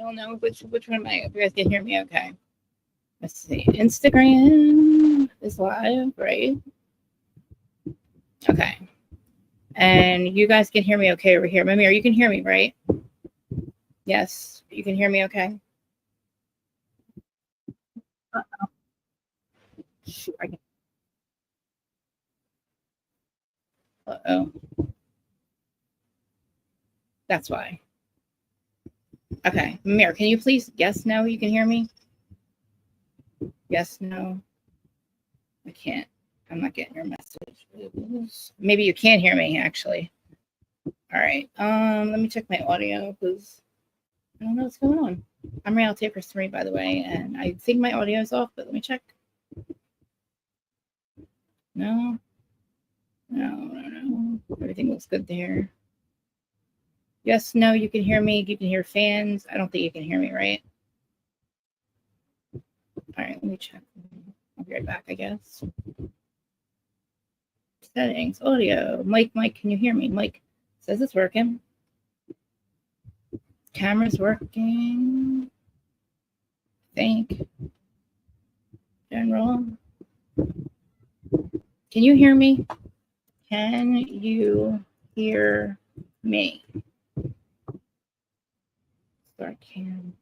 don't know which one am I. If you guys can hear me, okay. Let's see. Instagram is live, right? Okay. And you guys can hear me okay over here. Mimir, you can hear me, right? Yes, you can hear me okay. Shoot, I can. Uh-oh. That's why. Okay. Mimir, can you please yes, no, you can hear me? Yes, no. I can't. I'm not getting your message. Maybe you can hear me, actually. All right. Let me check my audio because I don't know what's going on. I'm Rhoa Taper 3, by the way, and I think my audio is off, but let me check. No. Everything looks good there. Yes, no, you can hear me. You can hear fans. I don't think you can hear me, right? All right, let me check. I'll be right back, I guess. Settings, audio. Mike, can you hear me? Mike says it's working. Camera's working. I think. General. Can you hear me? Can you hear me? Start cam.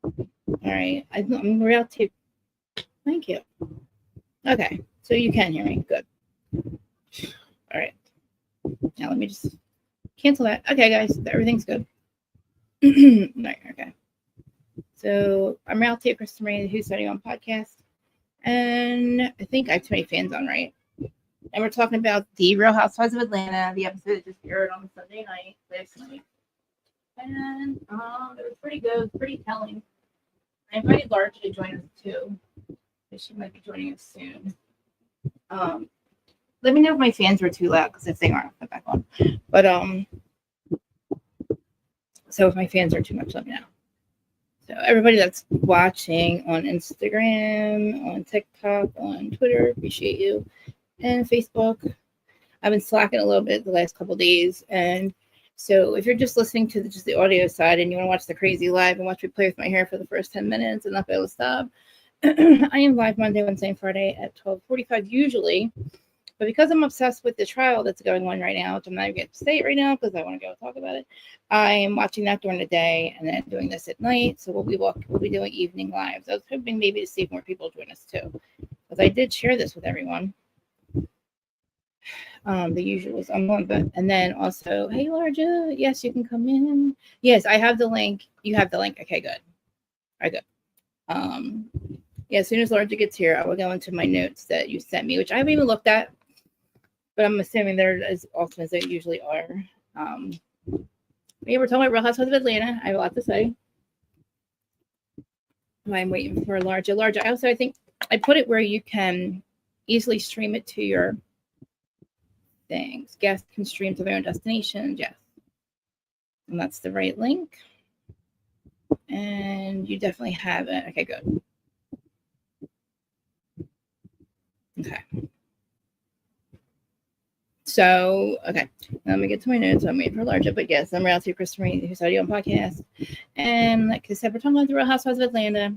All right. I'm real too. Thank you. Okay. So you can hear me. Good. All right. Now let me just cancel that. Okay, guys. Everything's good. Right. Okay. So I'm Rhoa Taper 3, Who's Studying on podcast. And I think I have too many fans on, right? And we're talking about the Real Housewives of Atlanta. The episode just aired on Sunday night, last night. And it was pretty good, pretty telling. I invited Laura to join us too. She might be joining us soon. Let me know if my fans were too loud, because if they aren't, I'll put back on. But so if my fans are too much, let me know. So everybody that's watching on Instagram, on TikTok, on Twitter, appreciate you. And Facebook. I've been slacking a little bit the last couple of days. And so if you're just listening to just the audio side and you want to watch the crazy live and watch me play with my hair for the first 10 minutes and not be able to stop, I am live Monday, Wednesday, and Friday at 12:45 usually. But because I'm obsessed with the trial that's going on right now, which I'm not even going to say it right now because I want to go talk about it, I am watching that during the day and then doing this at night. So we'll be doing evening lives. I was hoping maybe to see if more people join us too, because I did share this with everyone. The usual is on one, but and then also, hey Larja, yes, you can come in. Yes, I have the link. You have the link. Okay, good. All right, good. Yeah, as soon as Larja gets here, I will go into my notes that you sent me, which I haven't even looked at, but I'm assuming they're as awesome as they usually are. Yeah, we're talking about Real Housewives of Atlanta. I have a lot to say. I'm waiting for Larja. I think I put it where you can easily stream it to your things. Guests can stream to their own destinations. Yes. And that's the right link. And you definitely have it. Okay, good. Okay. So, okay. Let me get to my notes. I'm waiting for Larja. But yes, I'm Rhoa Taper 3, Who's Studying on podcast. And like I said, we're talking about the Real Housewives of Atlanta.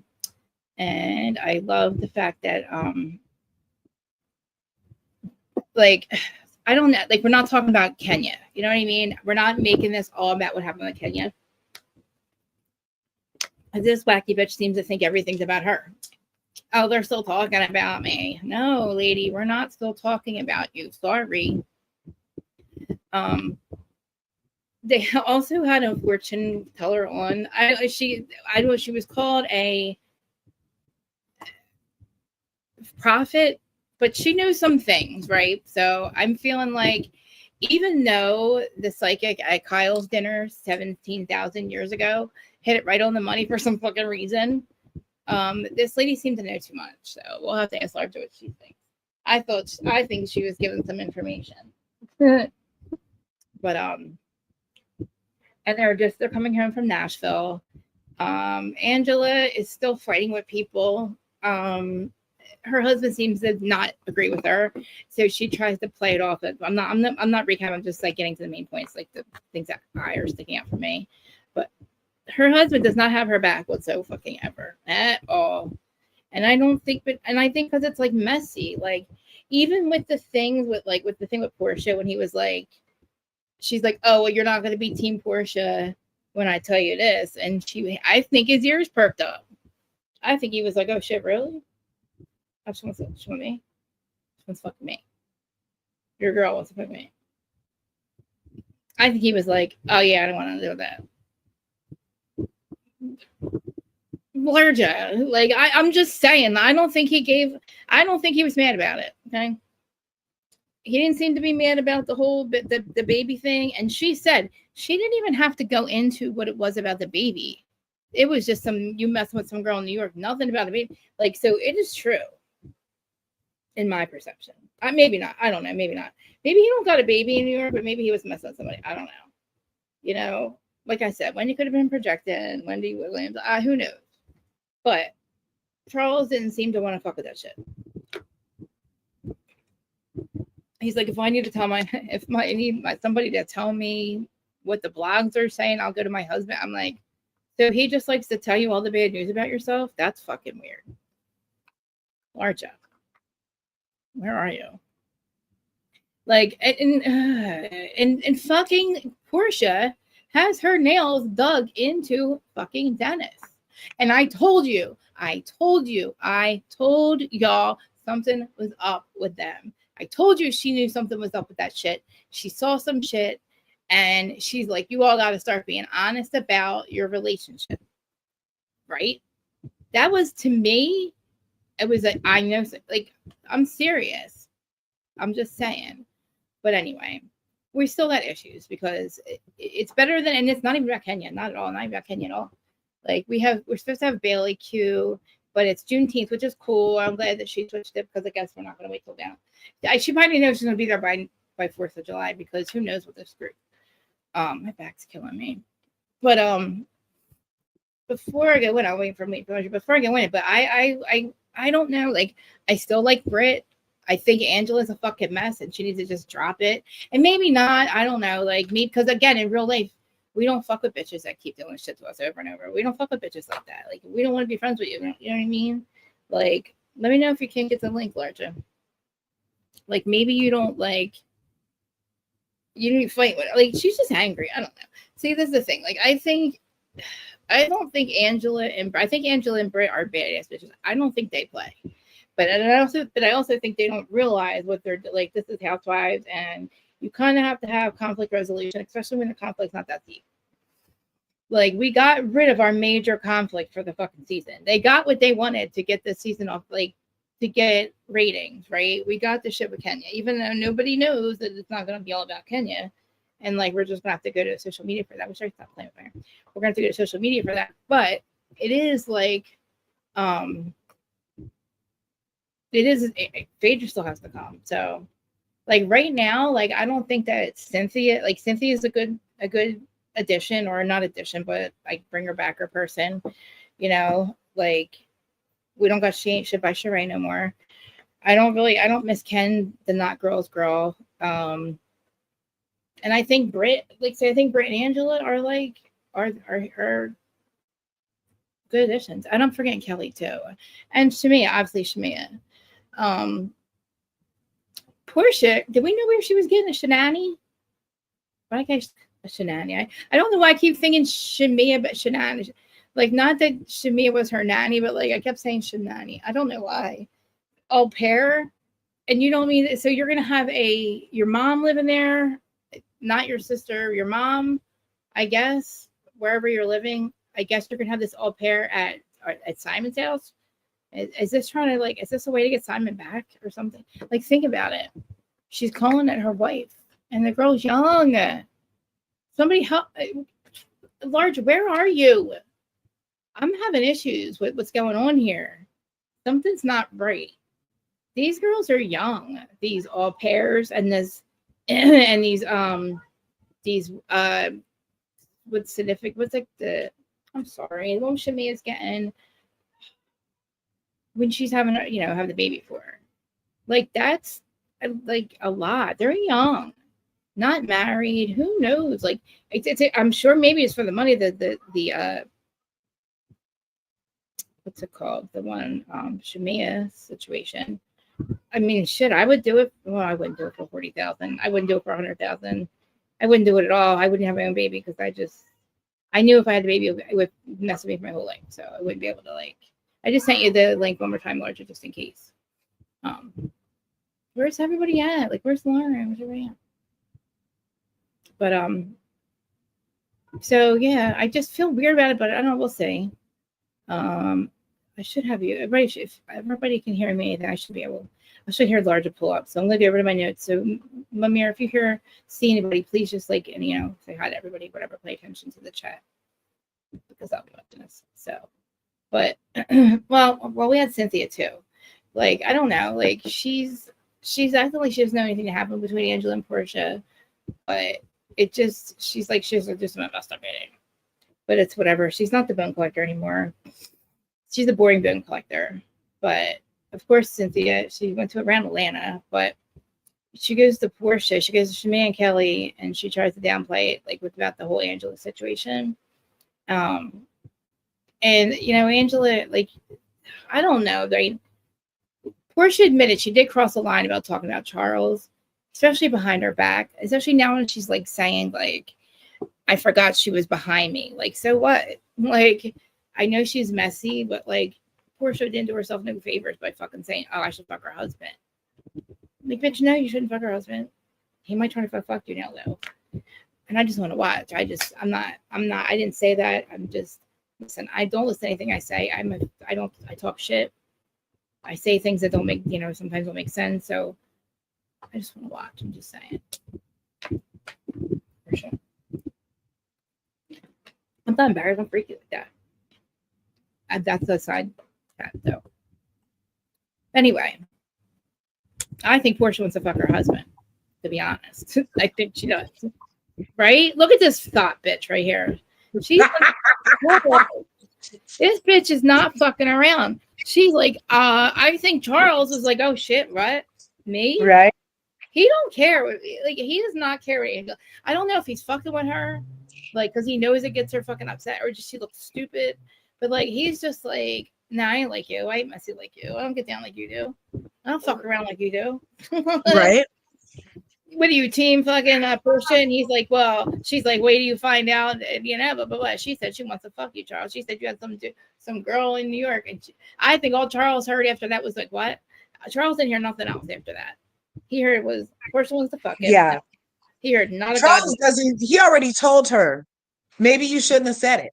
And I love the fact that I don't know, like, we're not talking about Kenya. You know what I mean? We're not making this all about what happened with Kenya. This wacky bitch seems to think everything's about her. Oh, they're still talking about me. No, lady, we're not still talking about you. Sorry. They also had a fortune teller on. I know she was called a prophet, but she knows some things, right? So I'm feeling like, even though the psychic at Kyle's dinner 17,000 years ago hit it right on the money for some fucking reason, this lady seemed to know too much. So we'll have to ask Larja what she thinks. I think she was given some information. But and they're coming home from Nashville. Angela is still fighting with people. Her husband seems to not agree with her, so she tries to play it off. I'm not recapping. I'm just like getting to the main points, like the things that are sticking out for me. But her husband does not have her back whatsoever fucking ever at all. And I don't think, but and I think because it's like messy, like even with the things with the thing with Portia when he was like, she's like, oh well, you're not going to be Team Portia when I tell you this, and I think his ears perked up. I think he was like, oh shit, really? I just want to fuck me. She wants to fuck me. Your girl wants to fuck me. I think he was like, oh yeah, I don't want to do that. Larja, like I'm just saying, I don't think he was mad about it. Okay. He didn't seem to be mad about the whole the baby thing. And she said she didn't even have to go into what it was about the baby. It was just you messing with some girl in New York, nothing about the baby. Like, so it is true in my perception. Maybe not. I don't know. Maybe not. Maybe he don't got a baby in New York, but maybe he was messing with somebody. I don't know. You know, like I said, Wendy could have been projecting, Wendy Williams, who knows? But Charles didn't seem to want to fuck with that shit. He's like, if I need to tell I need somebody to tell me what the blogs are saying, I'll go to my husband. I'm like, so he just likes to tell you all the bad news about yourself? That's fucking weird. Larja, where are you? Like, and fucking Portia has her nails dug into fucking Dennis. And I told y'all something was up with them. I told you she knew something was up with that shit. She saw some shit and she's like, you all got to start being honest about your relationship. Right? That was, to me, it was like, I know, like, I'm serious. I'm just saying. But anyway, we still got issues because it's better than, and it's not even about Kenya. Not at all. Not even about Kenya at all. Like, we're supposed to have Bailey Q, but it's Juneteenth, which is cool. I'm glad that she switched it because I guess we're not going to wait till down. She probably knows she's going to be there by 4th of July because who knows what this group. My back's killing me. But before I go in, I'll wait for me. Before I go in, but I don't know. Like, I still like Britt. I think Angela's a fucking mess and she needs to just drop it. And maybe not. I don't know. Like, me, because again, in real life, we don't fuck with bitches that keep doing shit to us over and over. We don't fuck with bitches like that. Like, we don't want to be friends with you. You know what I mean? Like, let me know if you can't get the link, Larja. Like, maybe you don't you didn't fight with her. Like, she's just angry. I don't know. See, this is the thing. Like, I don't think Angela and Britt are badass bitches. I don't think they play. But I also think they don't realize what they're like. This is Housewives, and you kind of have to have conflict resolution, especially when the conflict's not that deep. Like, we got rid of our major conflict for the fucking season. They got what they wanted to get this season off, like, to get ratings, right? We got the shit with Kenya, even though nobody knows that it's not going to be all about Kenya. And, like, we're just going to have to go to social media for that. We should stop playing with her. We're going to have to go to social media for that. But it is, like, Phaedra still has to come. So, like, right now, like, I don't think that Cynthia is a good addition, or not addition, but like, bring her back, her person, you know, like, we don't got She Ain't Shit by Sheree no more. I don't miss Ken, the Not Girl's girl. And I think Britt and Angela are good additions. And I'm forgetting Kelly too. And Shamia, obviously Shamia. Portia, did we know where she was getting a shenani? I guess a shenani. I don't know why I keep thinking Shamia, but shenani. Like, not that Shamia was her nanny, but like I kept saying shenani. I don't know why. Au pair, and you know what I mean? So you're gonna have your mom living there, not your sister, your mom, I guess, wherever you're living. I guess you're gonna have this au pair at Simon's house. Is this trying to, like, is this a way to get Simon back or something? Like, think about it. She's calling it her wife, and the girl's young. Somebody help. Large, where are you? I'm having issues with what's going on here. Something's not right. These girls are young. These au pairs and this and these what's significant? What's like the? I'm sorry. The one Shamia is getting when she's having have the baby for her. Like, that's like a lot. They're young. not married. Who knows? Like, I'm sure maybe it's for the money. The what's it called? The one Shamia situation. I mean, shit, I would do it. Well, I wouldn't do it for 40,000. I wouldn't do it for 100,000. I wouldn't do it at all. I wouldn't have my own baby because I knew if I had a baby, it would mess with me for my whole life. So I wouldn't be able to like. I just sent you the link one more time, larger, just in case. Where's everybody at? Like, where's Lauren? Where's everybody at? But so yeah, I just feel weird about it, but I don't know. We'll see. I should have you. If everybody can hear me, then I should be able. I should hear larger pull up. So I'm gonna go over to my notes. So Mamir, if you see anybody, please just like and say hi to everybody. Whatever, pay attention to the chat because I'll be watching this. So, but well, we had Cynthia too. Like I don't know. Like she's acting like she doesn't know anything to happen between Angela and Portia, but she's like she's just messed up meeting. But it's whatever. She's not the bone collector anymore. She's a boring bone collector. But of course, Cynthia, she went to around Atlanta, but she goes to Portia, she goes to Shamia and Kelly, and she tries to downplay it, like about the whole Angela situation. And Angela, like, I don't know. Portia admitted she did cross the line about talking about Charles, especially behind her back, especially now when she's like saying, like, I forgot she was behind me. Like, so what? Like, I know she's messy, but like Portia didn't do herself no favors by fucking saying, oh, I should fuck her husband. Like, bitch, no, you shouldn't fuck her husband. He might try to fuck you now, though. And I just want to watch. I didn't say that. Listen, I don't listen to anything I say. I talk shit. I say things that don't make, sometimes don't make sense. So I just want to watch. I'm just saying. For sure. I'm not embarrassed. I'm freaky like that. That's a side chat, though. Anyway, I think Portia wants to fuck her husband, to be honest. I think she does. Right? Look at this thought bitch right here. She's like, this bitch is not fucking around. She's like, I think Charles is like, oh shit, what? Me? Right. He don't care. Like, he does not care. I don't know if he's fucking with her, like, because he knows it gets her fucking upset, or just she looks stupid. But like, he's just like, nah, I ain't like you. I ain't messy like you. I don't get down like you do. I don't fuck around like you do. Right. What are you, team fucking Portia? And he's like, well, she's like, wait till you find out, blah, blah, blah. She said she wants to fuck you, Charles. She said you had some girl in New York. And I think all Charles heard after that was like, what? Charles didn't hear nothing else after that. He heard it was Portia wants to fuck him. Yeah. No. He heard not a Charles doesn't. He already told her, maybe you shouldn't have said it.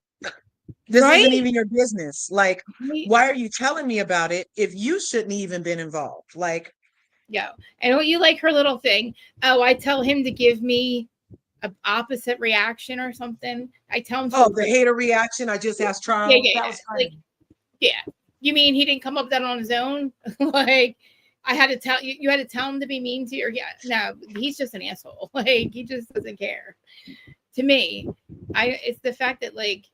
This isn't even your business. Like, why are you telling me about it if you shouldn't even been involved? Like, yeah. And don't you like her little thing? Oh, I tell him to give me an opposite reaction or something. I tell him. Oh, the hater reaction. I just asked Charles. Yeah. That was like, yeah. You mean he didn't come up with that on his own? Like, I had to tell you. You had to tell him to be mean to you. Or yeah, no, he's just an asshole. Like, he just doesn't care. To me, it's the fact that like.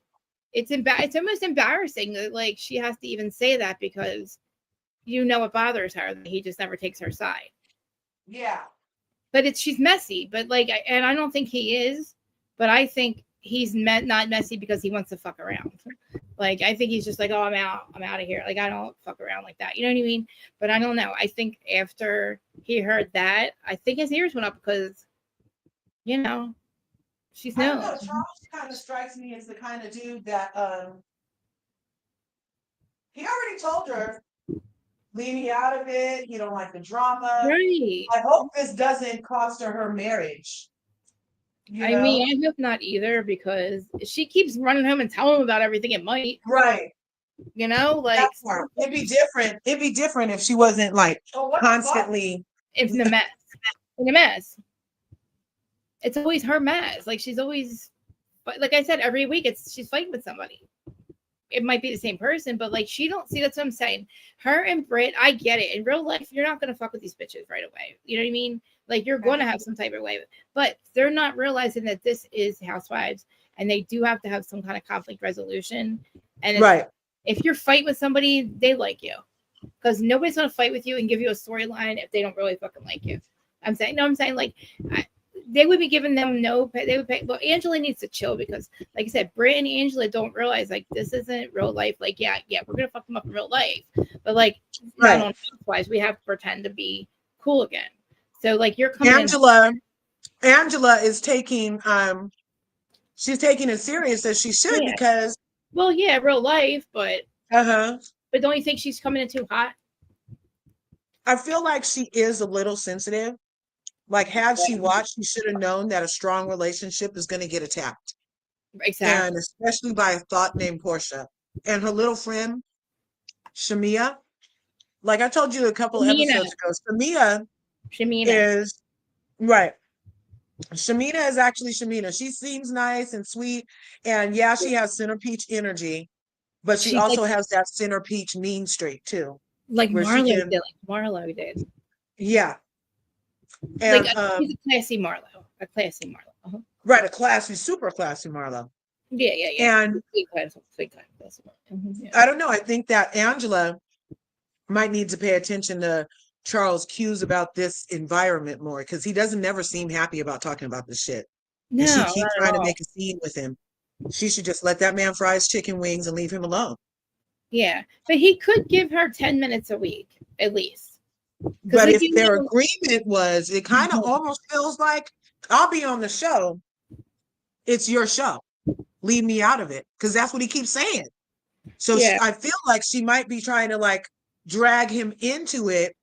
It's almost embarrassing that like she has to even say that because it bothers her that he just never takes her side. Yeah. But she's messy, but like, and I don't think he is, but I think he's not messy because he wants to fuck around. Like, I think he's just like, oh, I'm out of here. Like, I don't fuck around like that. You know what I mean? But I don't know. I think after he heard that, I think his ears went up because, she's known. Charles kind of strikes me as the kind of dude that he already told her, leave me out of it. You don't like the drama. Right. I hope this doesn't cost her marriage. I mean, I hope not either, because if she keeps running home and telling him about everything, it might. Right. Like, it'd be different. It'd be different if she wasn't like constantly in a mess. It's always her mess. Like, she's always, like I said, every week she's fighting with somebody. It might be the same person, but like, she don't see. That's what I'm saying. Her and Britt, I get it. In real life, you're not gonna fuck with these bitches right away. You know what I mean? Like, you're going to have some type of way, but they're not realizing that this is Housewives, and they do have to have some kind of conflict resolution. And right, if you're fighting with somebody, they like you, because nobody's gonna fight with you and give you a storyline if they don't really fucking like you. I'm saying like. they would be giving them no pay. They would pay. Well, Angela needs to chill because, like I said, Britt and Angela don't realize like this isn't real life. Like, yeah, we're gonna fuck them up in real life, but like not on Housewives, we have to pretend to be cool again. So like you're coming Angela is taking she's taking it serious as she should because real life, but but don't you think she's coming in too hot? I feel like she is a little sensitive. Like, had she watched, she should have known that a strong relationship is going to get attacked. Exactly. And especially by a thought named Portia. And her little friend, Shamia. Like I told you a couple episodes ago, Shamina is, right. Shamina is actually Shamina. She seems nice and sweet. And yeah, she has center peach energy. But she also has that center peach mean streak, too. Like Marlo did. Yeah. And like she's a classy Marlo. Right, a classy, super classy Marlo. Yeah. And I don't know. I think that Angela might need to pay attention to Charles' cues about this environment more because he doesn't never seem happy about talking about this shit. No, and she keeps trying to make a scene with him. She should just let that man fry his chicken wings and leave him alone. Yeah, but he could give her 10 minutes a week at least. But if their agreement was, it kind of almost feels like I'll be on the show. It's your show. Leave me out of it. Because that's what he keeps saying. So I feel like she might be trying to like drag him into it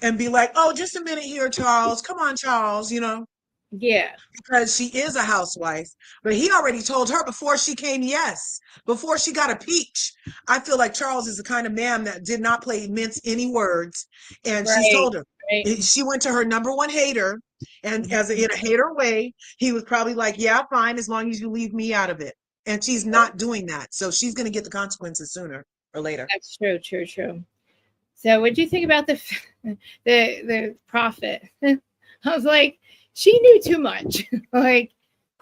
and be like, oh, just a minute here, Charles. Come on, Charles, you know? Yeah. Because she is a housewife. But he already told her before she came, yes. Before she got a peach. I feel like Charles is the kind of man that did not mince any words. And she's told her. Right. She went to her number one hater. And in a hater way, he was probably like, yeah, fine, as long as you leave me out of it. And she's not doing that. So she's going to get the consequences sooner or later. That's true. So what do you think about the prophet? I was like, she knew too much. Like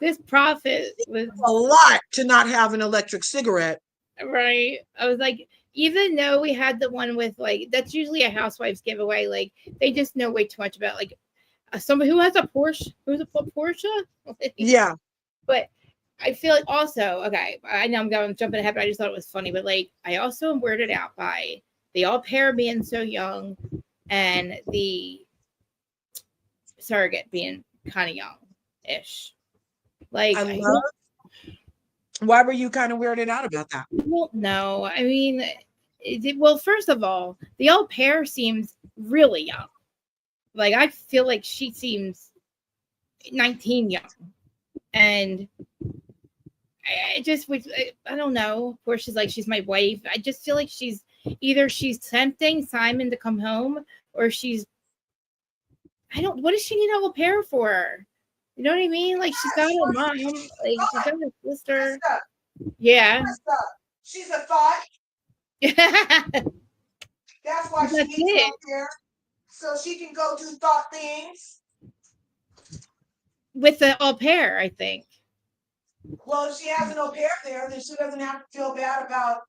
this prophet was a lot to not have an electric cigarette. Right. I was like, even though we had the one with like, that's usually a housewife's giveaway. Like they just know way too much about like somebody who has a Porsche, Porsche. Yeah. But I feel like also, okay, I know I'm jumping ahead, but I just thought it was funny. But like, I also am weirded out by the all pair being so young and the surrogate being kind of young-ish. Like, why were you kind of weirded out about that? Well, no, I mean, well, first of all, the all pair seems really young. Like, I feel like she seems 19 young, and I don't know. Of course, she's my wife. I just feel like she's tempting Simon to come home, or what does she need a au pair for? You know what I mean? Like she's got her mom, like she's got her sister. Yeah. She's a thought. That's why she needs au pair. So she can go do thought things. With the au pair, I think. Well, if she has an au pair there, then she doesn't have to feel bad about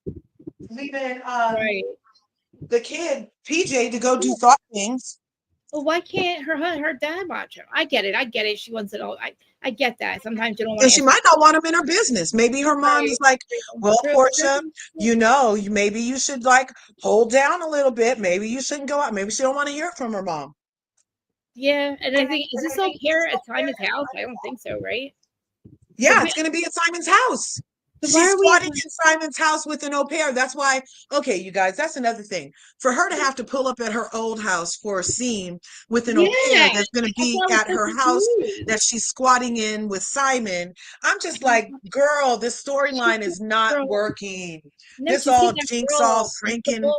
leaving the kid, PJ, to go do thought things. Well, why can't her dad watch her? I get it. She wants it all. I get that. Sometimes you don't want. And she might not want him in her business. Maybe her mom is like, "Well, Portia, maybe you should like hold down a little bit. Maybe you shouldn't go out. Maybe she don't want to hear it from her mom." Yeah, and I think is this all here at Simon's house? I don't think so, right? Yeah, it's going to be at Simon's house. She's squatting in Simon's house with an au pair. That's why, okay, you guys, that's another thing. For her to have to pull up at her old house for a scene with an au pair that's going to be at her house that she's squatting in with Simon, I'm just like, girl, this storyline is not working. This all jigsaw Franken.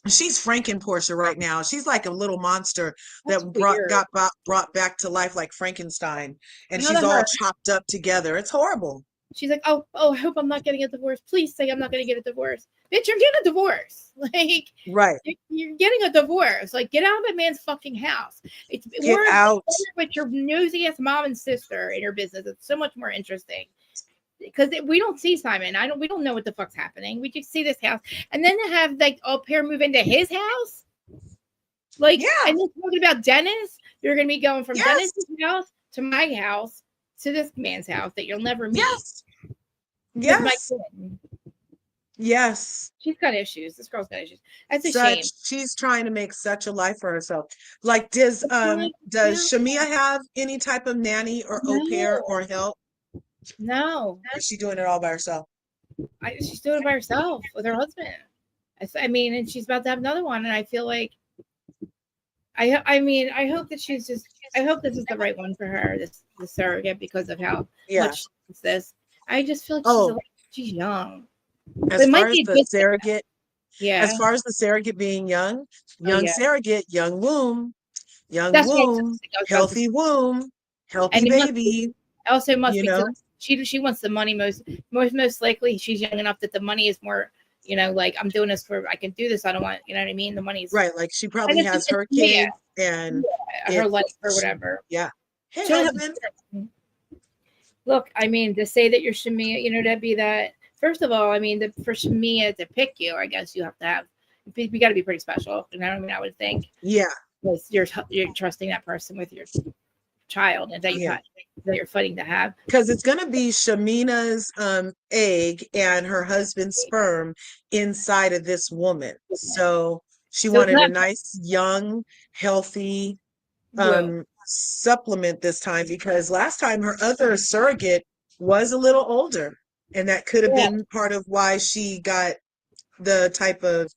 She's Franken Portia right now. She's like a little monster that got brought back to life like Frankenstein, and she's all chopped up together. It's horrible. She's like, oh, I hope I'm not getting a divorce. Please say I'm not going to get a divorce. Bitch, you're getting a divorce. Like, right. You're getting a divorce. Like, get out of that man's fucking house. Get out. With your nosy ass mom and sister in your business. It's so much more interesting. Because we don't see Simon. We don't know what the fuck's happening. We just see this house. And then to have like au pair move into his house. Like, and then talking about Dennis. You're going to be going from Yes. Dennis's house to my house to this man's house that you'll never meet. Yes. With Yes. my kid. Yes. She's got issues. This girl's got issues. That's a shame. She's trying to make such a life for herself. Like, does Shamia have any type of nanny or au pair or help? No. Or is she doing it all by herself? She's doing it by herself with her husband. I mean, and she's about to have another one, and I feel like I mean, I hope that I hope this is the right one for her, this surrogate, because of how much it's this. I just feel like she's young. As far as the surrogate, as far as the surrogate being young surrogate, young womb, healthy womb, healthy baby. Also must be she wants the money most likely. She's young enough that the money is more, like, I'm doing this I can do this. I don't want, you know what I mean? The money's right. Like, she probably has her kids and her life or whatever. Yeah. Hey, husband. Look, I mean, to say that you're Shamia, to be that. First of all, I mean, for Shamia to pick you, I guess you have to have. You got to be pretty special. You know what I mean? I would think. Yeah. Because you're trusting that person with your child, and that you're fighting to have. Because it's going to be Shamina's egg and her husband's sperm inside of this woman. So she wanted a nice, young, healthy supplement this time, because last time her other surrogate was a little older, and that could have been part of why she got the type of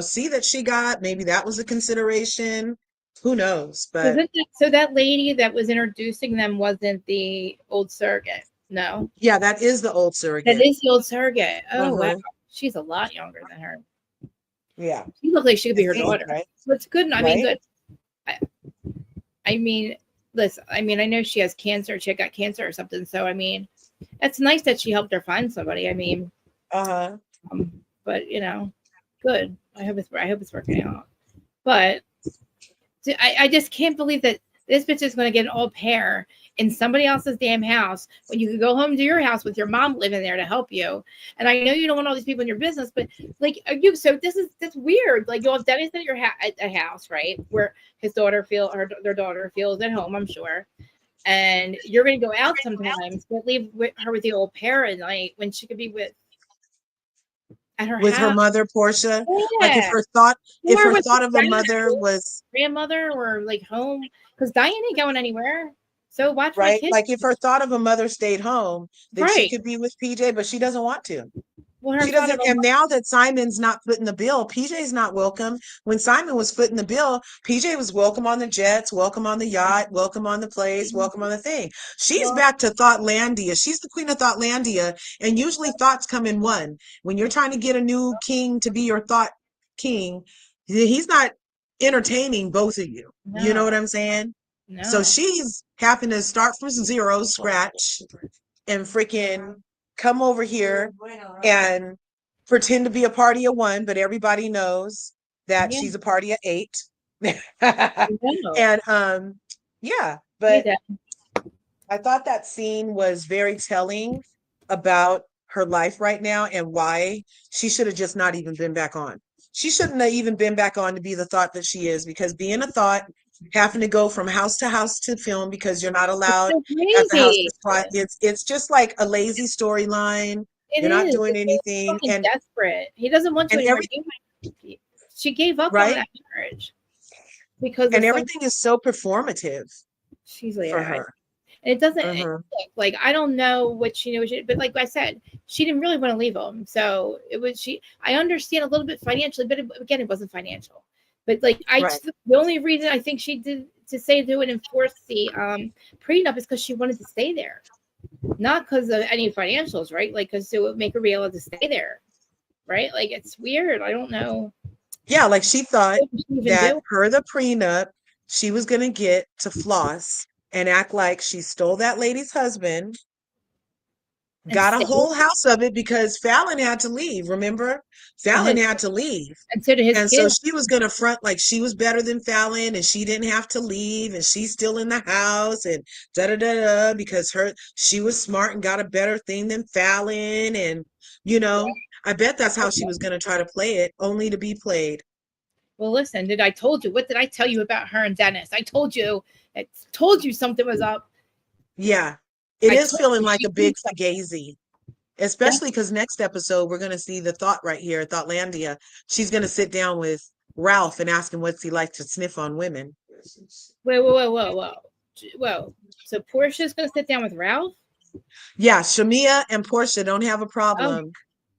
C that she got. Maybe that was a consideration. Who knows? But so that lady that was introducing them wasn't the old surrogate. No. Yeah, that is the old surrogate. That is the old surrogate. Oh wow, she's a lot younger than her. Yeah, she looks like she could be her daughter. Right? So it's good. I mean, good. I mean, listen. I mean, I know she has cancer. She got cancer or something. So I mean, it's nice that she helped her find somebody. I mean, but good. I hope it's working out. But I just can't believe that this bitch is going to get an au pair in somebody else's damn house when you could go home to your house with your mom living there to help you. And I know you don't want all these people in your business, but like, that's weird. Like, you'll have Dennis at your at a house, right, where their daughter feels at home, I'm sure. And you're going to go out sometimes, but leave her with the au pair at night when she could be with her mother, Portia. Yeah. Like, if her thought of a mother was grandmother or like home, because Diane ain't going anywhere. So watch right. Like, if her thought of a mother stayed home, then she could be with PJ, but she doesn't want to. Well, she doesn't. And now that Simon's not footing the bill, PJ's not welcome. When Simon was footing the bill, PJ was welcome on the jets, welcome on the yacht, welcome on the place, welcome on the thing. She's back to Thoughtlandia. She's the queen of Thoughtlandia, and usually thoughts come in one. When you're trying to get a new king to be your thought king, he's not entertaining both of you. No. You know what I'm saying? No. So she's having to start from zero, scratch, and freaking come over here and pretend to be a party of one, but everybody knows that she's a party of 8. And but I thought that scene was very telling about her life right now and why she should have just not even been back on. She shouldn't have even been back on to be the thought that she is, because being a thought, having to go from house to house to film because you're not allowed at the house. It's just like a lazy storyline. You're not doing anything. And desperate. He doesn't want to anymore. She gave up on that marriage because everything is so performative. She's like, for her. And it doesn't like, I don't know what she knew, but like I said, she didn't really want to leave him. So I understand a little bit financially, but again, it wasn't financial. But like, the only reason I think she did to say to and enforce the prenup is because she wanted to stay there, not because of any financials, right? Like, because it would make her be able to stay there, right? Like, it's weird. I don't know. Yeah, like she thought that the prenup, she was going to get to floss and act like she stole that lady's husband. Got a whole house of it because Fallon had to leave. Remember, Fallon had to leave, and so did his kids. So she was going to front like she was better than Fallon, and she didn't have to leave, and she's still in the house, and because she was smart and got a better thing than Fallon, and I bet that's how she was going to try to play it, only to be played. Well, listen, what did I tell you about her and Dennis? I told you I told you something was up. Yeah, it is feeling like a big fugazi. Especially because next episode we're going to see the thought right here, Thoughtlandia. She's going to sit down with Ralph and ask him what's he like to sniff on women. Whoa. So Portia's going to sit down with Ralph? Yeah, Shamia and Portia don't have a problem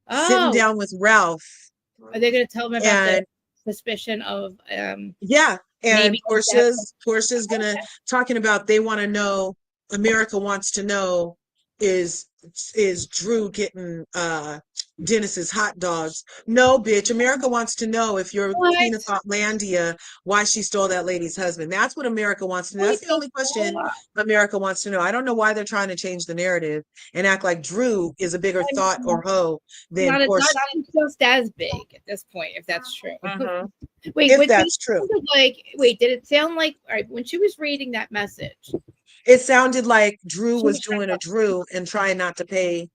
sitting down with Ralph. Are they going to tell him about the suspicion of yeah, and Portia's going to talking about they want to know, America wants to know, is Drew getting Dennis's hot dogs? No, bitch. America wants to know if you're Queen of Thoughtlandia, why she stole that lady's husband. That's what America wants to know. That's the only question America wants to know. I don't know why they're trying to change the narrative and act like Drew is a bigger thought or hoe than Portia. Not just as big at this point, if that's true. Wait, if that's true. Did it sound like, all right, when she was reading that message, it sounded like Drew was doing a Drew and trying not to pay.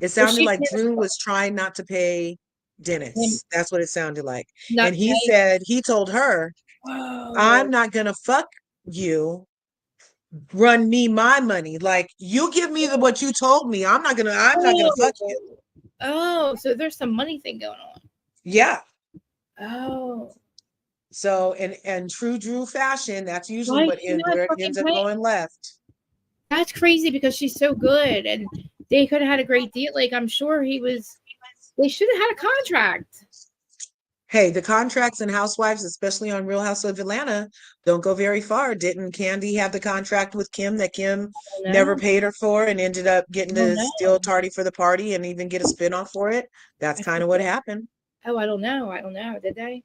It sounded like Drew was trying not to pay Dennis. That's what it sounded like. And he said, he told her, I'm not going to fuck you. Run me my money. Like, you give me what you told me. I'm not going to fuck you. Oh, so there's some money thing going on. Yeah. Oh. So, in true Drew fashion, that's usually where it ends up going left. That's crazy because she's so good and they could have had a great deal. Like, I'm sure they should have had a contract. Hey, the contracts in Housewives, especially on Real Housewives of Atlanta, don't go very far. Didn't Candy have the contract with Kim that Kim never paid her for and ended up getting to steal Tardy for the Party and even get a spinoff for it? That's kind of what happened. Oh, I don't know. Did they?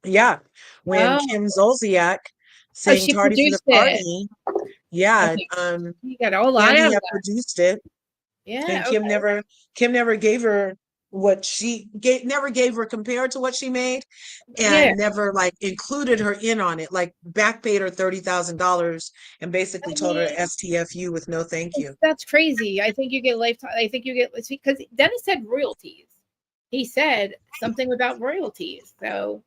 Yeah. When Kim Zolciak sang Tardy for the Party. Yeah. You got a lot Candy had produced it. Yeah. And Kim never gave her what she never gave her compared to what she made, and never like included her in on it, like back paid her $30,000 and basically told her STFU with no thank you. That's crazy. I think you get lifetime. I think you get, because Dennis said royalties. He said something about royalties. So,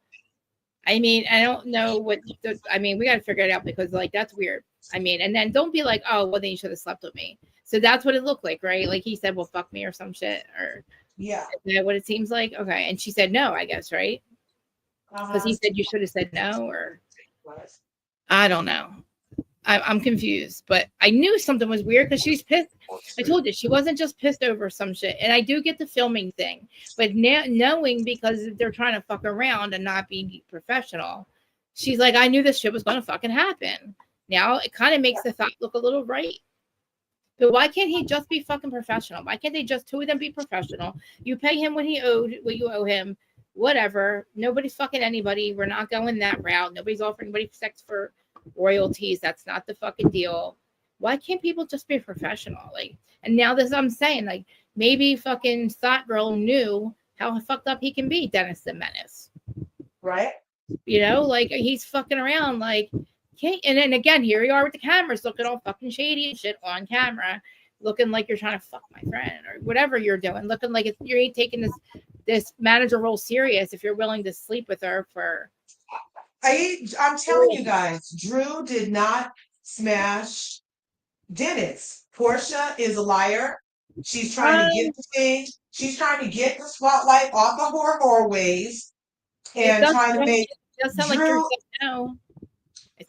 I mean, I don't know what. We got to figure it out because like that's weird. I mean, and then don't be like, oh, well, then you should have slept with me. So that's what it looked like, right? Like he said, well, fuck me or some shit, or yeah, is that what it seems like? Okay, and she said no, I guess, right? Because he said you should have said no, or I don't know. I'm confused, but I knew something was weird because she's pissed. I told you she wasn't just pissed over some shit, and I do get the filming thing, but now knowing because they're trying to fuck around and not be professional, she's like, I knew this shit was going to fucking happen. Now it kind of makes the thought look a little right. But why can't he just be fucking professional? Why can't they just two of them be professional? You pay him what you owe him, whatever. Nobody's fucking anybody. We're not going that route. Nobody's offering anybody sex for royalties. That's not the fucking deal. Why can't people just be professional? Like, and now this I'm saying, like, maybe fucking Thought Girl knew how fucked up he can be, Dennis the Menace. Right? You know, like he's fucking around, like. Okay, and then again, here you are with the cameras looking all fucking shady and shit on camera, looking like you're trying to fuck my friend or whatever you're doing, looking like you ain't taking this manager role serious if you're willing to sleep with her for. I'm telling you guys, Drew did not smash Dennis. Portia is a liar. She's trying to get the thing. She's trying to get the spotlight off of her whore ways and trying to make Drew.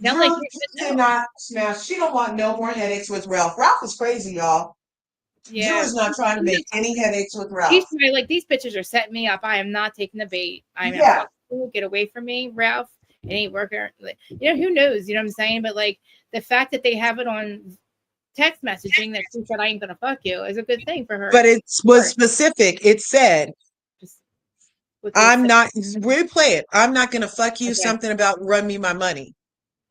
Drew did not smash. She don't want no more headaches with Ralph. Ralph is crazy, y'all. Yeah. Drew is not trying to make any headaches with Ralph. She's like, these bitches are setting me up. I am not taking the bait. I'm not get away from me, Ralph. It ain't working. You know, who knows? You know what I'm saying? But like the fact that they have it on text messaging that she said I ain't gonna fuck you is a good thing for her. But it was specific. It said, I'm not, replay it. I'm not gonna fuck you. Okay. Something about run me my money.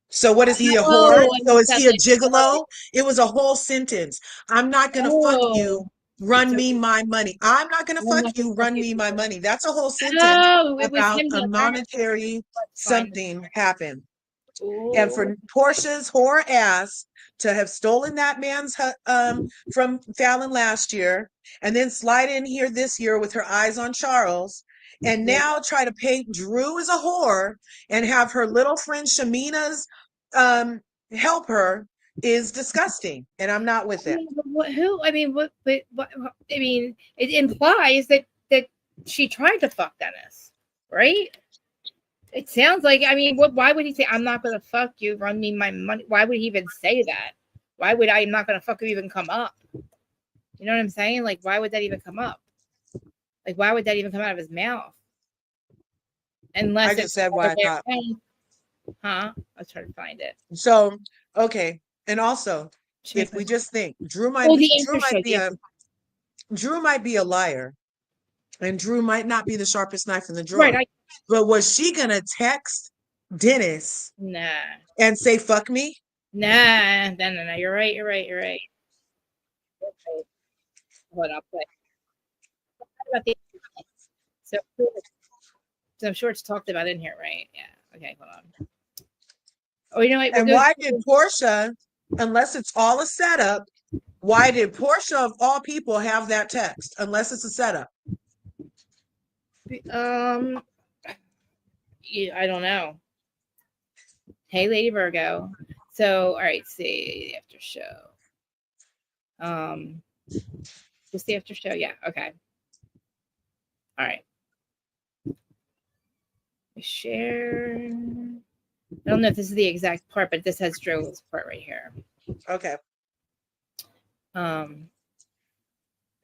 So what is he, a whore? So is he a gigolo? It was a whole sentence. I'm not going to fuck you. Run me my money. I'm not going to fuck you. Run me my money. That's a whole sentence about a monetary something happened. Ooh. And for Portia's whore ass to have stolen that man's from Fallon last year and then slide in here this year with her eyes on Charles and now try to paint Drew as a whore and have her little friend Shamina's help her is disgusting, and I'm not with it. I mean, it implies that she tried to fuck Dennis, right? It sounds like, I mean, why would he say, I'm not going to fuck you, run me my money? Why would he even say that? Why would I'm not going to fuck you even come up? You know what I'm saying? Like, why would that even come up? Like, why would that even come out of his mouth? Unless I just said why I thought. Huh? I'll try to find it. So, okay. And also, if we just think Drew might be a liar, and Drew might not be the sharpest knife in the drawer. Right. But was she gonna text Dennis and say fuck me? Nah. You're right. Hold up. So I'm sure it's talked about in here, right? Yeah. Okay, hold on. Oh, you know what? And why did Portia, unless it's all a setup, why did Portia of all people have that text? Unless it's a setup. I don't know. Hey, Lady Virgo. So, all right, see the after show. Just the after show, yeah. Okay. All right. Share. I don't know if this is the exact part, but this has Drew's part right here. Okay.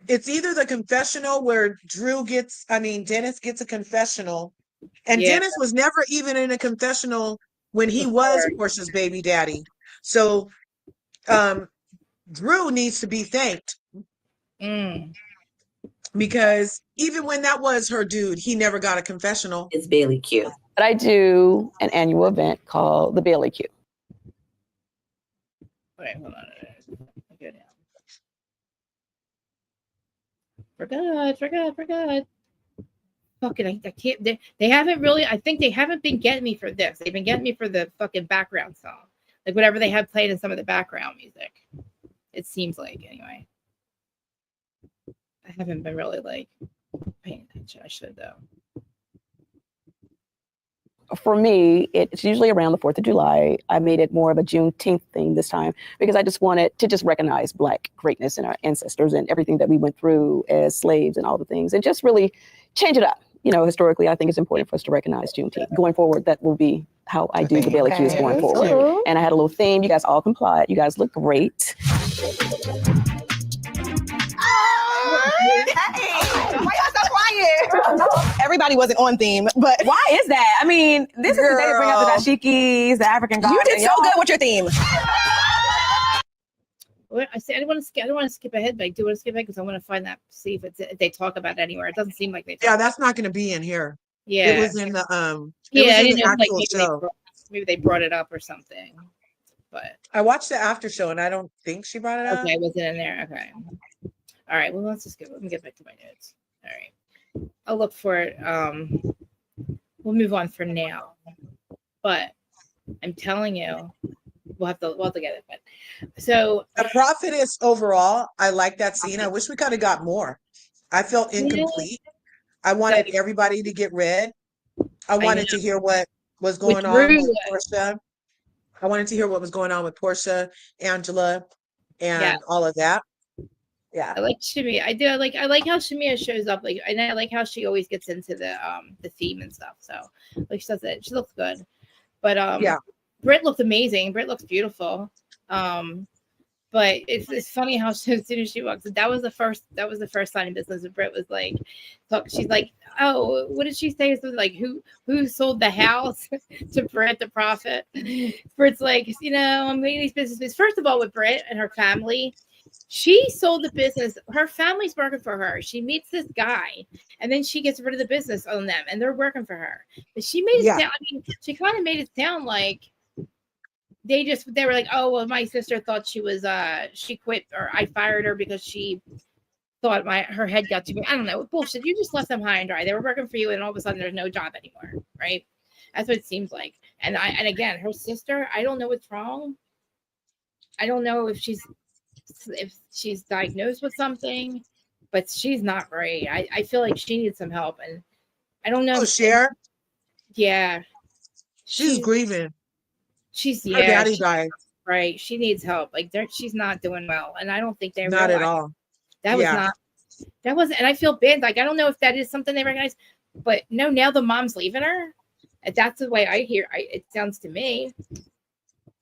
It's either the confessional where Dennis gets a confessional, and Dennis was never even in a confessional when he was Portia's baby daddy. So, Drew needs to be thanked. Because even when that was her dude, he never got a confessional. It's Bailey Q. But I do an annual event called the Bailey Q. Wait, hold on. Forgot. Fucking, I can't. They haven't really. I think they haven't been getting me for this. They've been getting me for the fucking background song, like whatever they have played in some of the background music. It seems like, anyway. I haven't been really like paying attention. I should though. For me, it's usually around the 4th of July. I made it more of a Juneteenth thing this time because I just wanted to just recognize Black greatness and our ancestors and everything that we went through as slaves and all the things, and just really change it up. You know, historically, I think it's important for us to recognize Juneteenth. Going forward, that will be how I do the Bailey Q's going forward. And I had a little theme. You guys all complied. You guys look great. Hey, why y'all so quiet? Everybody wasn't on theme, but why is that? I mean, this is the day to bring out the dashikis, the African gods. You did so good with your theme. Well, I don't want to skip ahead, but I do want to skip ahead because I want to find that, see if they talk about it anywhere. It doesn't seem like they. Yeah, that's not going to be in here. Yeah, it was in the actual show. Maybe they brought it up or something. But I watched the after show and I don't think she brought it up. Okay, was it in there? Okay. All right. Well, let me get back to my notes. All right. I'll look for it. We'll move on for now. But I'm telling you, we'll have to get it. But so the prophetess overall, I like that scene. I wish we could have got more. I felt incomplete. I wanted everybody to get read. I wanted to hear what was going on with Portia. I wanted to hear what was going on with Portia, Angela, and all of that. Yeah, I like Shemia. I do. I like how Shemia shows up. Like, and I like how she always gets into the theme and stuff. So, like, she does it. She looks good. But Britt looked amazing. Britt looks beautiful. But it's funny how as soon as she walks, that was the first sign of business. And Britt was like, she's like, oh, what did she say? Something like, who sold the house to Britt the prophet? Britt's like, I'm making these businesses. First of all, with Britt and her family, she sold the business. Her family's working for her. She meets this guy, and then she gets rid of the business on them, and they're working for her. But she made it sound. I mean, she kind of made it sound like they were like, oh well, my sister thought she was she quit, or I fired her because she thought her head got too big. I don't know, bullshit. You just left them high and dry. They were working for you, and all of a sudden there's no job anymore, right? That's what it seems like. And again, her sister, I don't know what's wrong. I don't know if she's diagnosed with something, but she's not right. I feel like she needs some help, and I don't know. Cher? Yeah. She's grieving. Her daddy died. Right. She needs help. Like she's not doing well. And I don't think they Not at realize all. that was not, that wasn't, and I feel bad. Like, I don't know if that is something they recognize, but no, now the mom's leaving her. And that's the way I hear it sounds to me.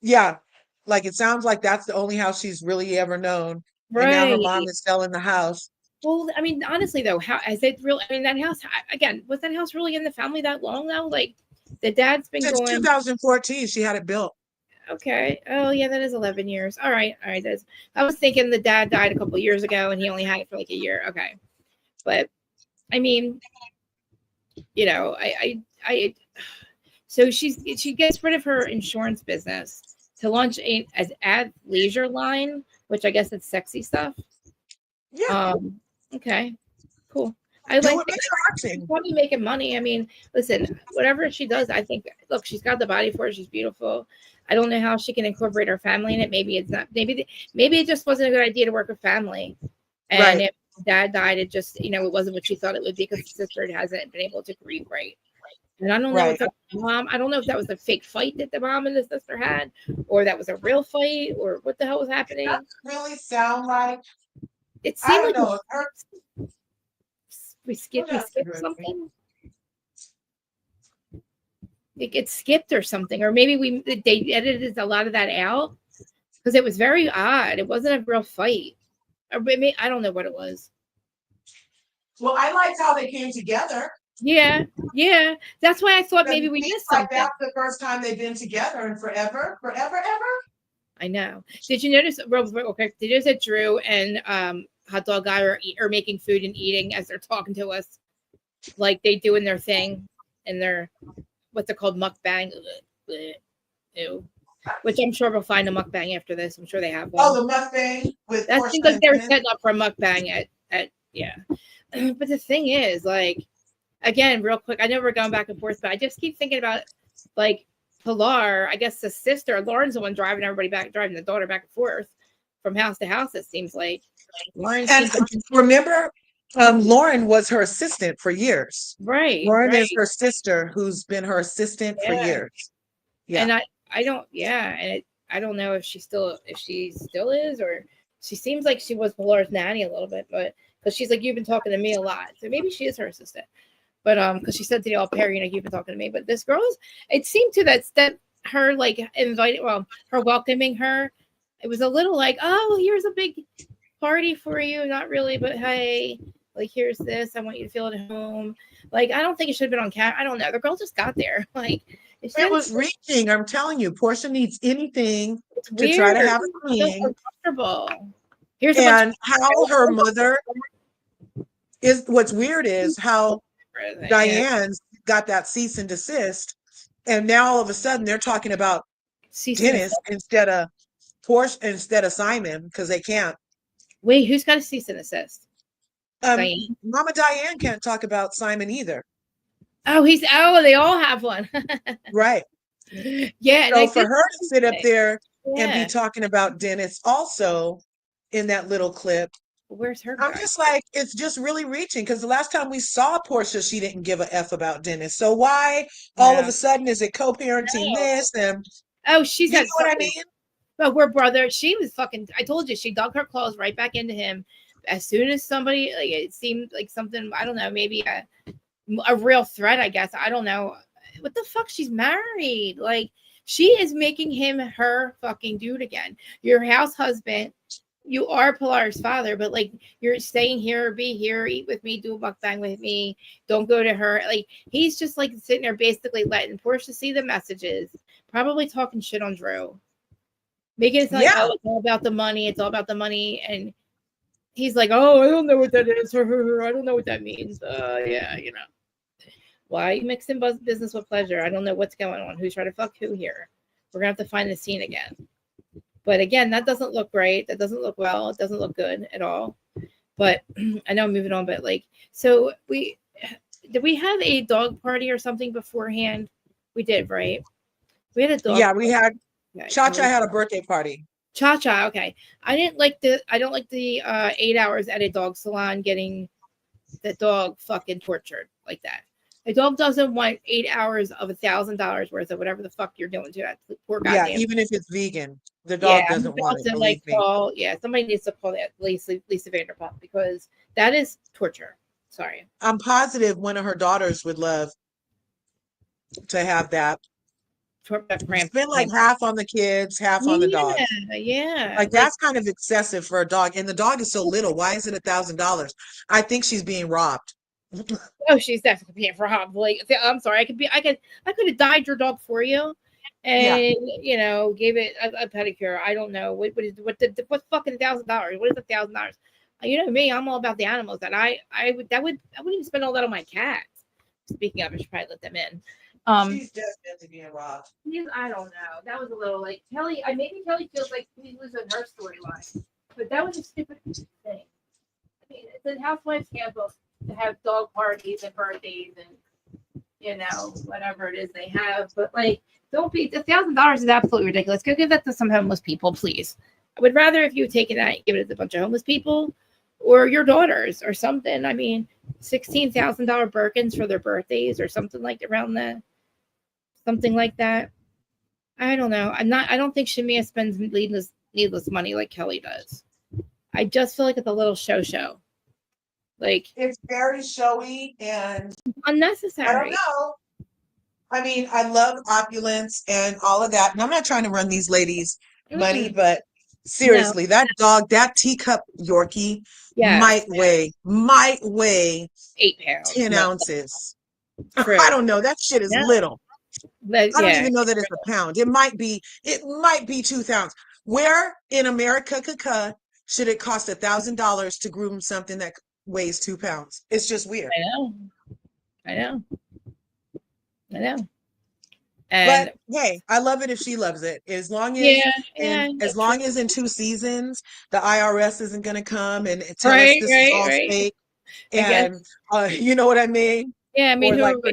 Yeah. Like it sounds like that's the only house she's really ever known. Right. And now her mom is selling the house. Well, I mean, honestly though, how is it real? I mean, that house again, was that house really in the family that long though? Like the dad's been Since going 2014, she had it built. Okay. Oh yeah, that is 11 years. All right. That's, I was thinking the dad died a couple of years ago and he only had it for like a year. Okay. But I mean, you know, so she gets rid of her insurance business to launch as ad leisure line, which I guess it's sexy stuff. Yeah. Okay. Cool. I like probably making money. I mean, listen, whatever she does, I think, look, she's got the body for it. She's beautiful. I don't know how she can incorporate her family in it. Maybe it's not. Maybe it just wasn't a good idea to work with family. And if dad died, it just, you know, it wasn't what she thought it would be because the sister hasn't been able to grieve right. And I don't know if that was mom. I don't know if that was a fake fight that the mom and the sister had, or that was a real fight, or what the hell was happening. Does that really sound like? It seemed like know. we skipped something. It gets skipped or something, or maybe they edited a lot of that out because it was very odd. It wasn't a real fight, or maybe I don't know what it was. Well, I liked how they came together. Yeah, that's why I thought maybe we missed something. That's the first time they've been together in forever. I know. Did you notice? Okay, did you notice that Drew and Hot Dog Guy are making food and eating as they're talking to us, like they doing their thing and their what's it called, mukbang? Ew. Which I'm sure we'll find a mukbang after this. I'm sure they have one. Oh, the mukbang with that seems like they were setting up for a mukbang at yeah. But the thing is, like, again, real quick, I know we're going back and forth, but I just keep thinking about like Pilar, I guess the sister, Lauren's the one driving the daughter back and forth from house to house, it seems like. And remember, Lauren was her assistant for years. Right. Lauren is her sister who's been her assistant for years. Yeah. And I don't know if she still is, or she seems like she was Pilar's nanny a little bit, but because she's like, you've been talking to me a lot. So maybe she is her assistant. But because she said to the au pair, you know, you've been talking to me. But this girl's, it seemed to that her like her welcoming her, it was a little like, oh, here's a big party for you. Not really, but hey, like here's this. I want you to feel at home. Like I don't think it should have been on camera. I don't know. The girl just got there. Like it was reaching. I'm telling you, Portia needs anything to try to have a meeting. Comfortable. And how her mother is. What's weird is how Diane's got that cease and desist, and now all of a sudden they're talking about Dennis instead of Portia, instead of Simon, because they can't. Wait, who's got a cease and desist? Diane. Mama Diane can't talk about Simon either. Oh, they all have one. Right. Yeah. So for her to sit up there and be talking about Dennis also in that little clip. Where's her? I'm just like, it's just really reaching, because the last time we saw Portia, she didn't give a F about Dennis. So why all of a sudden is it co-parenting this? And she's got what I mean? But we're brothers. She was fucking, I told you, she dug her claws right back into him. As soon as somebody, like, it seemed like something, I don't know, maybe a real threat, I guess. I don't know. What the fuck? She's married. Like, she is making him her fucking dude again. Your house husband. You are Pilar's father, but like you're staying here, be here, eat with me, do a mukbang with me. Don't go to her. Like he's just like sitting there, basically letting Portia see the messages, probably talking shit on Drew, making it sound like, oh, it's all about the money. It's all about the money, and he's like, oh, I don't know what that is. I don't know what that means. Yeah, you know. Why are you mixing business with pleasure? I don't know what's going on. Who's trying to fuck who here? We're gonna have to find the scene again. But again, that doesn't look great. That doesn't look well. It doesn't look good at all. But I know I'm moving on, but like, so did we have a dog party or something beforehand? We did, right? We had a dog. Yeah, we had Cha-Cha had a birthday party. Cha-Cha, okay. I don't like the 8 hours at a dog salon getting the dog fucking tortured like that. A dog doesn't want 8 hours of $1,000 worth of whatever the fuck you're doing to that poor Yeah, goddamn. even if it's vegan, the dog doesn't want it. Believe me. Somebody needs to call that Lisa Vanderpump, because that is torture. Sorry. I'm positive one of her daughters would love to have that. Spend like half on the kids, half on the dog. Yeah. Like that's kind of excessive for a dog, and the dog is so little. Why is it $1,000? I think she's being robbed. Oh, she's definitely being robbed. Like, I'm sorry. I could have dyed your dog for you, and gave it a pedicure. I don't know what's fucking $1,000. What is $1,000? You know me. I'm all about the animals, and I wouldn't even spend all that on my cats. Speaking of, I should probably let them in. She's definitely being robbed. I don't know. That was a little like Kelly. Maybe Kelly feels like she's losing her storyline, but that was a stupid thing. I mean, it's a Housewives handbook to have dog parties and birthdays and whatever it is they have. But like, don't be $1,000 is absolutely ridiculous. Go give that to some homeless people, please. I would rather if you had taken that and given it to a bunch of homeless people or your daughters or something. I mean, $16,000 Birkins for their birthdays or something like around that. Something like that. I don't know. I don't think Shamia spends needless money like Kelly does. I just feel like it's a little show. Like, it's very showy and unnecessary. I don't know. I mean, I love opulence and all of that. And I'm not trying to run these ladies money, but seriously, that dog, that teacup Yorkie might weigh 8 pounds. 10 ounces. I don't know. That shit is little. I don't even know that it's a pound. It might be 2,000. Where in America should it cost $1,000 to groom something that weighs 2 pounds? It's just weird. I know. And but hey, I love it if she loves it. As long as in 2 seasons the IRS isn't going to come and tell us this is all fake. And you know what I mean? Yeah, I mean, or like her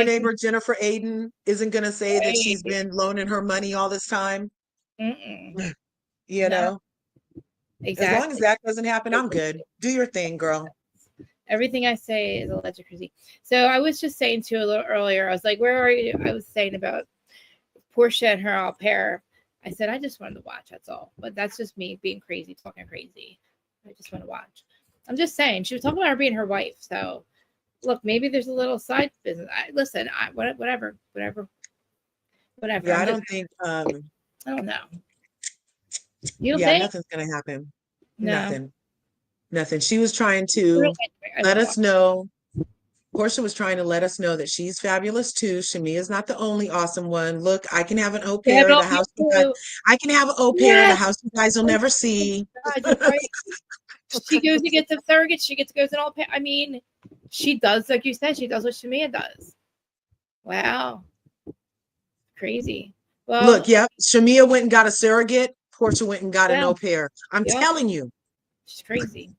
neighbor Jennifer Aiden isn't going to say that she's been loaning her money all this time. You know, exactly. As long as that doesn't happen, I'm good. Do your thing, girl. Everything I say is alleged crazy. So I was just saying to you a little earlier, I was like, where are you? I was saying about Portia and her au pair. I said, I just wanted to watch. That's all. But that's just me being crazy, talking crazy. I just want to watch. I'm just saying. She was talking about her being her wife. So look, maybe there's a little side business. Whatever. Yeah, I don't think. I don't know. You don't think? think? Nothing's gonna happen. No. Nothing. She was trying to let us know. Portia was trying to let us know that she's fabulous too. Shamia's not the only awesome one. Look, I can have an au pair. The house I can have an au pair. The house you guys will never see. God, right. She goes to get the surrogate. She gets to go to an au pair. I mean, she does, like you said, she does what Shamia does. Wow. Crazy. Well, look, Shamia went and got a surrogate. Portia went and got an au pair. I'm telling you. She's crazy.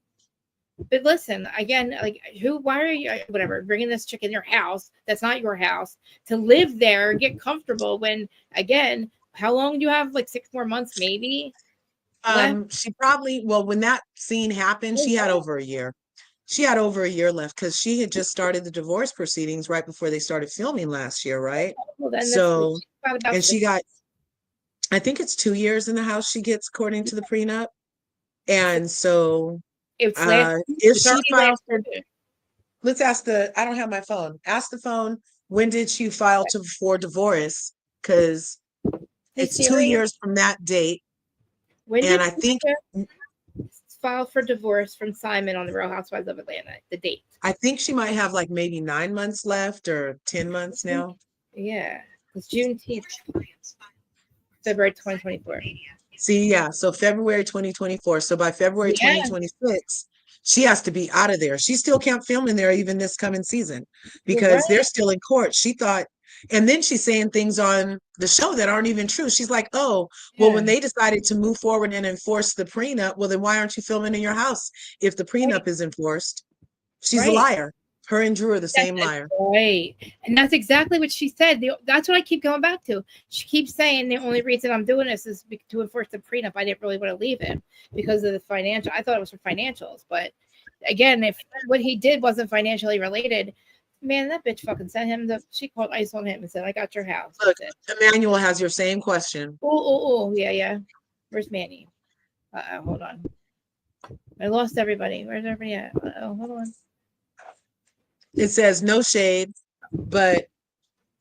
But listen, again, like why are you, bringing this chick in your house that's not your house to live there, get comfortable when, again, how long do you have? Like 6 more months, maybe? She probably, when that scene happened, she had over a year. She had over a year left because she had just started the divorce proceedings right before they started filming last year, right? Well, then so, and she got, I think it's 2 years in the house she gets according to the prenup. And so if she files for, let's ask I don't have my phone. Ask the phone, when did she file for divorce? Because it's 2 years from that date. And I think filed for divorce from Simon on the Real Housewives of Atlanta, the date. I think she might have like maybe 9 months left or 10 months now. Yeah. It's Juneteenth. February 2024. See, so February 2024. So by February 2026, she has to be out of there. She still can't film in there even this coming season because they're still in court. She thought, and then she's saying things on the show that aren't even true. She's like, when they decided to move forward and enforce the prenup, well, then why aren't you filming in your house if the prenup is enforced? She's a liar. Her and Drew are the same liar. Right. And that's exactly what she said. That's what I keep going back to. She keeps saying the only reason I'm doing this is to enforce the prenup. I didn't really want to leave him because of the financial. I thought it was for financials. But again, if what he did wasn't financially related, Man, that bitch fucking sent him she called ICE on him and said, I got your house. Look, Emmanuel has your same question. Oh, yeah. Where's Manny? Hold on. I lost everybody. Where's everybody at? Hold on. It says no shade, but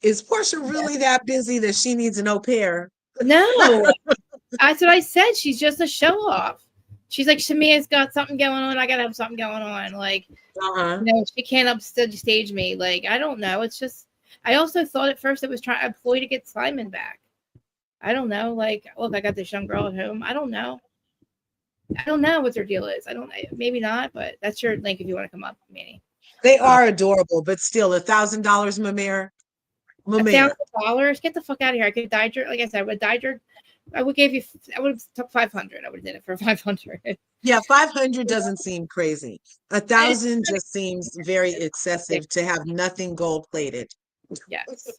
is Portia really that busy that she needs an au pair? No. That's what I said. She's just a show off. She's like, Shamia's got something going on. I gotta have something going on. Like, she can't upstage me. Like, I don't know. It's just, I also thought at first it was trying a ploy to get Simon back. I don't know. Like, look, I got this young girl at home. I don't know what their deal is. I don't. Maybe not. But that's your link if you want to come up, Manny. They are adorable, but still $1,000, Mamere. $1,000? Get the fuck out of here! I could dye your, like I said, I would dye your. I would have took 500. I would have did it for 500. Yeah, 500 doesn't seem crazy. 1,000 just seems very excessive to have nothing gold plated. Yes,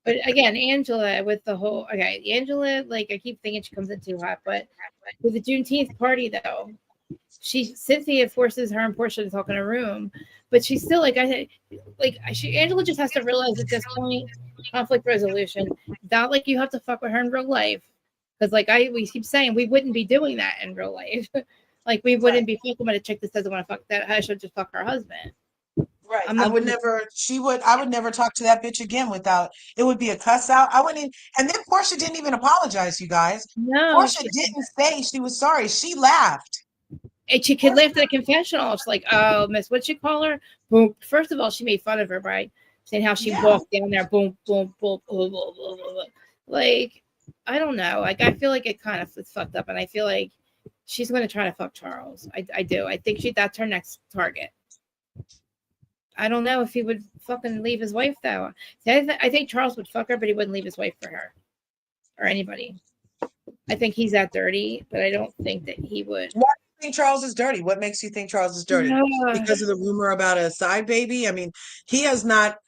but again, Angela with the whole Angela, like I keep thinking she comes in too hot, but with the Juneteenth party though, Cynthia forces her and Portia to talk in a room, but she's still Angela just has to realize at this point, conflict resolution, not like you have to fuck with her in real life. Because we keep saying we wouldn't be doing that in real life. Like we wouldn't be fucking with a chick that doesn't want to fuck that. I should just fuck her husband. Right. I would never talk to that bitch again without, it would be a cuss out. I wouldn't, and then Portia didn't even apologize, you guys. No. Portia didn't say she was sorry. She laughed. And she could laugh at a confessional. She's like, oh, Miss, what'd you call her? Boom. First of all, she made fun of her by saying how she walked down there, boom, boom, boom, boom, boom, boom, boom. Like, I don't know. Like, I feel like it kind of is fucked up, and I feel like she's going to try to fuck Charles. I do. I think that's her next target. I don't know if he would fucking leave his wife, though. I think Charles would fuck her, but he wouldn't leave his wife for her or anybody. I think he's that dirty, but I don't think that he would. Why do you think Charles is dirty? What makes you think Charles is dirty? Because of the rumor about a side baby? I mean, he has not.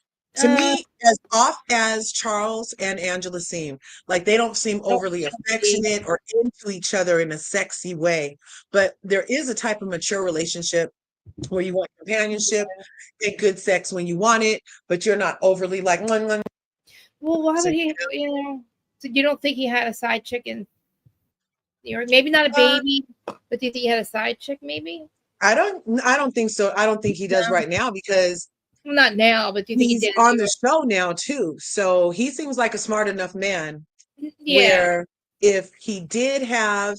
To me, as off as Charles and Angela seem, like they don't seem overly affectionate or into each other in a sexy way. But there is a type of mature relationship where you want companionship and good sex when you want it, but you're not overly like. Well, why would he? So you don't think he had a side chick or maybe not a baby, but do you think he had a side chick? Maybe. I don't think so. I don't think he does right now because. Well, not now, but do you think he's on the show now too? So he seems like a smart enough man. Yeah. Where if he did have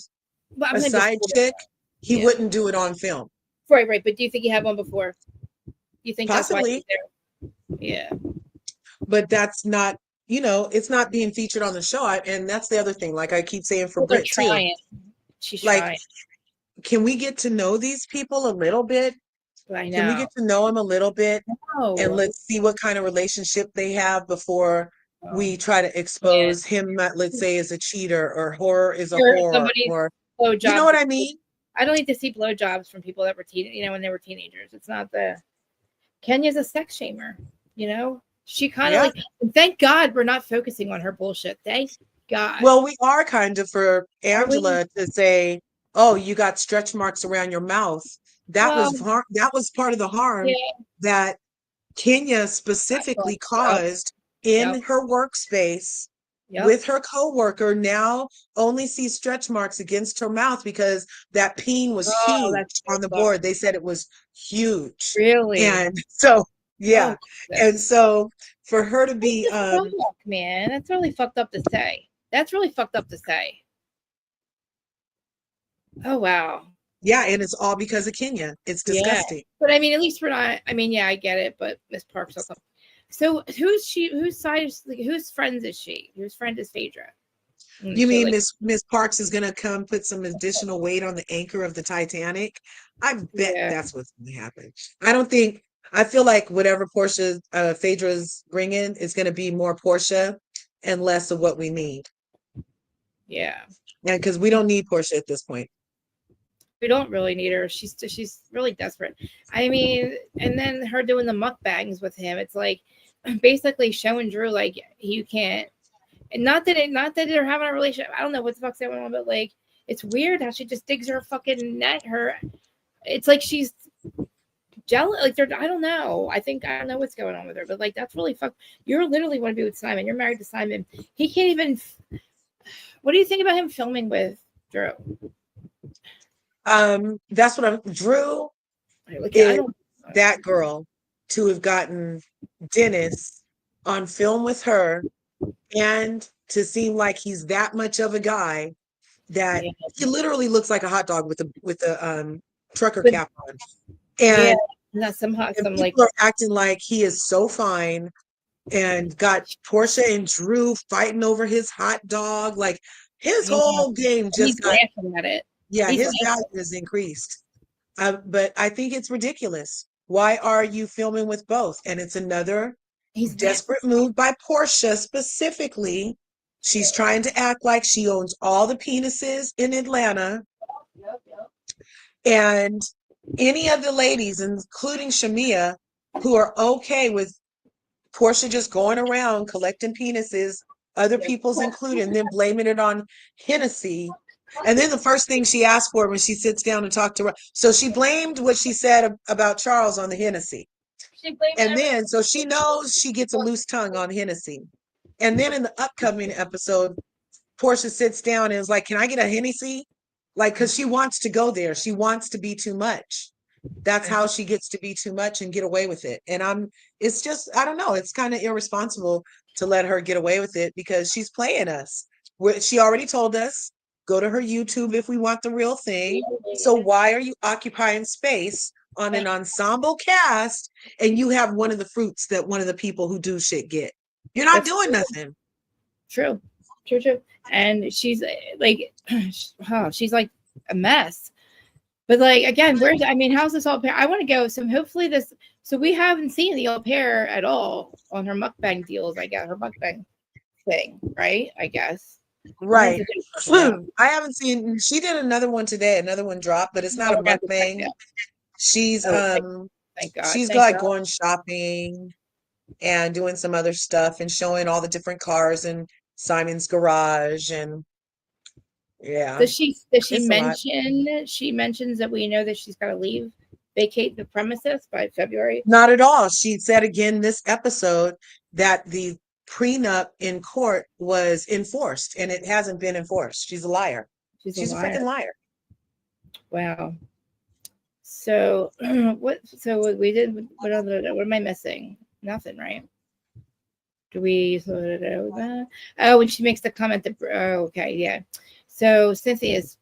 a side chick, he wouldn't do it on film. Right. But do you think he had one before? Do you think possibly? That's why he's there? Yeah. But that's not, it's not being featured on the show. And that's the other thing. Like I keep saying for Britt too. She's like, trying. Can we get to know these people a little bit? I know. Can we get to know them a little bit? And let's see what kind of relationship they have before we try to expose him, let's say, as a cheater or horror is a whore. Or, you know what I mean? I don't need to see blowjobs from people that were when they were teenagers. It's not Kenya's a sex shamer, She kind of thank God we're not focusing on her bullshit. Thank God. Well, we are kind of for Angela to say, oh, you got stretch marks around your mouth. That was part of the harm that Kenya specifically caused in her workspace with her coworker. Now only sees stretch marks against her mouth because that peen was huge on the board. They said it was huge. Really? And so and so for her to be man, that's really fucked up to say. Oh wow. Yeah, and it's all because of Kenya. It's disgusting. But I mean, at least we're not. I mean, I get it. But Miss Parks will come. So who's she? Whose side is? Whose friend is she? Whose friend is Phaedra? You mean Miss Parks is gonna come put some additional weight on the anchor of the Titanic? I bet that's what's gonna happen. I feel like whatever Portia, Phaedra's bringing is gonna be more Portia and less of what we need. Yeah. And because we don't need Portia at this point. We don't really need her. She's really desperate. I mean, and then her doing the mukbangs with him. It's like basically showing Drew like you can't. And not that they're having a relationship. I don't know what the fuck's going on, but like it's weird how she just digs her fucking neck. It's like she's jealous. Like they're, I don't know. I don't know what's going on with her, but like that's really fuck. You're literally want to be with Simon. You're married to Simon. He can't even. What do you think about him filming with Drew? That's what Drew Like, is that girl to have gotten Dennis on film with her, and to seem like he's that much of a guy that he literally looks like a hot dog with a trucker cap on. And not somehow some people are acting like he is so fine and got Portia and Drew fighting over his hot dog. Like his whole game just got at it. Yeah, his value has increased. But I think it's ridiculous. Why are you filming with both? And it's another desperate move by Portia specifically. She's trying to act like she owns all the penises in Atlanta. And any of the ladies, including Shamia, who are okay with Portia just going around collecting penises, other people's included, and then blaming it on Hennessy. And then the first thing she asked for when she sits down and talked to her, so she blamed what she said about Charles on the Hennessy. And then, so she knows she gets a loose tongue on Hennessy. And then in the upcoming episode, Portia sits down and is like, can I get a Hennessy? Like, because she wants to go there. She wants to be too much. That's how she gets to be too much and get away with it. And it's just, I don't know, it's kind of irresponsible to let her get away with it because she's playing us. She already told us, go to her YouTube if we want the real thing. So why are you occupying space on an ensemble cast and you have one of the fruits that one of the people who do shit get? You're not doing nothing. True. And she's like, she's like a mess. But like again, how's this all pair? I want to go. So hopefully so we haven't seen the au pair at all on her mukbang deals. I guess her mukbang thing, right? I guess. Right. I haven't seen. She did another one today. Another one dropped, but it's not a mukbang. She's thank God. She's like going shopping and doing some other stuff and showing all the different cars in Simon's garage and. Yeah. Does she mention? She mentions that we know that she's got to vacate the premises by February. Not at all. She said again this episode that the prenup in court was enforced, and it hasn't been enforced. She's a liar. She's a freaking liar. Wow. So what? So we did. What am I missing? Nothing, right? Do we? Oh, when she makes the comment that. Oh, okay, yeah. So Cynthia's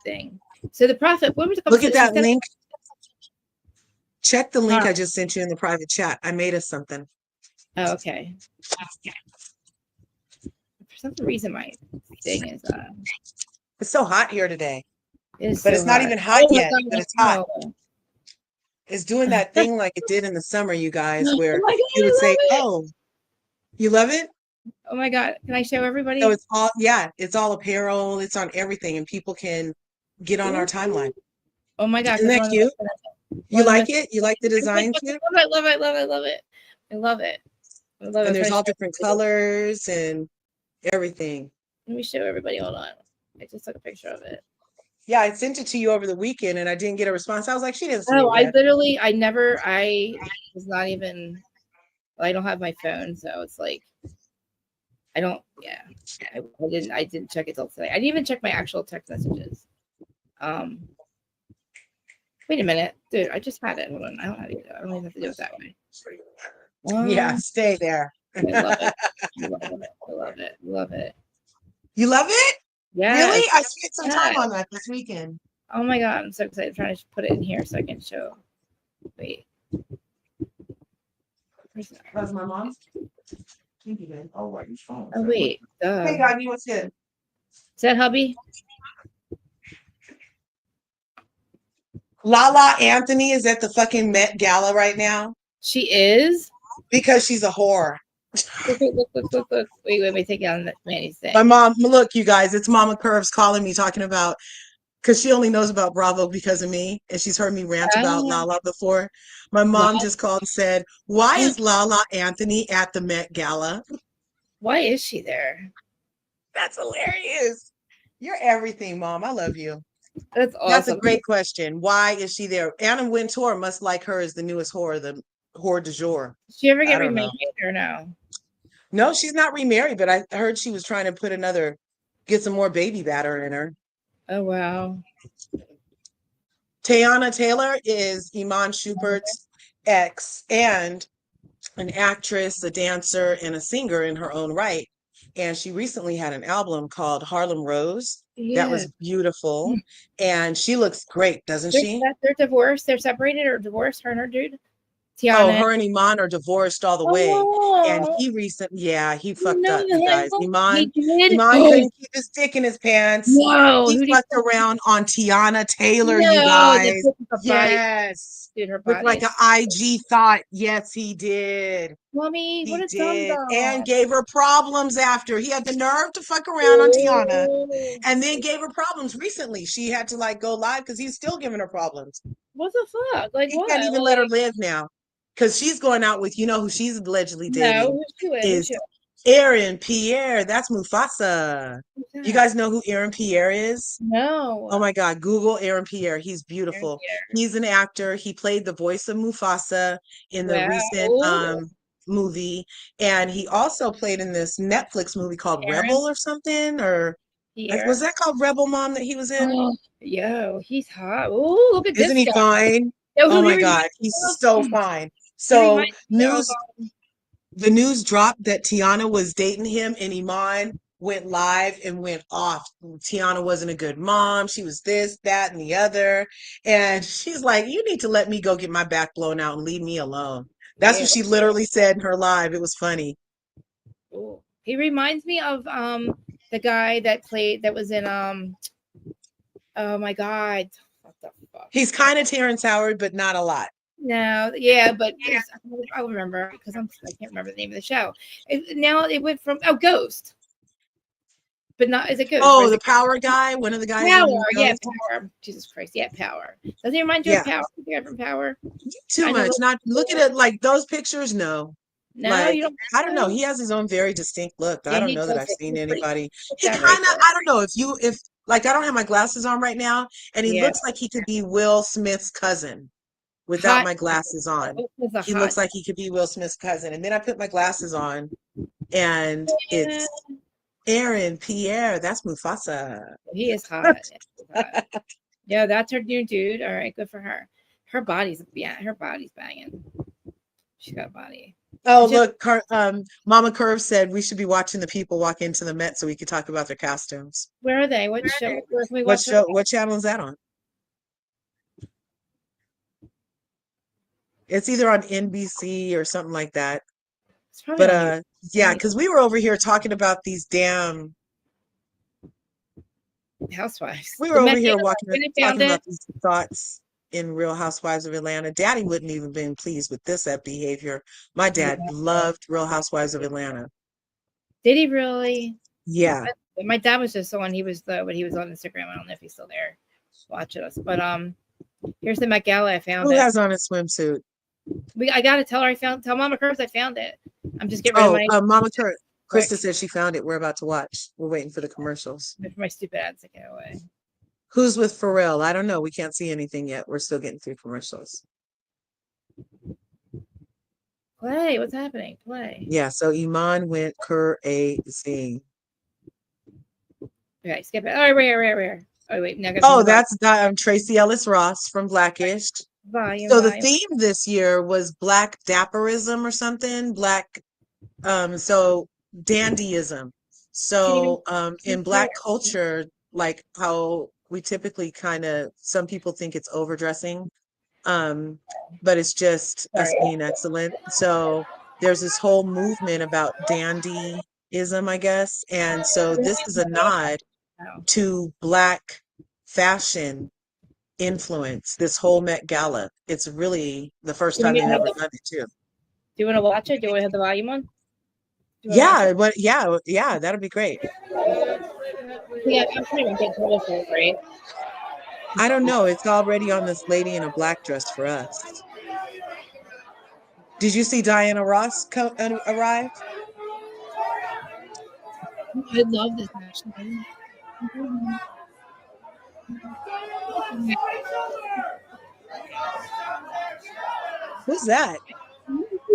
thing. So the prophet. What was the? Look at that link. Check the link I just sent you in the private chat. I made us something. Oh, okay. For some reason, my thing is. It's so hot here today. It's not even hot yet. But it's hot. It's doing that thing like it did in the summer, you guys, where you would say, "Oh, you love it." Oh my God. Can I show everybody? So it's all apparel. It's on everything and people can get on our timeline. Oh my God. Isn't that cute? You like it? You like the design too? I love it. And there's all different colors and everything. Let me show everybody. Hold on. I just took a picture of it. Yeah, I sent it to you over the weekend and I didn't get a response. I was like, she didn't see it yet. I was not even, I don't have my phone. So it's like, I didn't check it till today. I didn't even check my actual text messages. Wait a minute, dude. I just had it. Hold on. I don't even have to do it that way. Yeah, stay there. I love it. Love it. You love it? Yeah. Really? I spent some time on that this weekend. Oh my God, I'm so excited. I'm trying to put it in here so I can show. Wait. That's my mom. Thank you, babe. Oh, what? Oh wait. Hey, Doggy, what's good? Is that hubby? Lala Anthony is at the fucking Met Gala right now. She is? Because she's a whore. Look. Wait, take it on that Manny's thing. My mom, look, you guys, it's Mama Curves calling me talking about, because she only knows about Bravo because of me, and she's heard me rant about Lala before. My mom just called and said, why is Lala Anthony at the Met Gala? Why is she there? That's hilarious. You're everything, Mom. I love you. That's awesome. That's a great question. Why is she there? Anna Wintour must like her as the newest whore, the whore du jour. Did she ever I get don't know. remarried or no? No, she's not remarried, but I heard she was trying to get some more baby batter in her. Oh wow. Teyana Taylor is Iman Shumpert's ex and an actress, a dancer, and a singer in her own right. And she recently had an album called Harlem Rose. Yeah. That was beautiful. And she looks great, doesn't she? They're divorced. They're separated or divorced, her and her dude. Oh, Tiana. her and Iman are divorced all the way. And he fucked up, you guys. Iman couldn't keep his dick in his pants. Whoa, he fucked around on Teyana Taylor, you guys. Yes. Dude, her Looked body. like an IG thought. Yes, he did. Mommy, He what a did. dumb And gave her problems after. He had the nerve to fuck around on Teyana and then gave her problems recently. She had to like go live because he's still giving her problems. What the fuck? Like, he can't even let her live now. Because she's going out with, you know who she's allegedly dating? Is Aaron Pierre. That's Mufasa. You guys know who Aaron Pierre is? No. Oh my God. Google Aaron Pierre. He's beautiful. He's an actor. He played the voice of Mufasa in the recent movie. And he also played in this Netflix movie called Rebel or something. Or was that called Rebel, Mom, that he was in? Oh, yo, he's hot. Oh, look at this. Isn't he fine? Oh my God. He's so fine. So the news dropped that Teyana was dating him, and Iman went live and went off. Teyana wasn't a good mom. She was this, that, and the other. And she's like, you need to let me go get my back blown out and leave me alone. That's what she literally said in her live. It was funny. Ooh. He reminds me of the guy that was in oh my God. What the fuck? He's kind of Terrence Howard, but not a lot. No, yeah, but I'll remember because I can't remember the name of the show. Now it went from Ghost, but not is it Ghost? Oh, the Power guy, one of the guys. Power. Jesus Christ, Power. Does he remind you of Power? The guy from Power? Too much. Not look at it like those pictures. No. No, like, you don't. I don't know. He has his own very distinct look. I don't know that I've seen anybody. He kind of. I don't know if like I don't have my glasses on right now, and he looks like he could be Will Smith's cousin. Without my glasses on, he looks like he could be Will Smith's cousin. And then I put my glasses on, and it's Aaron Pierre. That's Mufasa. He is hot. Yeah, that's her new dude. All right, good for her. Her body's banging. She got a body. Oh, look, Mama Curve said we should be watching the people walk into the Met so we could talk about their costumes. Where are they? What show? What channel is that on? It's either on NBC or something like that. But yeah, because we were over here talking about these damn housewives. We were over here talking about these thoughts in Real Housewives of Atlanta. Daddy wouldn't even been pleased with this behavior. My dad loved Real Housewives of Atlanta. Did he really? Yeah. My dad was just on. He was on Instagram. I don't know if he's still there watching us. But here's the Met Gala. I found Who has on a swimsuit? I gotta tell her tell Mama Curves I found it. I'm just getting rid of my Mama Curves. Krista said she found it. We're about to watch. We're waiting for the commercials. For my stupid ads to get away. Who's with Pharrell? I don't know. We can't see anything yet. We're still getting through commercials. Play. What's happening? Play. Yeah. So Iman went crazy. Okay, skip it. All right, where? Oh wait, now. That's Tracy Ellis Ross from Blackish. The theme this year was Black Dapperism or something. So dandyism. So in Black culture, like how we typically some people think it's overdressing, but it's just us being excellent. So there's this whole movement about dandyism, I guess. And so this is a nod to Black fashion influence, this whole Met Gala. It's really the first time they've ever done it too. Do you want to watch it? Do you want to have the volume on? Yeah, but yeah, that'll be great. Yeah, I'm trying to get to right? I don't know. It's already on this lady in a black dress for us. Did you see Diana Ross arrive? I love this actually. Who's that?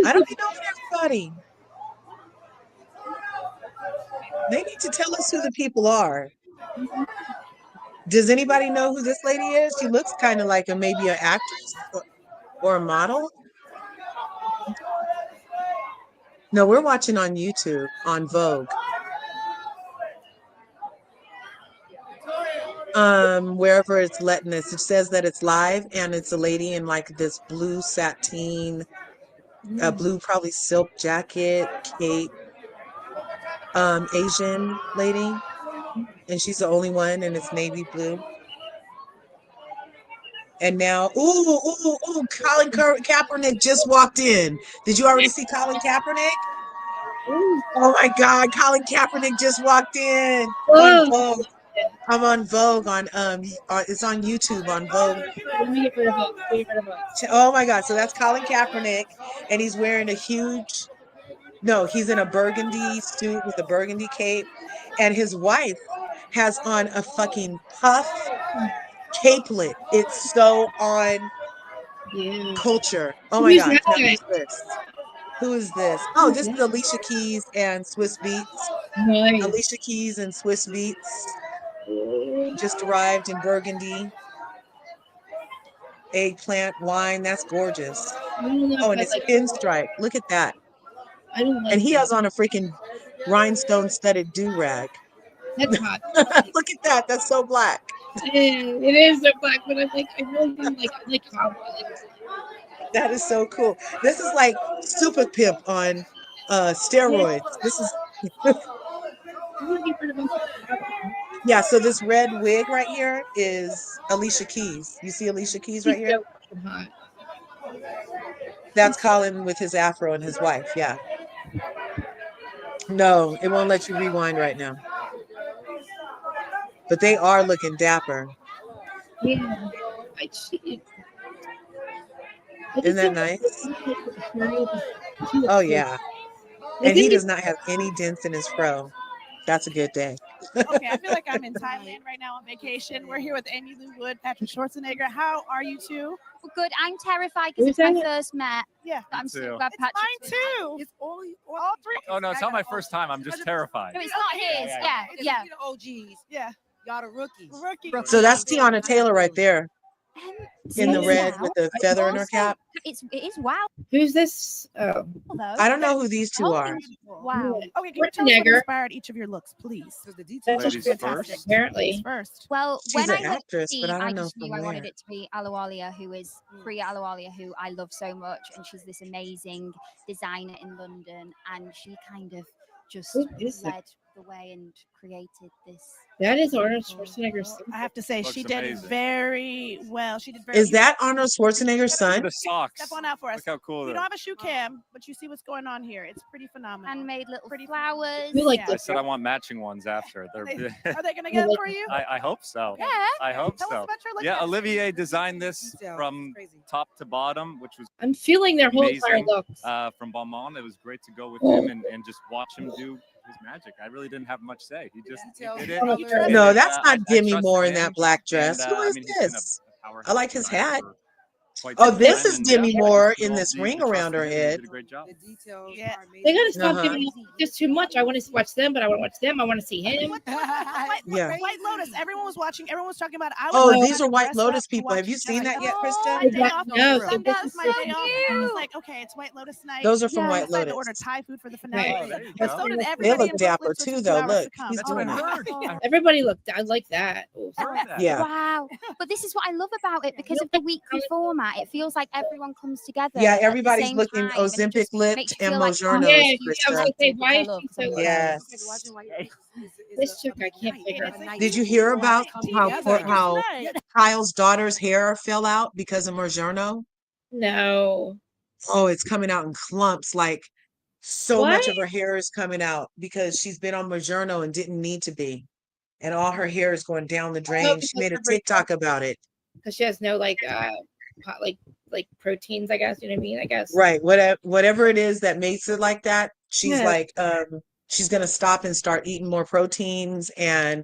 I don't know everybody. They need to tell us who the people are. Does anybody know who this lady is? She looks kind of like maybe an actress or a model. No, we're watching on YouTube on Vogue. Wherever it's letting us, it says that it's live, and it's a lady in like this blue sateen, a blue probably silk jacket, cape, Asian lady, and she's the only one, and it's navy blue. And now, Colin Kaepernick just walked in. Did you already see Colin Kaepernick? Oh my God, Colin Kaepernick just walked in on Vogue. I'm on Vogue it's on YouTube on Vogue. Oh my God, so that's Colin Kaepernick, and he's wearing he's in a burgundy suit with a burgundy cape, and his wife has on a fucking puff capelet. It's so on culture. Oh my God. Now, who's this? Who is this? Oh, this is Alicia Keys and Swiss Beats. Nice. Alicia Keys and Swiss Beats just arrived in Burgundy. Eggplant wine. That's gorgeous. Oh, and it's pinstripe. Look at that. I don't like and he that. has on a freaking rhinestone studded do-rag. That's hot. Look at that. That's so black. It is so black, but I really do like cowboy. That is so cool. This is like Super Pimp on steroids. This is yeah, so this red wig right here is Alicia Keys. You see Alicia Keys right here? That's Colin with his afro and his wife, yeah. No, it won't let you rewind right now. But they are looking dapper. Yeah, I cheated. Isn't that nice? Oh, yeah. And he does not have any dents in his fro. That's a good day. Okay, I feel like I'm in Thailand right now on vacation. We're here with Amy Lou Wood, Patrick Schwarzenegger. How are you two? Well, good. I'm terrified because it's my first met. Yeah. I'm so too. glad Patrick. Mine too. It's all three. Oh no, it's not my first time. I'm just terrified. No, it's not his. Yeah. The OGs. Yeah. Y'all the rookies. Rookie. So that's Tiana Taylor right there in the red wow. with the feather in her cap. It is wow. Who's this? Oh, I don't know who these two are. Wow. Okay, can you tell us what inspired each of your looks, please? The details Ladies are first. apparently. First. Well, She's when an I heard actress, the but I scene, don't I know just knew from I wanted where. it to be Alawalia, who is Free Alawalia, who I love so much, and she's this amazing designer in London, and she kind of just Who is that? led the way and created this. That is Arnold Schwarzenegger's son. I have to say, Looks she did amazing. very well. She did very. Is that Arnold Schwarzenegger's son? The socks. Step on out for us. Look how cool We they don't are. have a shoe cam, but you see what's going on here. It's pretty phenomenal. Handmade little Pretty flowers. You like Yeah. I this? said I want matching ones after. Are They're they going to get it for you? I hope so. Yeah. I hope Tell us so. about your look. Yeah, Patrick. Olivier designed this Details. from Crazy. top to bottom, which was I'm feeling their whole entire Amazing. looks. from Beaumont. It was great to go with him and just watch him do his magic. I really didn't have much say. He just Details. did it. Oh, You trust No, And, that's not I Demi trusted Moore in him, that black and, dress. Who I is mean, he's been this? a powerhouse I like his designer hat. for quite Oh, some this time, is and, Demi yeah, Moore with in all this the ring trust around her in him, he head. did a great job. The details Yeah. are amazing. They gotta stop Uh-huh. giving me just too much. I want to watch them, but I want to watch them. I want to see him. Yeah. White Lotus. Everyone was watching. Everyone was talking about it. I Oh, was these are White dressed Lotus up to people. Have watch you seen that yet, Oh, Krista? my day off. No, so Sunday this was is my so day off. I was cute. like, okay, it's White Lotus night. Those are from Yeah. I White decided to Lotus. order Thai food for the finale. Oh, there you But go. so did They everybody look in dapper Brooklyn, so it too, took 2 though. hours Look, to come. he's Oh, doing my it. God. Everybody looked. I like that. Ooh. Yeah. Wow. But this is what I love about it because of the weekly format. It feels like everyone comes together. Yeah, at the everybody's same looking time, and it Ozempic just lipped makes you and feel like Mojournos, Yeah, I was Krista. gonna say, Which why I is love she from so? the Yes. This chick, I can't figure out. Did you hear about how Night. Kyle's daughter's hair fell out because of Mojourno? No. Oh, it's coming out in clumps. Like so What? much of her hair is coming out because she's been on Mojourno and didn't need to be. And all her hair is going down the drain. She made a TikTok about it. Because she has no like proteins, I guess. You know what I mean? I guess. Right. Whatever it is that makes it like that, she's Yeah. like, she's going to stop and start eating more proteins. How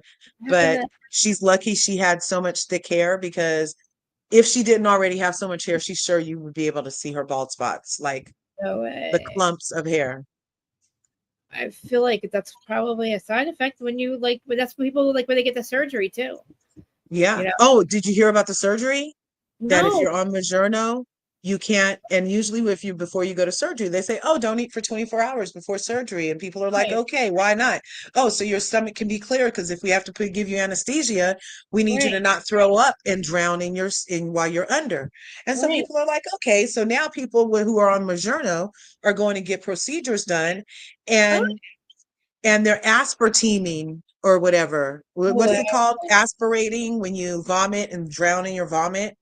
But can she's lucky she had so much thick hair, because if she didn't already have so much hair, she's sure you would be able to see her bald spots, like no the way. clumps of hair. I feel like that's probably a side effect when you like, but that's what people like when they get the surgery too. Yeah. You know? Oh, did you hear about the surgery? That if No. you're on Mounjaro, you can't. And usually, if you before you go to surgery, they say, "Oh, don't eat for 24 hours before surgery." And people are like, Right. "Okay, why not?" Oh, so your stomach can be clear, because if we have to give you anesthesia, we need you Right. to not throw up and drown in while you're under. And so Right. people are like, "Okay." So now people who are on Mounjaro are going to get procedures done, Oh, and they're aspartaming or whatever. What is wow. it called? Aspirating, when you vomit and drown in your vomit.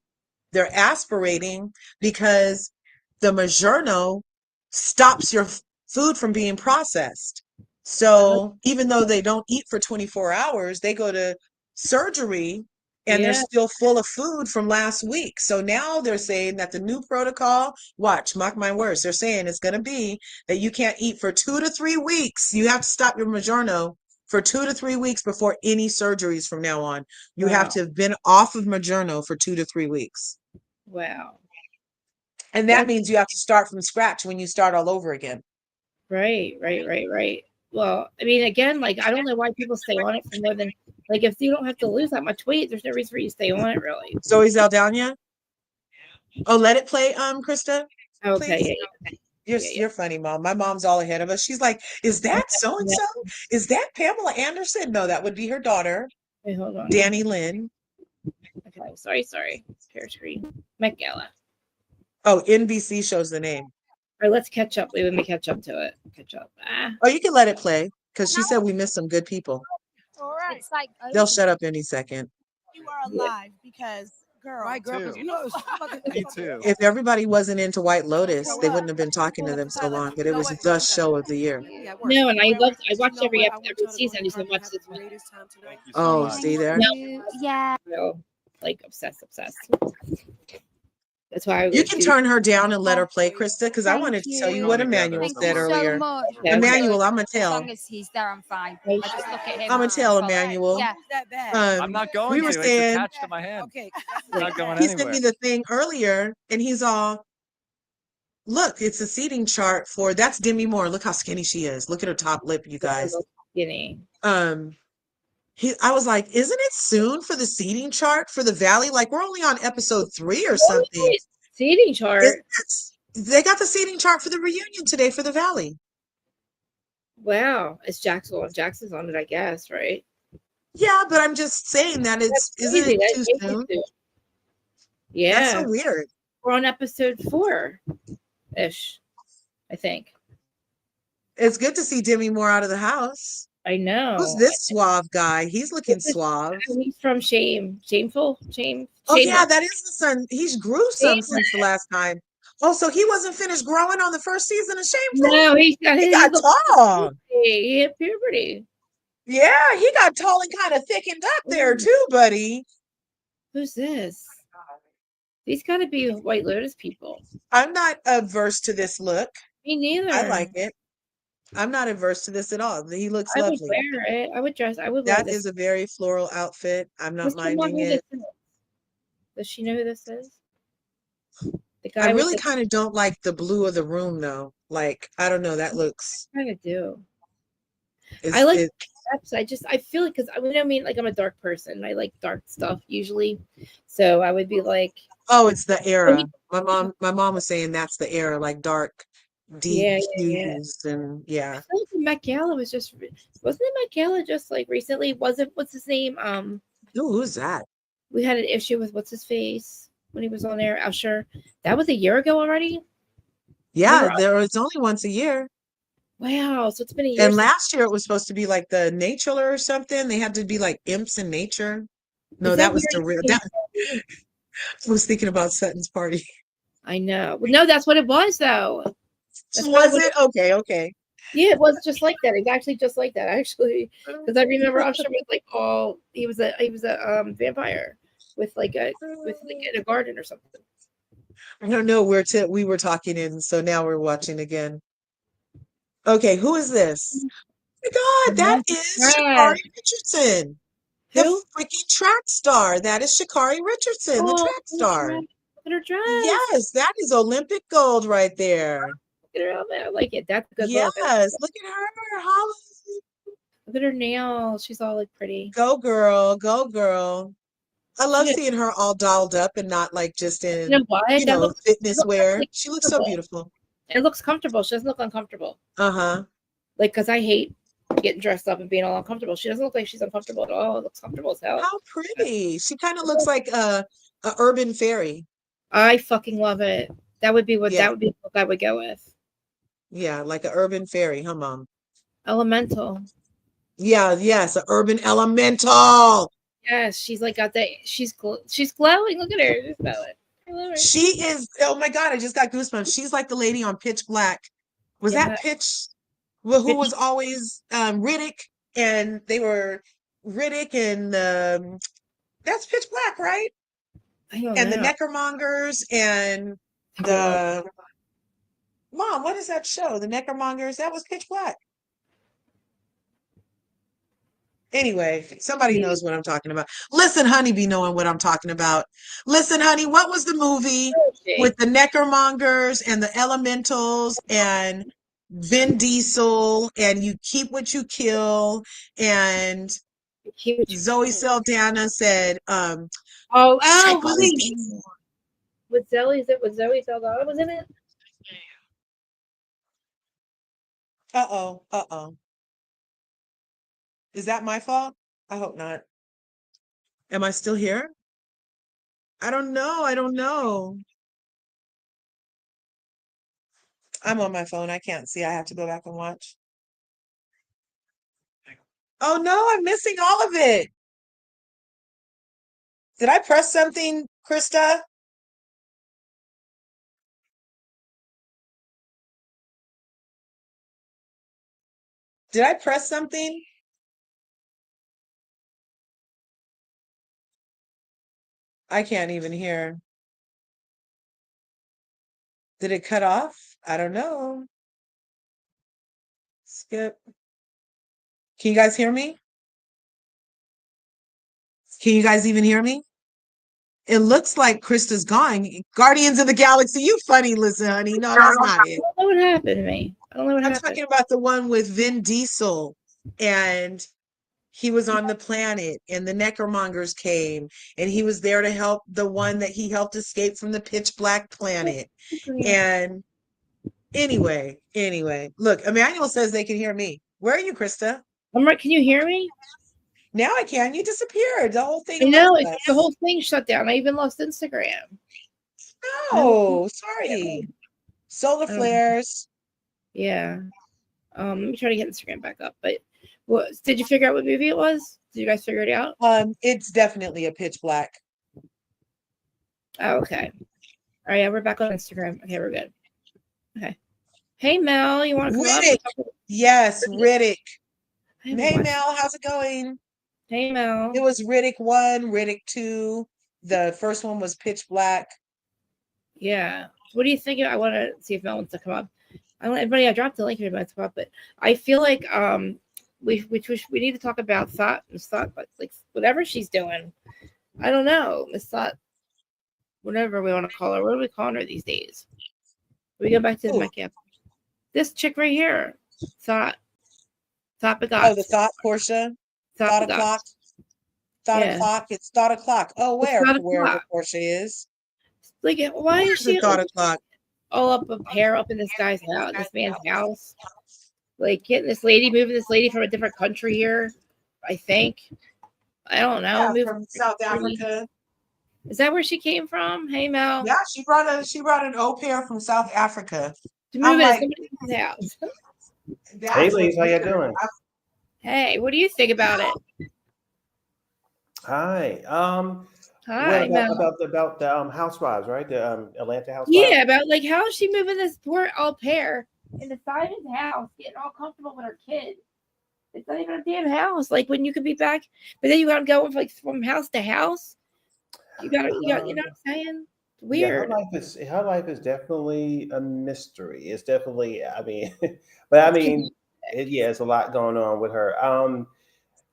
They're aspirating because the Mounjaro stops your food from being processed. Oh, So even though they don't eat for 24 hours, they go to surgery and they're yeah. still full of food from last week. So now they're saying that the new protocol, watch, mark my words, they're saying it's going to be that you can't eat for 2 to 3 weeks. You have to stop your Mounjaro for 2 to 3 weeks before any surgeries from now on. You have Wow. to have been off of Mounjaro for 2 to 3 weeks. Wow. And that That's means you have to start from scratch when you start all over again. right. Right. Right. Right. Well, I mean, again, like I don't know why people stay on it for more than like if you don't have to lose that much weight, there's no reason for you to stay on it really. Zoe Zaldana. Oh, let it play, Krista, Okay. please. Yeah. You're Yeah. Yeah. you're funny, Mom. My mom's all ahead of us. She's like, "Is that so and Yeah. so? Is that Pamela Anderson?" No, that would be her daughter, Wait, hold on. Danny Lynn. Okay. Sorry. Share screen. Met Gala. Oh, NBC shows the name. All right, let's catch up. Wait, let me catch up to it. Catch up. Oh, you can let it play, because she said we missed some good people. All right. It's like They'll over. shut up any second. You are alive because, girl. Right, girl, because Too. you know it's Me too. If everybody wasn't into White Lotus, they wouldn't have been talking to them so long, but it was the show of the year. No, and I Whatever. loved. I You watched know every what? I episode, want every y'all to go season. I and just party didn't and watch have this the one. greatest time tonight. Thank you so Oh, much. see there? You, yeah. So, like obsessed. That's why I You would can do. turn her down and let her play, Krista, because I Thank wanted to tell you. you Going what together Emmanuel Thank so you said well. so earlier. much. Okay, I'm okay. Emmanuel, I'm gonna As tell. long as he's there, I'm fine. Right. I just look at him. I'm gonna tell follow. Emmanuel. Yeah. That bad. I'm Um, not going we to. were It's saying attached to my hand. Okay. It's not going he sent anywhere. me the thing earlier, and he's all, "Look, it's a seating chart for that's Demi Moore. Look how skinny she is. Look at her top lip, you guys." Skinny. Um, I was like, "Isn't it soon for the seating chart for the Valley? Like we're only on episode 3 or something." Seating chart. They got the seating chart for the reunion today for the Valley. Wow, it's Jackson. Jackson's on it, I guess, right? Yeah, but I'm just saying that That's isn't crazy. it That's too way too soon? soon. That's Yeah, so weird. we're on episode 4-ish, I think. It's good to see Demi Moore out of the house. I Who's know. this suave guy? He's looking This is- suave. He's from Shameful. Oh yeah, Shameless. that is the son. He's grew some since the last time. Oh, so he wasn't finished growing on the first season of Shameful? No, he Got tall. He hit puberty. Yeah, he got tall and kind of thickened up there too, buddy. Who's this? These got to be White Lotus people. I'm not averse to this look. Me neither. I like it. I'm not averse to this at all. He looks I would lovely. wear it. I would dress. I would wear That this. is a very floral outfit. I'm not Does she know minding who it. this is? Does she know who this is? The I guy with really the kind of don't like the blue of the room though. Like, I don't know, that looks kind of do. is I like it, I feel like because I mean like I'm a dark person. I like dark stuff usually, so I would be like, oh, it's the era. he- My mom was saying that's the era, like dark, deep yeah. hues and I yeah. feel like the Met Gala was just wasn't it Met Gala just like recently? Wasn't what's his name? Ooh, who's that? We had an issue with what's his face when he was on there. Usher. That was a year ago already. Yeah, Remember? there it's only once a year. Wow, so it's been a year. And Since, last year it was supposed to be like the nature or something. They had to be like imps in nature. No, is that was where the real he- that I was thinking about Sutton's party. I know. Well, no, that's what it was though. That's probably Was what it? Okay, okay. Yeah, it was just like that. It's actually just like that, actually. Because I remember Usher was like all he was a vampire with like in a garden or something. I don't know. We were talking in, so now we're watching again. Okay, who is this? my God, that is Sha'Carri Richardson, the Who? freaking track star. That is Sha'Carri Richardson, the track star. Look at her dress. Yes, that is Olympic gold right there. Look at her outfit. I like it. That's a good Yes, look. look at her, Holly. Look at her nails. She's all like pretty. Go girl, go girl. I love She- seeing her all dolled up and not like just You in, know what? That looks fitness wear. really She looks so comfortable. beautiful. It looks comfortable. She doesn't look uncomfortable. Uh-huh. Like, because I hate getting dressed up and being all uncomfortable. She doesn't look like she's uncomfortable at all. It looks comfortable as hell. How pretty. She kind of looks like a urban fairy. I fucking love it. That would be what Yeah. that would be the look I would go with. Yeah, like an urban fairy, huh, Mom? Elemental. Yeah, yes, an urban elemental. Yes, she's like got that. She's glowing. Look at her. She's glowing. I love her. She is, oh my God, I just got goosebumps. She's like the lady on Pitch Black. Was Yeah. that Pitch? Well, who was always Riddick, and they were Riddick and that's Pitch Black, right? I don't And know. the Neckermongers and the Mom, what is that show? The Neckermongers, that was Pitch Black. Anyway, somebody knows what I'm talking about. Listen, honey, be knowing what I'm talking about. Listen, honey, what was the movie with the Neckermongers and the Elementals and Vin Diesel and You Keep What You Kill and Zoe Saldana said, please. With Zoe, with Zoe Saldana was in it? Uh-oh. Is that my fault? I hope not. Am I still here? I don't know. I'm on my phone. I can't see. I have to go back and watch. Oh no, I'm missing all of it. Did I press something, Krista? Did I press something? I can't even hear. Did it cut off? I don't know. Skip. Can you guys hear me? Can you guys even hear me? It looks like Krista's gone. Guardians of the Galaxy, you funny, listen, honey. No, that's not it. I don't know what happened to me. I don't know what I'm happened. talking about the one with Vin Diesel, and he was on the planet, and the Neckermongers came, and he was there to help the one that he helped escape from the pitch black planet. And anyway, look, Emmanuel says they can hear me. Where are you, Krista? I'm right. Can you hear me? Now I can. You disappeared. The whole thing. I know. The whole thing shut down. I even lost Instagram. Oh, sorry. Solar flares. Yeah. Let me try to get Instagram back up. But did you figure out what movie it was? Did you guys figure it out? It's definitely a pitch black. Oh, okay. All right, yeah, we're back on Instagram. Okay, we're good. Okay. Hey Mel, you want to come Riddick. up? Yes, Riddick. Hey Mel, how's it going? Hey Mel. It was Riddick 1, Riddick 2. The first one was pitch black. Yeah. What do you think? I want to see if Mel wants to come up. I want everybody. I dropped the link if anybody wants to come up, but I feel like we need to talk about Miss Thought, but like whatever she's doing. I don't know, Miss Thought. Whatever we want to call her. What are we calling her these days? We go back to my camp. This chick right here, Thought. Oh, the Thought Portia. Thought o'clock. Thought o'clock. It's Thought o'clock. Oh, where the Portia is. Like, why is she Thought o'clock? All up a pair up in this guy's house, this man's house? Like getting moving this lady from a different country here. I think. I don't know. Yeah, from South Africa. Is that where she came from? Hey Mel. Yeah, she brought an au pair from South Africa. To move in somebody's house. Hey ladies, how you doing? Hey, what do you think about it? Hi. Hi, about the housewives, right? The Atlanta housewives. Yeah, about like how is she moving this poor au pair into Simon's house, getting all comfortable with her kid? It's not even a damn house. Like when you could be back, but then you gotta go like from house to house. You know what I'm saying? It's weird. Yeah, her life is definitely a mystery. It's definitely, I mean, but I mean, yeah, it's a lot going on with her.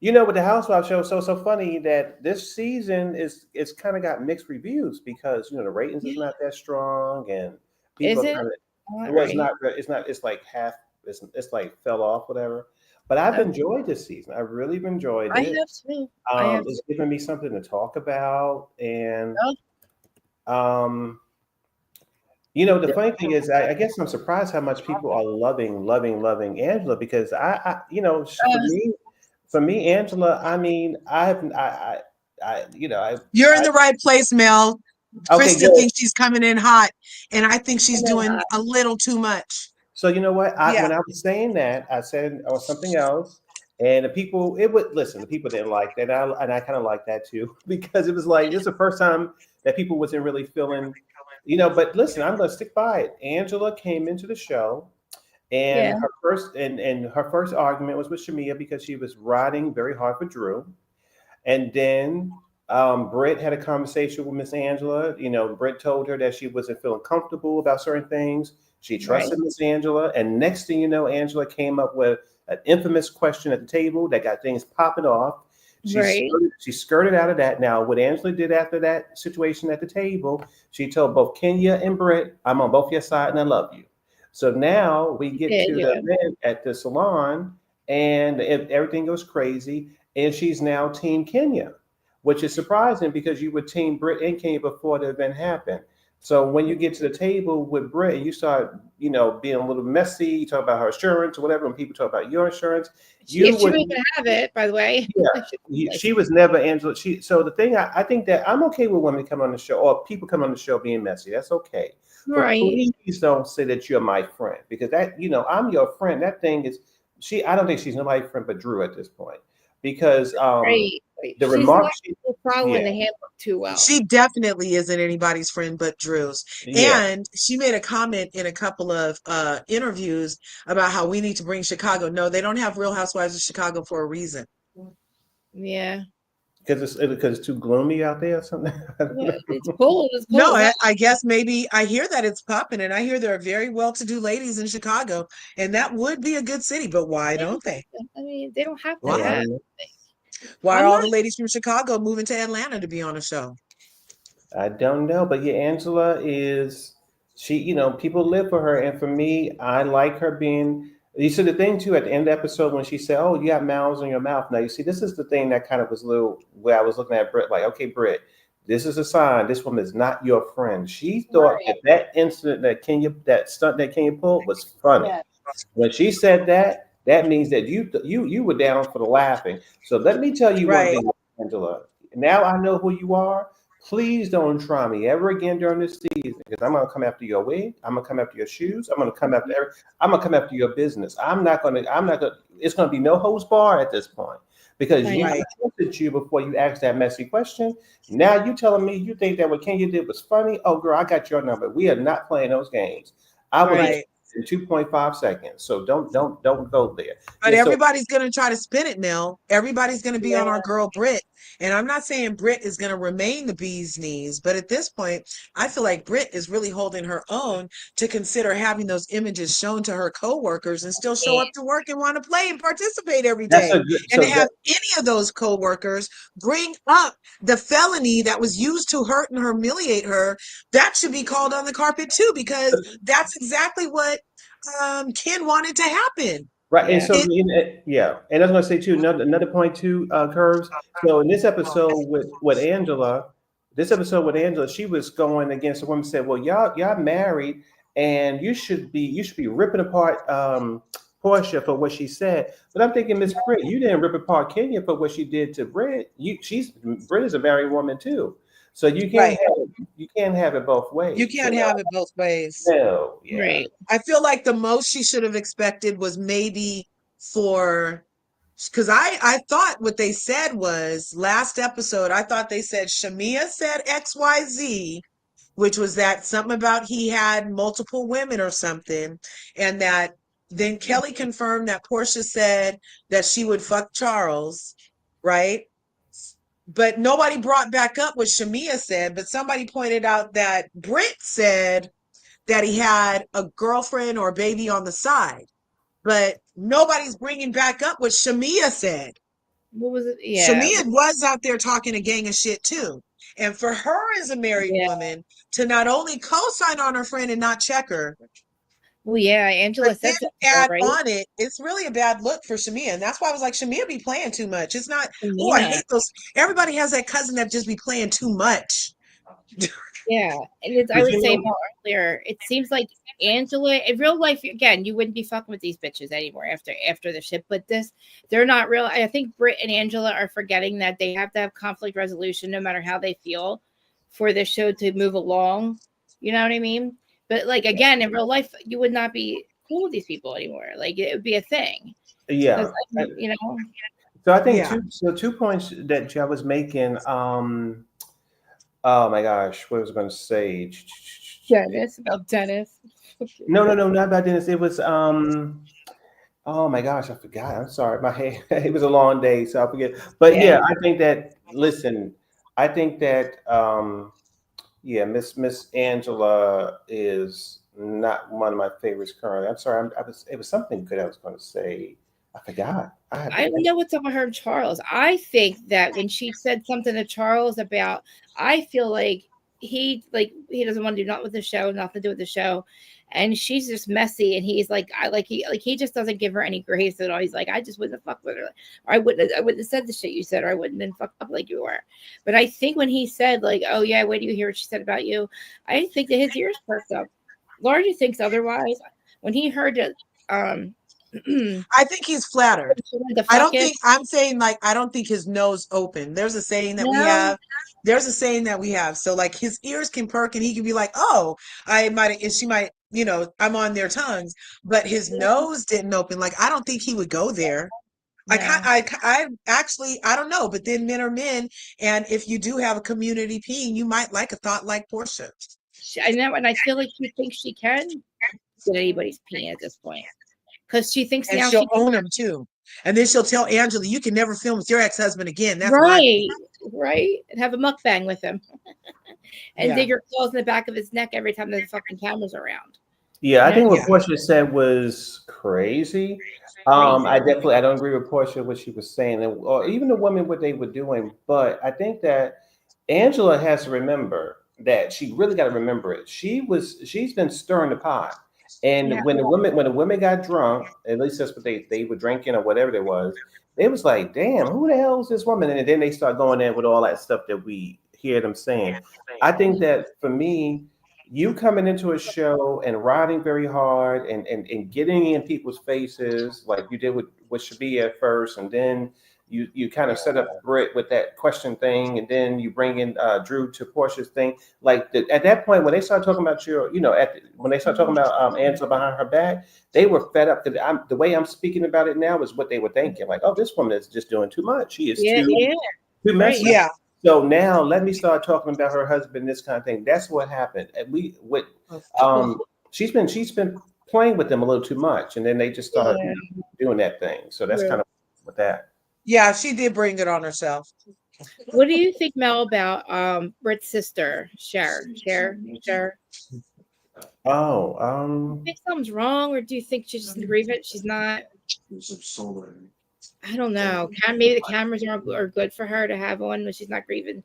With the Housewives show, so funny that this season it's kind of got mixed reviews because the ratings is not that strong and people Is are it? kind of Not well, it's right. not it's like half it's like fell off whatever. But I've Okay. enjoyed this season. I really enjoyed I it. have too. I have It's given me something to talk about and Oh, um the funny thing is, I guess I'm surprised how much people are loving Angela because for me, Angela, I mean, You're in the right place, Mel. okay, Krista good. thinks she's coming in hot, and I think she's doing a little too much. So you know what? Yeah. When I was saying that, I said something else, and the people, the people didn't like that, and I kind of like that too because it was like it's the first time that people wasn't really feeling, But listen, I'm going to stick by it. Angela came into the show. And yeah. her first argument was with Shamia because she was riding very hard for Drew. And then Britt had a conversation with Miss Angela. Britt told her that she wasn't feeling comfortable about certain things. She trusted Miss Angela. And next thing you know, Angela came up with an infamous question at the table that got things popping off. She skirted out of that. Now, what Angela did after that situation at the table, she told both Kenya and Britt, I'm on both your side and I love you. So now we get to the event at the salon and everything goes crazy. And she's now Team Kenya, which is surprising because you were Team Britt and Kenya before the event happened. So when you get to the table with Britt and you start, being a little messy, you talk about her insurance or whatever, and people talk about your insurance. She wouldn't have it, by the way. Yeah, she was never Angela. So the thing I think that I'm okay with women coming on the show or people coming on the show being messy. That's okay. But please don't say that you're my friend because that, I'm your friend. That thing is I don't think she's nobody's friend but Drew at this point. Because the remarks following the handbook too well. She definitely isn't anybody's friend but Drew's. Yeah. And she made a comment in a couple of interviews about how we need to bring Chicago. No, they don't have Real Housewives of Chicago for a reason. Yeah. Because it's too gloomy out there or something. It's cold. It's cold. No, I guess maybe I hear that it's popping, and I hear there are very well-to-do ladies in Chicago, and that would be a good city. But why don't they? I mean, they don't have to. Why? Why are all the ladies from Chicago moving to Atlanta to be on a show? I don't know, but yeah, Angela is people live for her, and for me, I like her being. You see the thing too at the end of the episode when she said, "Oh, you got mouths on your mouth." Now you see, this is the thing that kind of was a little where I was looking at Britt like, "Okay, Britt, this is a sign. This woman is not your friend." She thought that incident that stunt that Kenya pulled was funny. Yeah. When she said that, that means that you were down for the laughing. So let me tell you one thing, Angela. Now I know who you are. Please don't try me ever again during this season because I'm gonna come after your wig. I'm gonna come after your shoes. I'm gonna come after your business. I'm not gonna. It's gonna be no host bar at this point because I trusted you before you asked that messy question. Now you telling me you think that what Kenya did was funny? Oh, girl, I got your number. We are not playing those games. I will get in 2.5 seconds. So don't go there. But everybody's gonna try to spin it, Nell. Everybody's gonna be on our girl Britt. And I'm not saying Britt is gonna remain the bee's knees, but at this point, I feel like Britt is really holding her own to consider having those images shown to her coworkers and still show up to work and want to play and participate every day. And to have any of those coworkers bring up the felony that was used to hurt and humiliate her, that should be called on the carpet too, because that's exactly what Ken wanted to happen. Right, and so and I was going to say too another point too, Curves. So in this episode with Angela, she was going against a woman said, "Well, y'all married, and you should be ripping apart Portia for what she said." But I'm thinking, Miss Britt, you didn't rip apart Kenya for what she did to Britt. Britt is a married woman too. So you can't have it both ways. You can't have it both ways. No, yeah. Right. I feel like the most she should have expected was maybe because I thought what they said was last episode, I thought they said Shamia said XYZ, which was that something about he had multiple women or something, and that then Kelly confirmed that Portia said that she would fuck Charles, right? But nobody brought back up what Shamia said, but somebody pointed out that Britt said that he had a girlfriend or baby on the side. but nobody's bringing back up what Shamia said. What was it? Yeah. Shamia was out there talking a gang of shit too. And for her as a married woman to not only co-sign on her friend and not check her, well, yeah, Angela but then said that, add right? on it, it's really a bad look for Shamia. And that's why I was like, Shamia be playing too much. It's not, oh, I Yeah. hate those. Everybody has that cousin that just be playing too much. Yeah, and it's, I was saying earlier, it seems like Angela in real life, again, you wouldn't be fucking with these bitches anymore after the shit. But this, they're not real. I think Britt and Angela are forgetting that they have to have conflict resolution no matter how they feel for the show to move along. You know what I mean? But like again, in real life, you would not be cool with these people anymore. Like it would be a thing. Yeah. You know. So I think 2 points that I was making. Oh my gosh, what was I going to say? Dennis, about Dennis. No, not about Dennis. It was oh my gosh, I forgot. I'm sorry. My head, it was a long day, so I forget. But yeah, I think that listen, I think that yeah, Miss Angela is not one of my favorites currently. I'm sorry. It was something good I was going to say. I forgot. I don't know what's up with her and Charles. I think that when she said something to Charles about, I feel like he doesn't want to do nothing with the show, nothing to do with the show, and she's just messy. And he's like, he just doesn't give her any grace at all. He's like, I just wouldn't have fucked with her, or I wouldn't have said the shit you said, or I wouldn't have been fucked up like you were. But I think when he said like, oh yeah, wait do you hear what she said about you? I think that his ears perked up. Laura thinks otherwise. When he heard that, I think he's flattered. I don't think I don't think his nose open. There's a saying that we have. There's a saying that we have. So like his ears can perk and he can be like, oh, I might, and she might, you know, I'm on their tongues, but his nose didn't open. Like, I don't think he would go there. I actually, I don't know, but then men are men. And if you do have a community peeing, you might like a thought like Portia. I know. And I feel like she thinks she can get anybody's peeing at this point. Because she thinks and now she'll own him too. And then she'll tell Angela, you can never film with your ex-husband again. That's right. And have a mukbang with him. And dig your claws in the back of his neck every time the fucking camera's around. Yeah, I think what Portia said was crazy. I don't agree with Portia what she was saying, or even the women what they were doing. But I think that Angela has to remember that she really got to remember it. She's been stirring the pot. And when the women got drunk, at least that's what they were drinking or whatever it was, it was like, damn, who the hell is this woman? And then they start going in with all that stuff that we hear them saying. I think that for me, you coming into a show and riding very hard and getting in people's faces like you did with Shabia at first, and then you kind of set up Britt with that question thing, and then you bring in Drew to Portia's thing. Like at that point, when they start talking about when they start talking about Angela behind her back, they were fed up. Because the way I'm speaking about it now is what they were thinking. Like, oh, this woman is just doing too much. She is too messy. Right. Yeah. So now let me start talking about her husband, this kind of thing. That's what happened. And she's been playing with them a little too much, and then they just started doing that thing. So that's kind of with that. Yeah, she did bring it on herself. What do you think, Mel, about Britt's sister, Cher? Oh, do you think something's wrong, or do you think she's just grieving? She's not. I don't know. Maybe the cameras are good for her to have on when she's not grieving.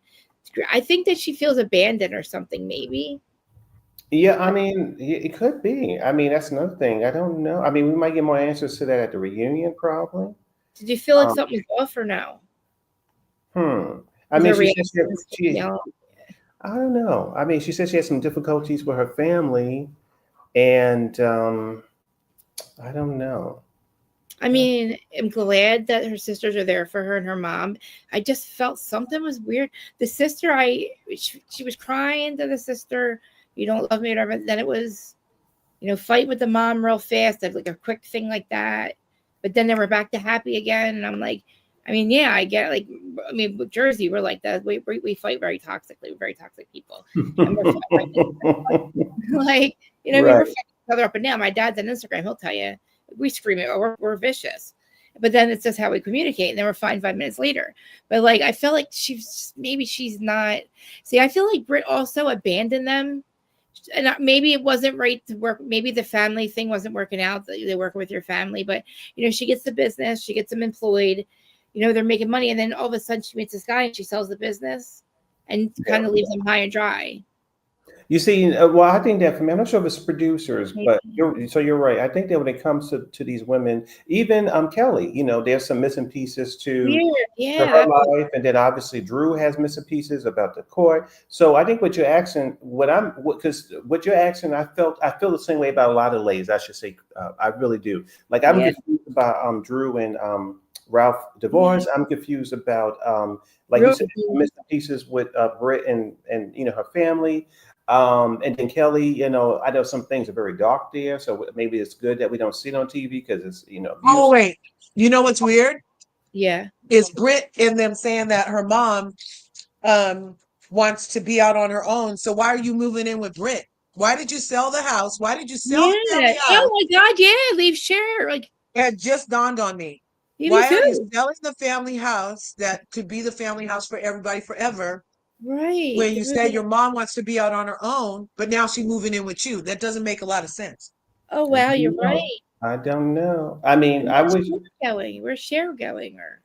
I think that she feels abandoned or something, maybe. Yeah, I mean, it could be. I mean, that's another thing. I don't know. I mean, we might get more answers to that at the reunion, probably. Did you feel like something was off or no? I mean, I don't know. I mean, she said she had some difficulties with her family, and I don't know. I mean, I'm glad that her sisters are there for her and her mom. I just felt something was weird. The sister, she was crying to the sister, you don't love me, or whatever. Then it was, fight with the mom real fast, like a quick thing like that. But then they were back to happy again. And I'm like, I mean, yeah, I get it. With Jersey, we're like that. We fight very toxically. We're very toxic people. And we're like, we're fighting each other up and down. My dad's on Instagram. He'll tell you, we scream it, or we're vicious. But then it's just how we communicate. And then we're fine 5 minutes later. But like, I feel like she's not. See, I feel like Britt also abandoned them and maybe it wasn't right to work. Maybe the family thing wasn't working out. That they're working with your family, but she gets the business, she gets them employed. They're making money, and then all of a sudden she meets this guy and she sells the business, and kind of leaves them high and dry. You see, well, I think that for me, I'm not sure if it's producers, but you're right. I think that when it comes to these women, even Kelly, there's some missing pieces to her life, and then obviously Drew has missing pieces about the court. So I think what you're asking, because what you're asking, I feel the same way about a lot of ladies. I should say, I really do. Like I'm confused about Drew and Ralph divorce. I'm confused about like you said, missing pieces with Britt and her family. And then Kelly, I know some things are very dark there, so maybe it's good that we don't see it on TV because it's, abuse. Oh wait, you know what's weird? Yeah, is Britt and them saying that her mom wants to be out on her own. So why are you moving in with Britt? Why did you sell the house? Why did you sell the family house? Oh my God, yeah, leave Cher. Like it just dawned on me. Why are you selling the family house that could be the family house for everybody forever? Right. When you say your mom wants to be out on her own, but now she's moving in with you. That doesn't make a lot of sense. Oh wow, you're right. I don't know. I mean, I wish. Where's Cher going? Or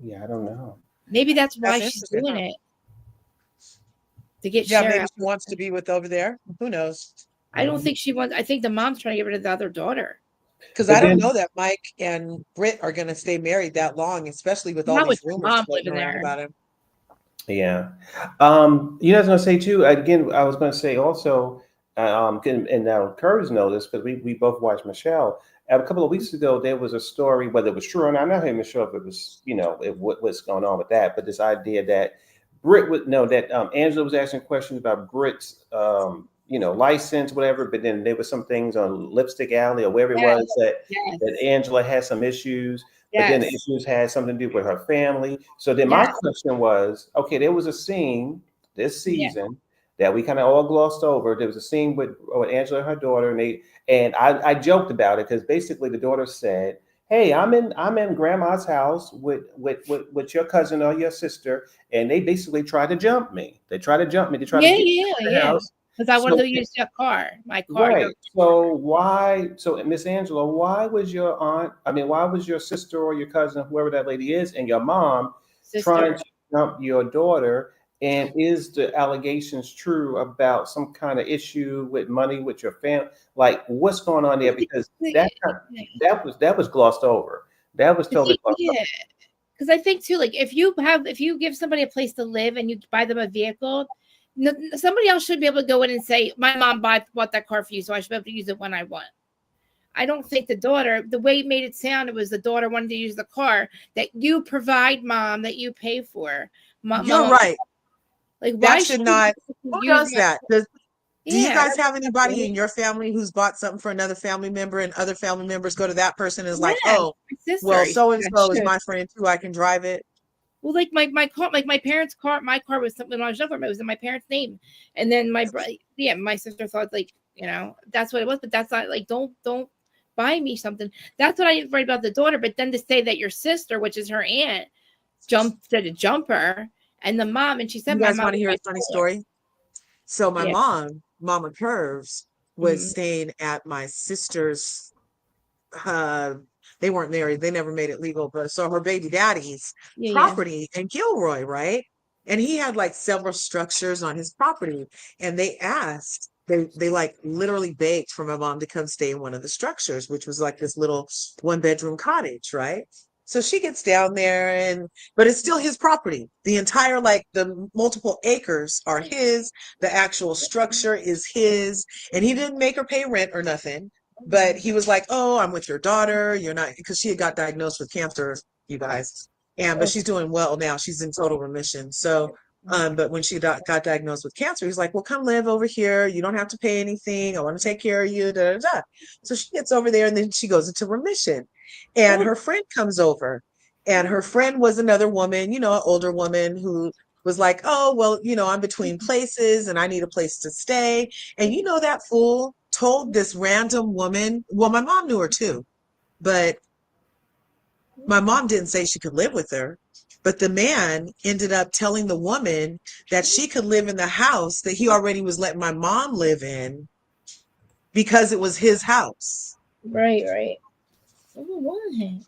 yeah, I don't know. Maybe that's why she's doing it. To get Cher maybe out. She wants to be with over there. Who knows? I don't think she wants. I think the mom's trying to get rid of the other daughter. Because I don't know that Mike and Britt are going to stay married that long, especially with all these rumors floating around about him. Yeah. I was going to say too, again, I was going to say also, and now Curtis knows this because we both watched Michelle. A couple of weeks ago, there was a story, whether it was true or not, I'm not even sure if it was, what's going on with that, but this idea that Britt would know that Angela was asking questions about Britt's, license, whatever, but then there were some things on Lipstick Alley or wherever it was that Angela had some issues. But then the issues had something to do with her family. So then my question was, okay, there was a scene this season that we kind of all glossed over. There was a scene with Angela and her daughter, and I joked about it because basically the daughter said, "Hey, I'm in Grandma's house with your cousin or your sister, and they basically tried to jump me. They tried to jump me. They tried to get me in the house. Because I wanted to use your car, my car." Right. So Miss Angela, why was your sister or your cousin, whoever that lady is, and your mom trying to jump your daughter? And is the allegations true about some kind of issue with money with your family? Like, what's going on there? Because that was glossed over. That was totally glossed over. Because I think too, like if you give somebody a place to live and you buy them a vehicle, somebody else should be able to go in and say, "My mom bought that car for you, so I should be able to use it when I want." I don't think the daughter, the way it made it sound, it was the daughter wanted to use the car that you provide, mom, that you pay for. You're right. Like, that should not. Who does that? Do you guys have anybody in your family who's bought something for another family member, and other family members go to that person and is like, "Oh, well, so and so is my friend too. I can drive it." Well, like my car, like my parents' car, my car was something when I was younger, it was in my parents' name, and then my sister thought that's what it was, but that's not like don't buy me something. That's what I didn't write about the daughter, but then to say that your sister, which is her aunt, said to jump her. And the mom, and she said, "You guys want to hear a funny story?" So my mom, Mama Curves, was staying at my sister's. They weren't married; they never made it legal. But so her baby daddy's property in Gilroy, right? And he had like several structures on his property, and they asked. They like literally begged for my mom to come stay in one of the structures, which was like this little 1-bedroom cottage, right? So she gets down there but it's still his property. The entire, the multiple acres are his. The actual structure is his. And he didn't make her pay rent or nothing. But he was like, "Oh, I'm with your daughter. You're not," because she had got diagnosed with cancer, you guys. But she's doing well now. She's in total remission. So, but when she got diagnosed with cancer, he's like, "Well, come live over here. You don't have to pay anything. I want to take care of you." Da, da, da. So she gets over there and then she goes into remission. And her friend comes over, and her friend was another woman, an older woman who was like, "Oh, well, I'm between places and I need a place to stay." And that fool told this random woman, well, my mom knew her too, but my mom didn't say she could live with her. But the man ended up telling the woman that she could live in the house that he already was letting my mom live in because it was his house. Right. Why?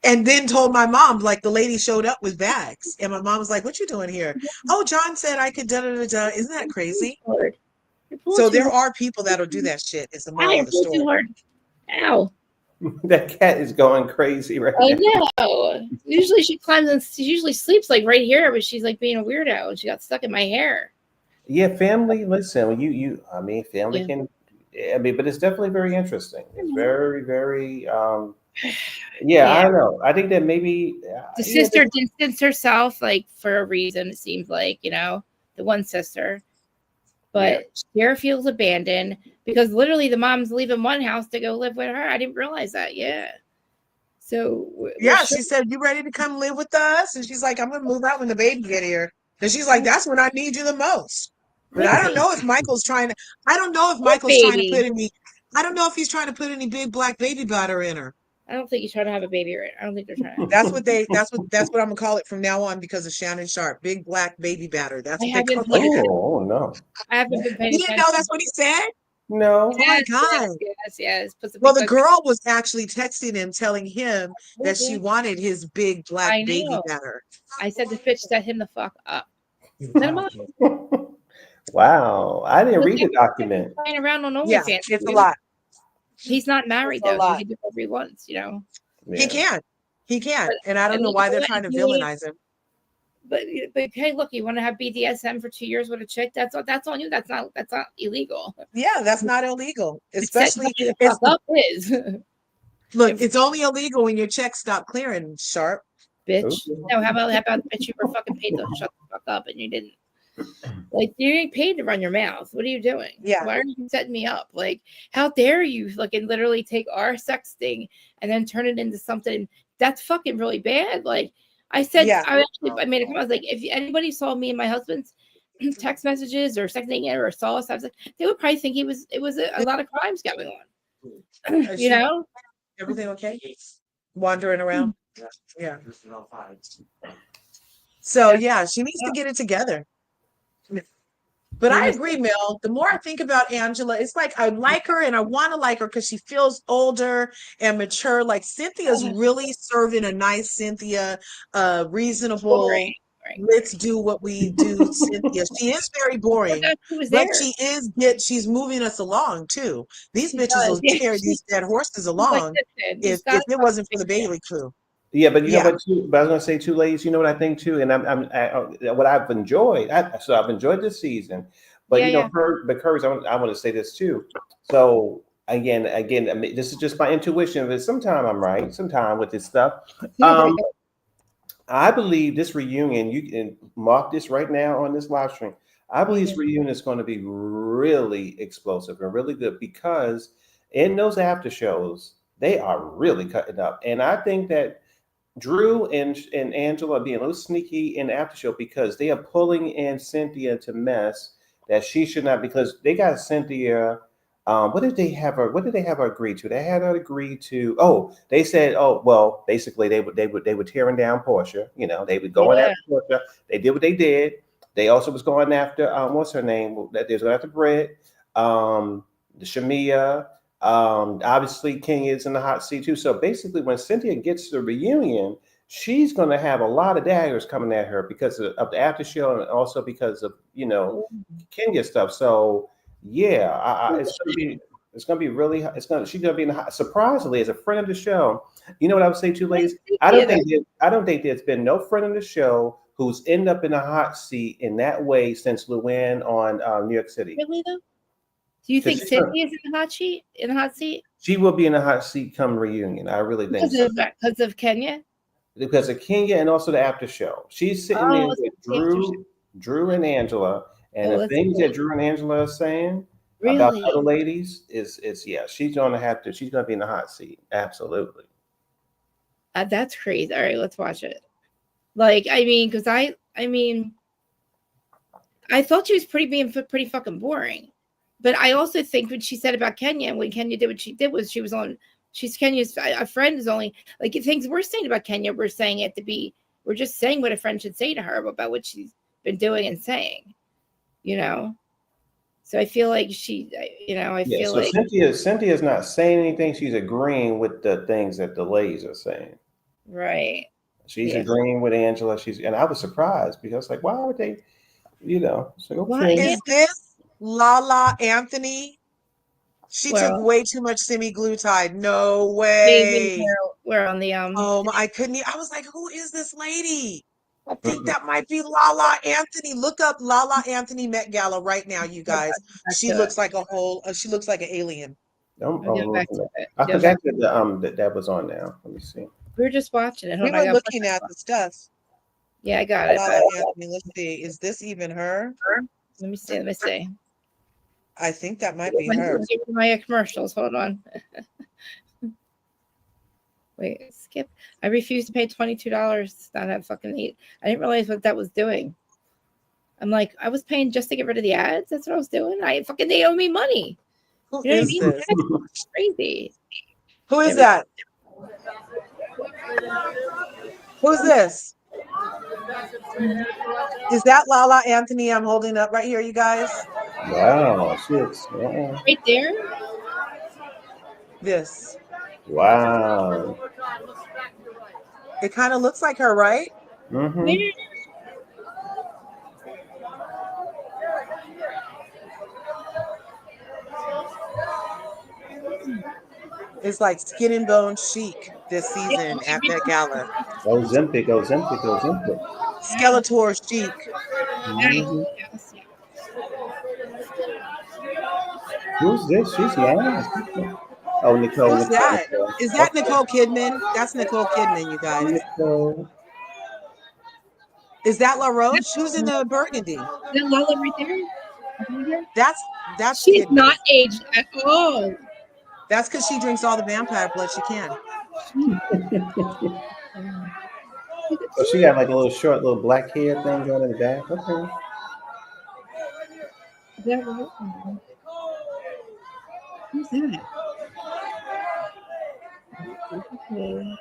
And then told my mom, like the lady showed up with bags. And my mom was like, what you doing here? Oh, John said I could da-da-da-da. Isn't that crazy? Hard. So there are people that'll do that shit is the moral of the story. Too hard. Ow. That cat is going crazy right I now. know. Usually she climbs and she usually sleeps like right here, but she's like being a weirdo and she got stuck in my hair. Yeah, family. Listen, I mean, family can. I mean, but it's definitely very interesting. It's very, very. Yeah, I don't know. I think that maybe the sister distanced herself, like for a reason. It seems like the one sister, but Sarah feels abandoned because literally the mom's leaving one house to go live with her. I didn't realize that. Yeah. So she said, "You ready to come live with us?" And she's like, "I'm gonna move out when the baby get here." And she's like, "That's when I need you the most." But I don't know if Michael's trying to. I don't know if Michael's trying to put any. I don't know if he's trying to put any big black baby butter in her. I don't think he's trying to have a baby right. I don't think they're trying. That's what I'm gonna call it from now on because of Shannon Sharp. Big black baby batter. That's what they call it. Oh no! I haven't been paying attention. You didn't know that's what he said? No. Oh my God. Yes. Well, the girl was actually texting him, telling him that she wanted his big black baby batter. I said the bitch set him the fuck up. Wow, I didn't read the document. Playing around on OnlyFans. Yeah, it's a lot. He's not married though. So he can do whatever he wants. Yeah. He can, and I don't know why they're trying to villainize him. But hey, look, you want to have BDSM for 2 years with a chick? That's on you. That's not illegal. Yeah, that's not illegal. Especially look, it's only illegal when your checks stop clearing, Sharp. Bitch. No, how about bitch, you were fucking paid to shut the fuck up and you didn't. Like, you ain't paid to run your mouth. What are you doing? Yeah. Why are you setting me up? Like, how dare you fucking literally take our sexting and then turn it into something that's fucking really bad? Like, I said, I made a comment. I was like, if anybody saw me and my husband's text messages or sexting or saw us, I was like, they would probably think it was a lot of crimes going on. You know? Everything okay? Wandering around? Yeah. So yeah, she needs to get it together. But I agree, Mel. The more I think about Angela, it's like I like her and I want to like her because she feels older and mature. Like Cynthia's really serving a nice Cynthia, reasonable. Right. Let's do what we do, Cynthia. She is very boring, but she's moving us along too. These bitches will carry these dead horses along if it wasn't for the Bailey crew. Yeah, but you know what? But I was going to say too, ladies. You know what I think too, and what I've enjoyed. I've enjoyed this season, but Curtis, I want to say this too. So again, I mean, this is just my intuition. But sometimes I'm right, sometimes with this stuff. I believe this reunion. You can mark this right now on this live stream. I believe this reunion is going to be really explosive and really good because in those after shows, they are really cutting up, and I think that Drew and Angela are being a little sneaky in the after show because they are pulling in Cynthia to mess that she should not, because they got Cynthia. What did they have her agree to? They had her agree to. They said, well, basically they were tearing down Portia. You know, they were going after Portia. They did what they did. They also was going after what's her name? They was going after Britt, the Shamia. Obviously Kenya's in the hot seat too. So basically when Cynthia gets to the reunion, she's going to have a lot of daggers coming at her because of the after show and also because of, Kenya stuff. So yeah, it's going to be really, she's going to be in the hot, surprisingly as a friend of the show. You know what I would say too, ladies? I don't think there's been no friend of the show who's ended up in a hot seat in that way since Luann on New York City. Really though? Do you think Cynthia's in the hot seat? She will be in the hot seat come reunion. I really think because of Kenya. Because of Kenya and also the after show. She's sitting there with Drew and Angela, and the things that Drew and Angela are saying about the other ladies is she's gonna be in the hot seat. Absolutely. That's crazy. All right, let's watch it. Like, I mean, because I thought she was pretty fucking boring. But I also think what she said about Kenya, when Kenya did what she did, was she's Kenya's a friend is only like things we're saying about Kenya, we're saying it to be We're just saying what a friend should say to her about what she's been doing and saying, So I feel like I feel so like Cynthia's not saying anything. She's agreeing with the things that the ladies are saying. right. She's agreeing with Angela. And I was surprised because like, why would they, it's like, okay. Is this Lala Anthony? She took way too much semi-glutide. No way. We're on the Oh, I was like, who is this lady? I think that might be Lala Anthony. Look up Lala Anthony Met Gala right now, you guys. She looks like she looks like an alien. I forgot that was on now. Let me see. We were just watching it. We were looking at the stuff. Yeah, I got it. Lala Anthony, let's see. Is this even her? Let me see. I think that might be her. My commercials. Hold on. Wait, skip. I refuse to pay $22 to not have fucking eat. I didn't realize what that was doing. I'm like, I was paying just to get rid of the ads. That's what I was doing. They owe me money. Who is this? That's crazy. Who is that? Who's this? Is that Lala Anthony I'm holding up right here, you guys? Wow, shit. Right there? This. Wow. It kind of looks like her, right? Mm-hmm. It's like skin and bone chic this season at Met Gala. Ozempic. Skeletor chic. Mm-hmm. Who's this? She's nice. Oh, Nicole. Who's that? Is that Nicole Kidman? That's Nicole Kidman, you guys. Nicole. Is that La Roche? Who's in the burgundy? Is that Lala right there? That's she's Kidman. not aged at all. That's because she drinks all the vampire blood she can. So she got like a little black hair thing going in the back. Okay. Is that right? Who's that? Okay.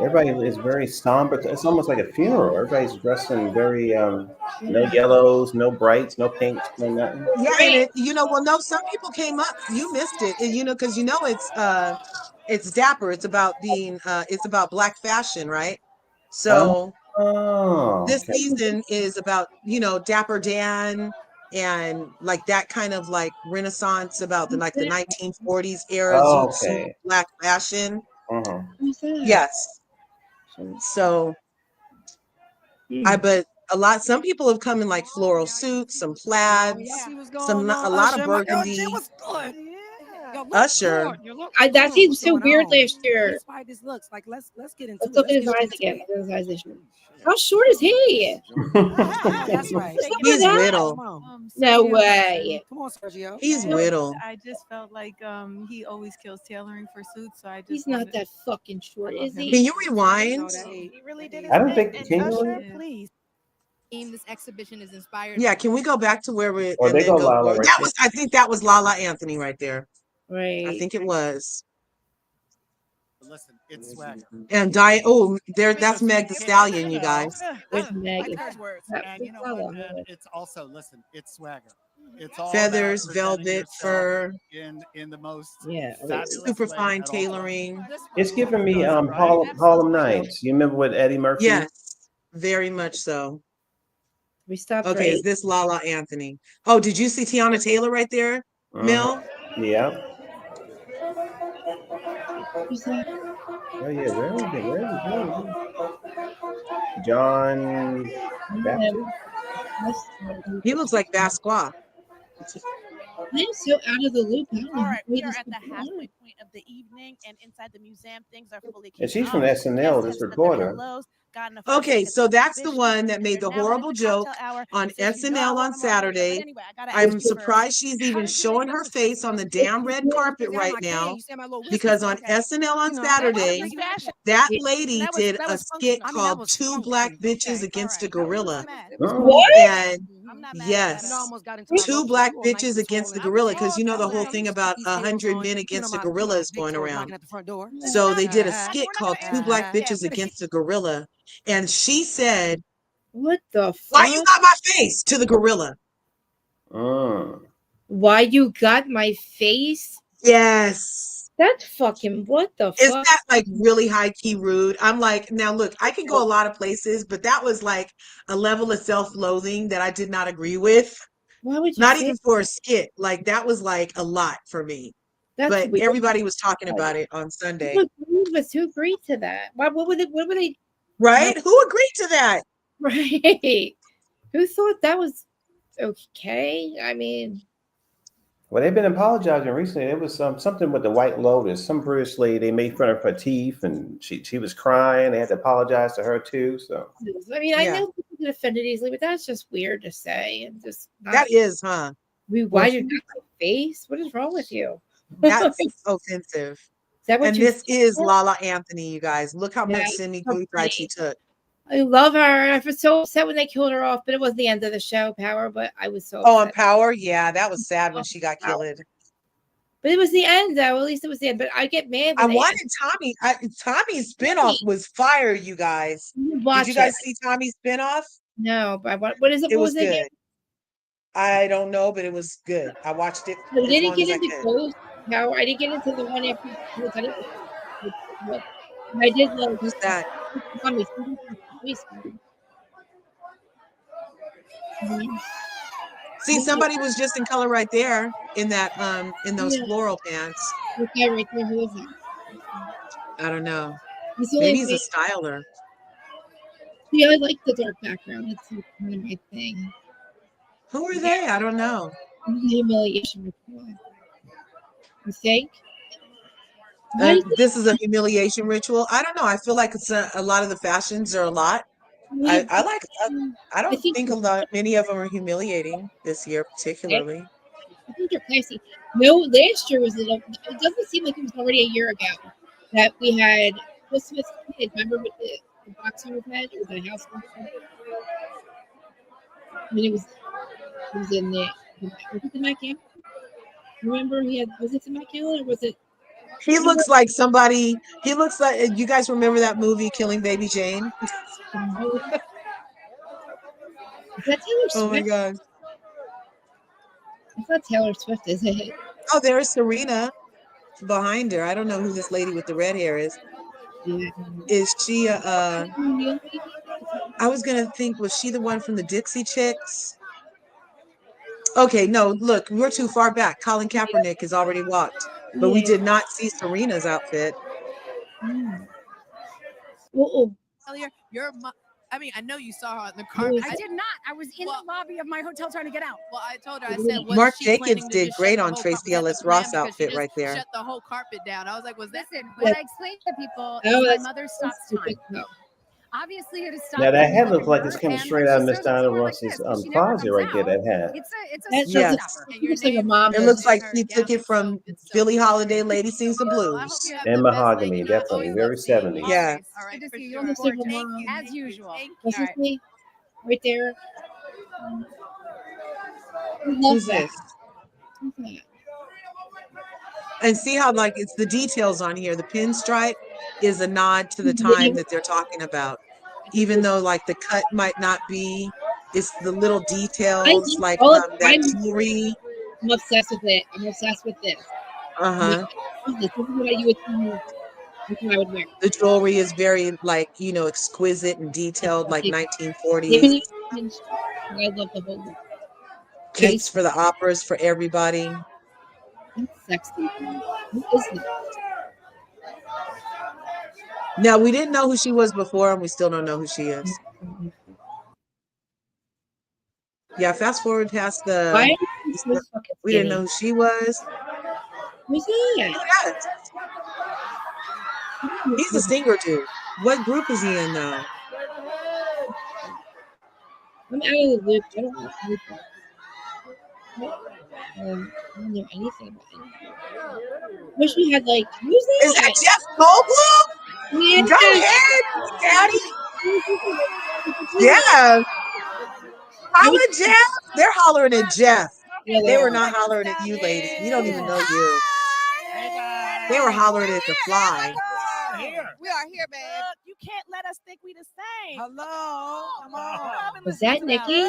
Everybody is very somber. It's almost like a funeral. Everybody's dressed in very no yellows, no brights, no pinks, no nothing. Yeah, and no, some people came up. You missed it, because it's dapper. It's about being it's about Black fashion, right? So this season is about Dapper Dan and like that kind of like Renaissance about the 1940s era zoot suit Black fashion. Yes. So but some people have come in like floral suits, some plaids, a lot of burgundy. Usher. That seems so weird last year. That's why this looks like. Let's get into it. Look at his eyes again. How short is he? That's right. He's little. No way. Come on, Sergio. He's little. I just felt like he always kills tailoring for suits, so I just. He's not that fucking short, is he? Can you rewind? He really did. I don't think. Please. This exhibition is inspired. Yeah, can we go back to where we? Lala right there. I think that was Lala Anthony right there. Right. I think it was. Listen, it's swagger. And that's Meg the Stallion, you guys. There's Meg. And you know what? It's also it's swagger. It's all feathers, velvet, fur. In the most super fine tailoring. It's giving me Harlem Nights. You remember with Eddie Murphy? Yes, very much so. We stopped. Okay, is this Lala Anthony? Oh, did you see Tiana Taylor right there, Mel? Yeah. Oh yeah, where is it? John Baptist? He looks like Basquiat. I'm so out of the loop. All right, we are at the halfway point of the evening, and inside the museum, things are fully. And she's from SNL, this reporter. Okay, so that's the one that made the horrible joke on SNL on Saturday. I'm surprised she's even showing her face on the damn red carpet right now, because on SNL on Saturday, that lady did a skit called Two Black Bitches Against a Gorilla. What? And I'm not mad at that. You know, I Yes. almost got into my Two roast black with you all night bitches this against the morning. I was gorilla, because you know the I was whole like, thing I'm about keep these heels 100 on. men You know, against a my gorilla is big going toe is around. knocking at the front door. So they did a Uh-huh. skit called Two Black Uh-huh. Bitches Against a Gorilla. And she said, What the "Why you fuck? got my face?" to the gorilla. Why you got my face? Yes. That's fucking what the Is fuck? that like really high key rude? I'm like, now look, I can go a lot of places, but that was like a level of self loathing that I did not agree with. Why would you Not say even for a skit. Like that was like a lot for me. that's But weird? everybody was talking about it on Sunday. Who agreed to that? What were they? Right? Who agreed to that? Right. Who thought that was okay? I mean, Well, they've been apologizing recently. It was something with the White Lotus. Some British lady, they made fun of her teeth, and she was crying. They had to apologize to her too. So I mean, I know people get offended easily, but that's just weird to say and just not. That is, huh? Why you got my face? What is wrong with you? That's offensive. Is that what And you this is said? Lala Anthony, you guys. Look how Yeah, much semi so glue pride she took. I love her. I was so upset when they killed her off, but it was the end of the show, Power. But I was so Oh, on upset. Power? Yeah, that was sad when she got killed. But it was the end, though. At least it was the end. But I get mad I when wanted Tommy. Tommy's spinoff was fire, you guys. Did you guys see Tommy's spinoff? No, but what is it? It What was was it? good. I don't know, but it was good. I watched it I as didn't long get as I into could. Ghost Power. I didn't get into the one after. I didn't. I did like. Who's that? Tommy's. See, somebody was just in color right there in that in those Yeah. floral pants. Okay, right there. Who is that? I don't know. He's Maybe only he's a styler. See, I like the dark background. That's kind of my thing. Who are they? I don't know. The humiliation ritual. You think? Why is This is a humiliation ritual. I don't know. I feel like it's a lot of the fashions are a lot. I like. I don't think many of them are humiliating this year, particularly. I think they're classy. No, last year was a little. It doesn't seem like it was already a year ago that we had Christmas Kid. Remember with the box on his head or the house? I mean, it was in the. Was it the Mac Hammer? Remember he had? Was it the Mac Hammer or was it? He looks like somebody. He looks like. You guys remember that movie, Killing Baby Jane? Is that Taylor Swift? Oh my God. It's not Taylor Swift, is it? Oh, there's Serena behind her. I don't know who this lady with the red hair is. Yeah. Is she I was gonna think, was she the one from the Dixie Chicks? Okay, no, look, we're too far back. Colin Kaepernick has already walked, but we did not see Serena's outfit. Earlier, I mean, I know you saw her on the carpet. I did not. I was in the lobby of my hotel trying to get out. Well, I told her, I said, was Mark she Jacobs planning to did just great shut the on whole Tracy carpet? Ellis Was that the plan? Ross Because she outfit right just there. shut the whole carpet down. I was like, was that? What I explained to people is my mother stops time. Obviously, it is now that stopping. hat looks like it's coming straight out of Miss Diana Ross's closet right there. That hat. It's a Yes. Looks like a mom. It looks like she took it from Billie Holiday, Lady Sings the Blues. And mahogany, definitely very 70s. Yeah. All right, good to see you. Looks like a mom. As usual. This is me, right there. Who's this? And see how like it's the details on here. The pinstripe is a nod to the time that they're talking about. Even though like the cut might not be, it's the little details like that jewelry. I'm obsessed with it. I'm obsessed with this. Uh-huh. This is what you would think I would wear. The jewelry is very like, exquisite and detailed, like 1940s. I love the whole look. Capes for the operas for everybody. That's sexy. Who is this? Now, we didn't know who she was before, and we still don't know who she is. Yeah, fast forward past the. We didn't know who she was. Who's that? He's a singer dude. What group is he in though? I'm out of the loop. I don't know. I don't know anything about it. Wish we had like. Who's that? Is that Jeff Goldblum? Yeah. Go ahead, Daddy. Yeah. Holla Jeff. They're hollering at Jeff. Yeah, They were not hollering at you, lady. You don't even know you. They were hollering at the fly. We are here, babe. You can't let us think we the same. Hello. Come on. Was that Nikki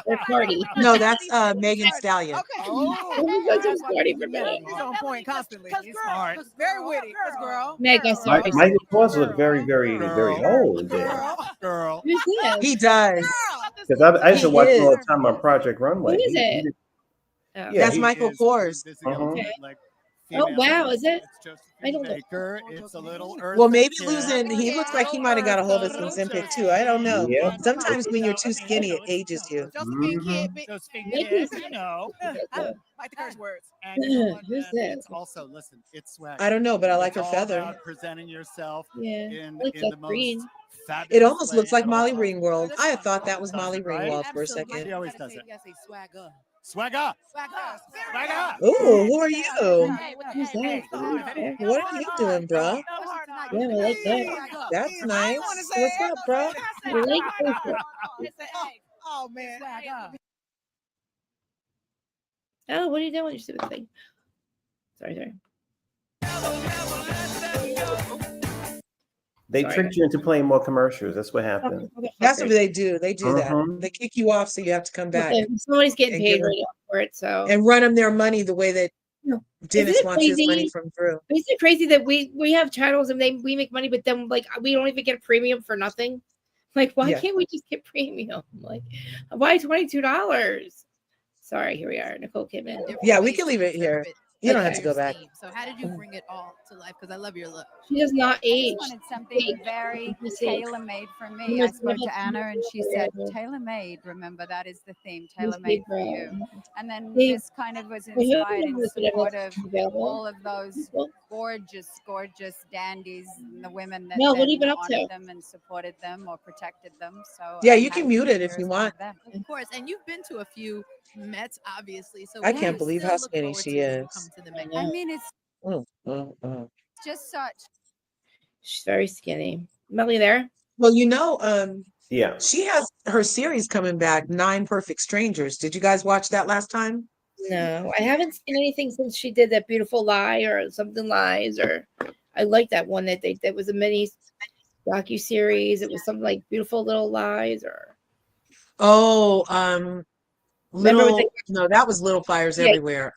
or Cardi? No, that's Megan Stallion. Okay. That's Cardi for me. He's on point constantly. He's smart. Very witty. This girl. Meg, sorry. Michael Kors look very, very, very old. Girl. Who's this? He does. Because I used to He watch him is. all the time on Project Runway. Who is it? Yeah, That's he- Michael Kors. Okay. Oh wow, is it? I don't know. Baker, it's a little earth. Well, maybe losing. He looks like he might have got a hold of some Ozempic too. I don't know. Yeah. Sometimes when you're too skinny, it ages you. Josephine Kid. Josephine Nikki's- Kid, you know. I like the curse words. And you know what, Who's man? this? It's also, listen, it's swag. I don't know, but I like It's her all feather. about presenting yourself Yeah. in, I like in that the most green. fabulous It almost way looks like at all Molly times. Ringwald. I had thought that was Molly Right? Ringwald for a She second. always does it. You gotta say swagger. Swagger. Swagger. Swagger. Ooh, who are you? Who's that? What are you doing, bro? Yeah, I like that. That's nice. What's up, bro? I like that. Oh man. Oh, what are you doing with your stupid thing? Sorry. They Sorry. tricked you into playing more commercials. That's what happened. That's what they do. They do that. Mhm. They kick you off so you have to come back Okay, somebody's getting and paid give them- right now for it, so and run them their money the way that No. Dennis Isn't it wants his crazy? money from Drew. Isn't it crazy that we have channels and we make money, but then like we don't even get a premium for nothing? Like, why Yeah. can't we just get premium? Like, why $22? Sorry, here we are. Nicole came in. Yeah, we can leave it here. You don't have to go back. So how did you bring it all to life? Because I love your look. She does not I age. just wanted something very tailor-made for me. I spoke to Anna and she said, tailor-made, remember, that is the theme, tailor-made for you. And then Hey, this kind of was I hope you inspired have in this whenever support it's of available. all of those gorgeous dandies and the women that Mel, what then have you been up honored to? them and supported them or protected them. So Yeah, I'm you can happy mute to it be if here you as one want. of them. Of course, and you've been to a few Mets, obviously. So I what do can't you believe still how look skinny forward she to when you is. come to the Met? I mean, it's Mm. just such. She's very skinny. Melly there? Well, you know, Yeah. she has her series coming back, 9 Perfect Strangers. Did you guys watch that last time? No, I haven't seen anything since she did that Beautiful Lie or Something Lies, or I like that one that was a mini docu-series. It was something like Beautiful Little Lies or Oh, Remember with no, that was Little Fires Yeah. Everywhere.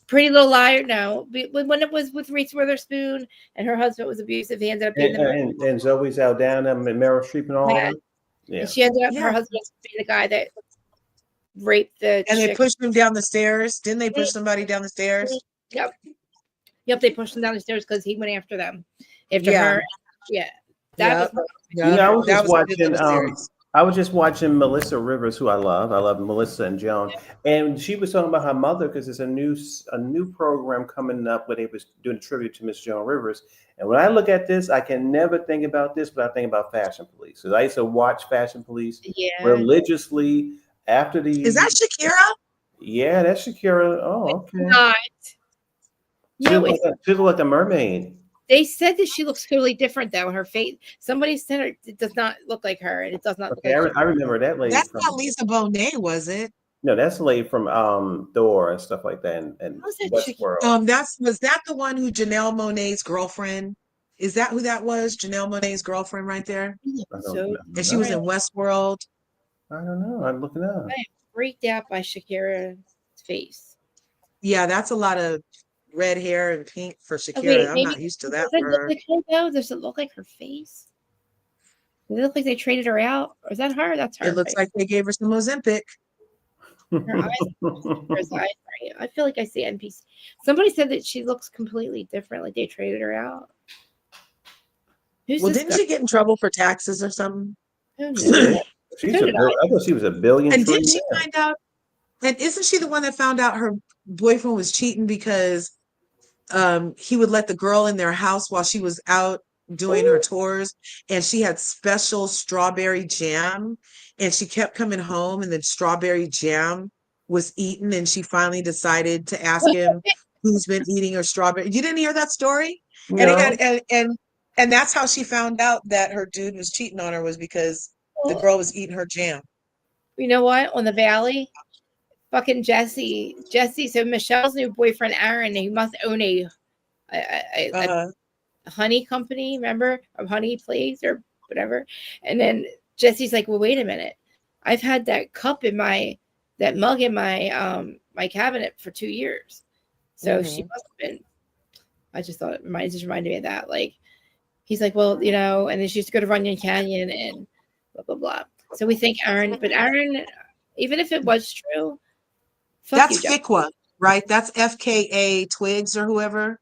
Pretty Little Liar. No, when it was with Reese Witherspoon and her husband was abusive, he ended up being And Zoe Saldana and Meryl Streep and all of Yeah. them. Yeah. and she ended up her Yeah. husband was being the guy that raped the And they chick. pushed him down the stairs. Didn't they push somebody down the stairs? Yep, they pushed him down the stairs because he went after them, after Yeah. her. Yeah, that was You know, I was that just was a good watching. little series. I was just watching Melissa Rivers, who I love. I love Melissa and Joan, and she was talking about her mother because there's a new program coming up where they was doing a tribute to Miss Joan Rivers. And when I look at this, I can never think about this, but I think about Fashion Police. Because I used to watch Fashion Police Yeah. religiously after the. Is that Shakira? Yeah, that's Shakira. Oh, okay. not. She No, looked like a mermaid. they said that she looks totally different though. Her face, somebody said her, it does not look like her, and it does not look Okay, like I remember that lady. That's from, not Lisa Bonet, was it? No, that's the lady from Thor and stuff like that, and Who's that Westworld. Was that the one who Janelle Monáe's girlfriend? Is that who that was? Janelle Monáe's girlfriend right there? I don't So know. And she was in Westworld. I don't know. I'm looking up. I am freaked out by Shakira's face. Yeah, that's a lot of red hair and pink for Shakira. Okay, I'm maybe- not used to that Does it for look her. like her though? Does it look like her face? Does it look like they traded her out? Or is that her? That's her. It looks like they gave her some Ozempic. her eyes. Her eyes, right? I feel like I see NPC. Somebody said that she looks completely different, like they traded her out. Who's Well, this didn't guy? she get in trouble for taxes or something? Who She's knew? I thought she was a billion. And didn't she trillionaire. find out? And isn't she the one that found out her boyfriend was cheating because he would let the girl in their house while she was out doing her tours, and she had special strawberry jam, and she kept coming home, and the strawberry jam was eaten, and she finally decided to ask him who's been eating her strawberry. You didn't hear that story? No. And that's how she found out that her dude was cheating on her, was because the girl was eating her jam. You know what? On the Valley, fucking Jesse. So Michelle's new boyfriend, Aaron, he must own a honey company, remember? Of honey place or whatever. And then Jesse's like, well, wait a minute. I've had that mug in my my cabinet for 2 years. So she must have been. I just thought it reminded me of that. Like, he's like, well, you know, and then she used to go to Runyon Canyon and blah blah blah. So we think Aaron, but Aaron, even if it was true, that's Fikwa, right? That's FKA Twigs or whoever.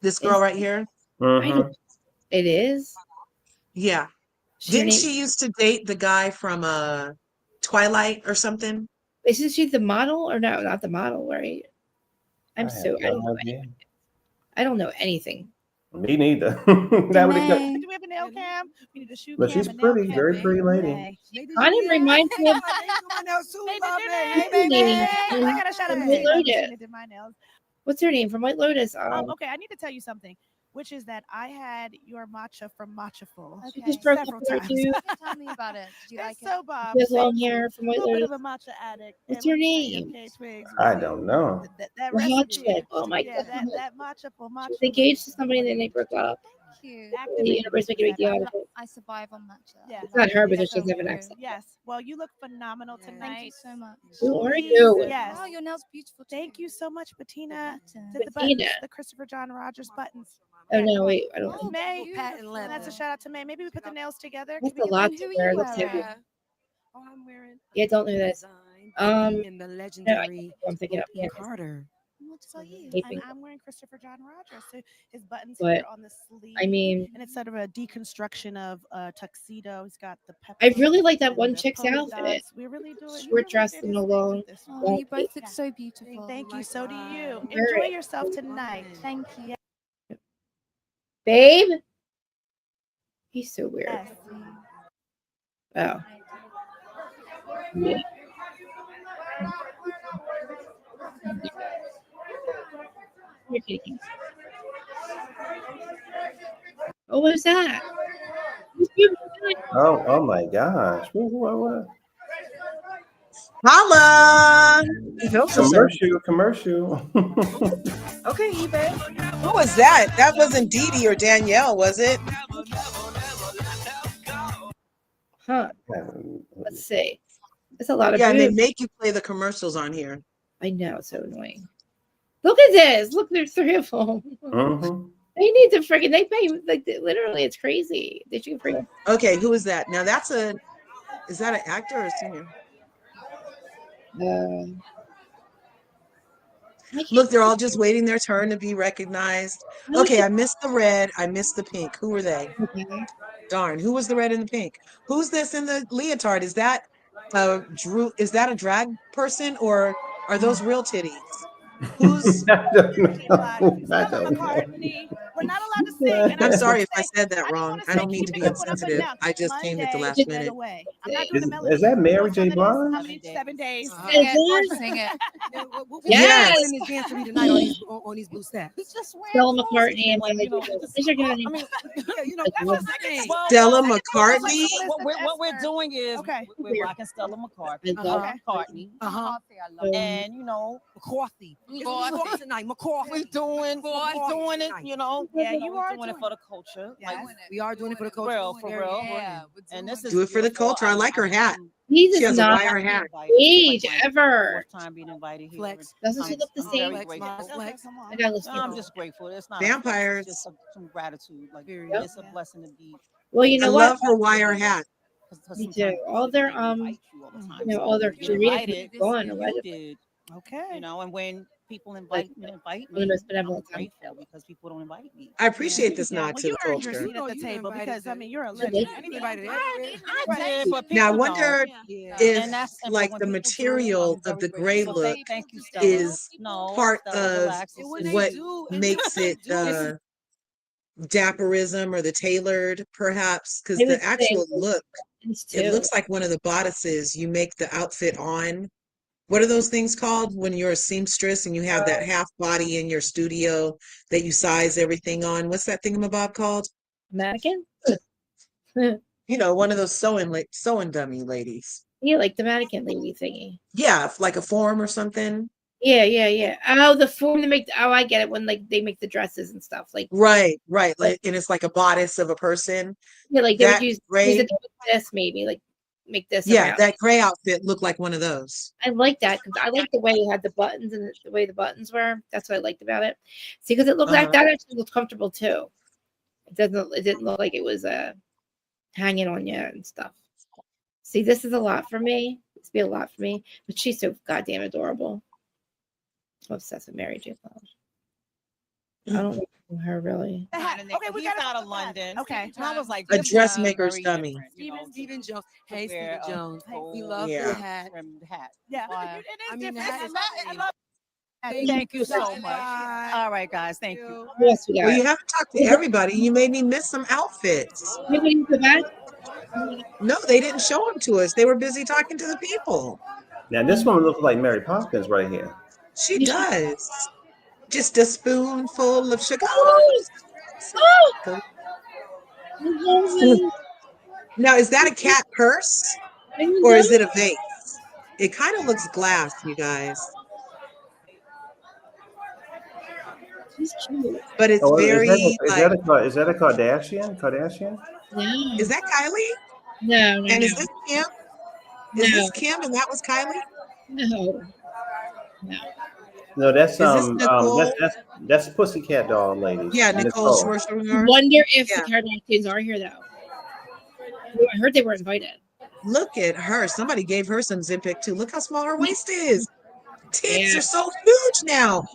This girl right here. It is. Yeah. Didn't she used to date the guy from Twilight or something? Isn't she the model or no? Not the model, right? I don't know anything. Me neither. Do we have a nail cam? We need a shoe But cam. she's pretty, very pretty lady. Kind of reminds me of. I gotta shout out to did my nails. What's her name from White Lotus? Okay, I need to tell you something, which is that I had your matcha from Matchaful several times. Tell me about it. Did you like it? So Bob, She has long hair from White a little Lotus. bit of a matcha addict. What's your name? I don't know. That Hot recipe. chick. Oh my Yeah, god. that matchaful. She's engaged to somebody and then they broke up. Cute. The universe making a big deal out of it. I survive on matcha. Yeah, It's not her because she doesn't have an accent. Yes. Well, you look phenomenal tonight. Thank you so much. Who are you? Yes. Oh, your nails beautiful. Thank you so much, Bettina. Did the Bettina. buttons, the Christopher John Rogers buttons. Oh no, wait, I don't know. May. That's a shout out to May. Maybe we put the nails together. That's Can we a lot get- to who wear. you Let's wearing? have Oh, I'm wearing Yeah, don't know that. in the No, legendary I'm thinking up. Yeah. Carter. And I'm wearing Christopher John Rogers. So his buttons But, here on the sleeve. I mean- and it's sort of a deconstruction of a tuxedo. He's got the pepper. I really like that and one the chick's polka outfit. dots. We really do it. Short dress and a long. Oh, you both look so beautiful. Thank you. So do you. Wear Enjoy it. yourself tonight. Thank you. Babe? He's so weird. Yes. Oh. Yeah. You're kidding. Oh, what was that? Oh my gosh. What? Holla! Commercial. Okay, eBay. Who was that? That wasn't Dee Dee or Danielle, was it? Huh. Let's see. It's a lot of Yeah, and they boobs. make you play the commercials on here. I know, it's so annoying. Look at this. Look, there's 3 of them. They need to freaking. They pay like literally. It's crazy. They should freaking. Okay, who is that? Now that's is that an actor or a singer? Look, they're all just waiting their turn to be recognized. Okay, I missed the red. I missed the pink. Who were they? Darn, who was the red and the pink? Who's this in the leotard? Is that Drew? Is that a drag person or are those real titties? Who's? I don't know. McCartney. We're not allowed to sing. And I'm sorry if I said that wrong. I don't mean to be insensitive. I just came at the last minute. I'm not doing the melody. Is that Mary J. Blige? 7 days. Sing it. Yes. In this dance for me tonight on these blue stacks. Stella McCartney and Miley These are good. Stella McCartney. What we're doing is we're rocking Stella McCartney. McCartney. And you know, McCarthy. Tonight, McCarthy. We're doing it, you know. Yeah, you we're are doing it for the culture. Like, We are doing it for the culture. for real. And this is Do it for the beautiful. culture. I like her hat. He She does has a not wire hat. age ever. Fourth time being invited here. Flex. Doesn't she look the I'm same? very grateful. I gotta listen. I'm just grateful. It's not Vampires. It's just some gratitude. Like Yep. it's a blessing to be. Well, you I know what? love her wire hat. Me too. All their all their invited, curated gone you already. did, Okay. you know, and when people invite me, One of the most I'm benevolent time. grateful because people don't invite me. I appreciate this nod Well, to you the earned your culture. seat at the table because I mean you're a did. legend. I did, but Now I people wonder don't. if And that's simple. like When the people do, material I'm of the very gray grateful. look Thank you, Stella. is No, part Stella, of relax. what makes it dapperism or the tailored perhaps because I would the actual say look it's it two. looks like one of the bodices you make the outfit on. What are those things called when you're a seamstress and you have that half body in your studio that you size everything on? What's that thingamabob called? Mannequin. You know, one of those sewing dummy ladies. Yeah, like the mannequin lady thingy. Yeah, like a form or something. Yeah. Oh, the form to make. Oh, I get it. When like they make the dresses and stuff. Like right. Like, and it's like a bodice of a person. Yeah, like they would That use gray. this maybe like make this Yeah, around. that gray outfit looked like one of those. I like that because I like the way it had the buttons and the way the buttons were. That's what I liked about it. See, because it looked like that actually looked comfortable too. It didn't look like it was hanging on you and stuff. See, this is a lot for me. This be a lot for me, but she's so goddamn adorable. I'm obsessed with Mary J. Blige. I don't know her really. Okay, we got out of London. Okay, and I was like, A this dressmaker's very dummy. different, Stephen Jones. Hey, Stephen Jones. We love Yeah. the hat. Yeah, It is I mean, the different. hat is I love Thank you so much. All right, guys. Thank you. Yes, we got. Well, you haven't talked to everybody. You made me miss some outfits. No, they didn't show them to us. They were busy talking to the people. Now this one looks like Mary Poppins right here. She does. Just a spoonful of sugar. Now, is that a cat purse or is it a vase? It kind of looks glass, you guys. But it's very is that a Kardashian? Kardashian? No. Is that Kylie? No. And is this Kim? Is this Kim and that was Kylie? No. No, that's Is this Nicole? That's Pussycat Doll lady. Yeah, Nicole Schwarzman. Wonder if the Kardashians are here though. I heard they were invited. Look at her. Somebody gave her some Zimpic too. Look how small her waist is. Tits are so huge now.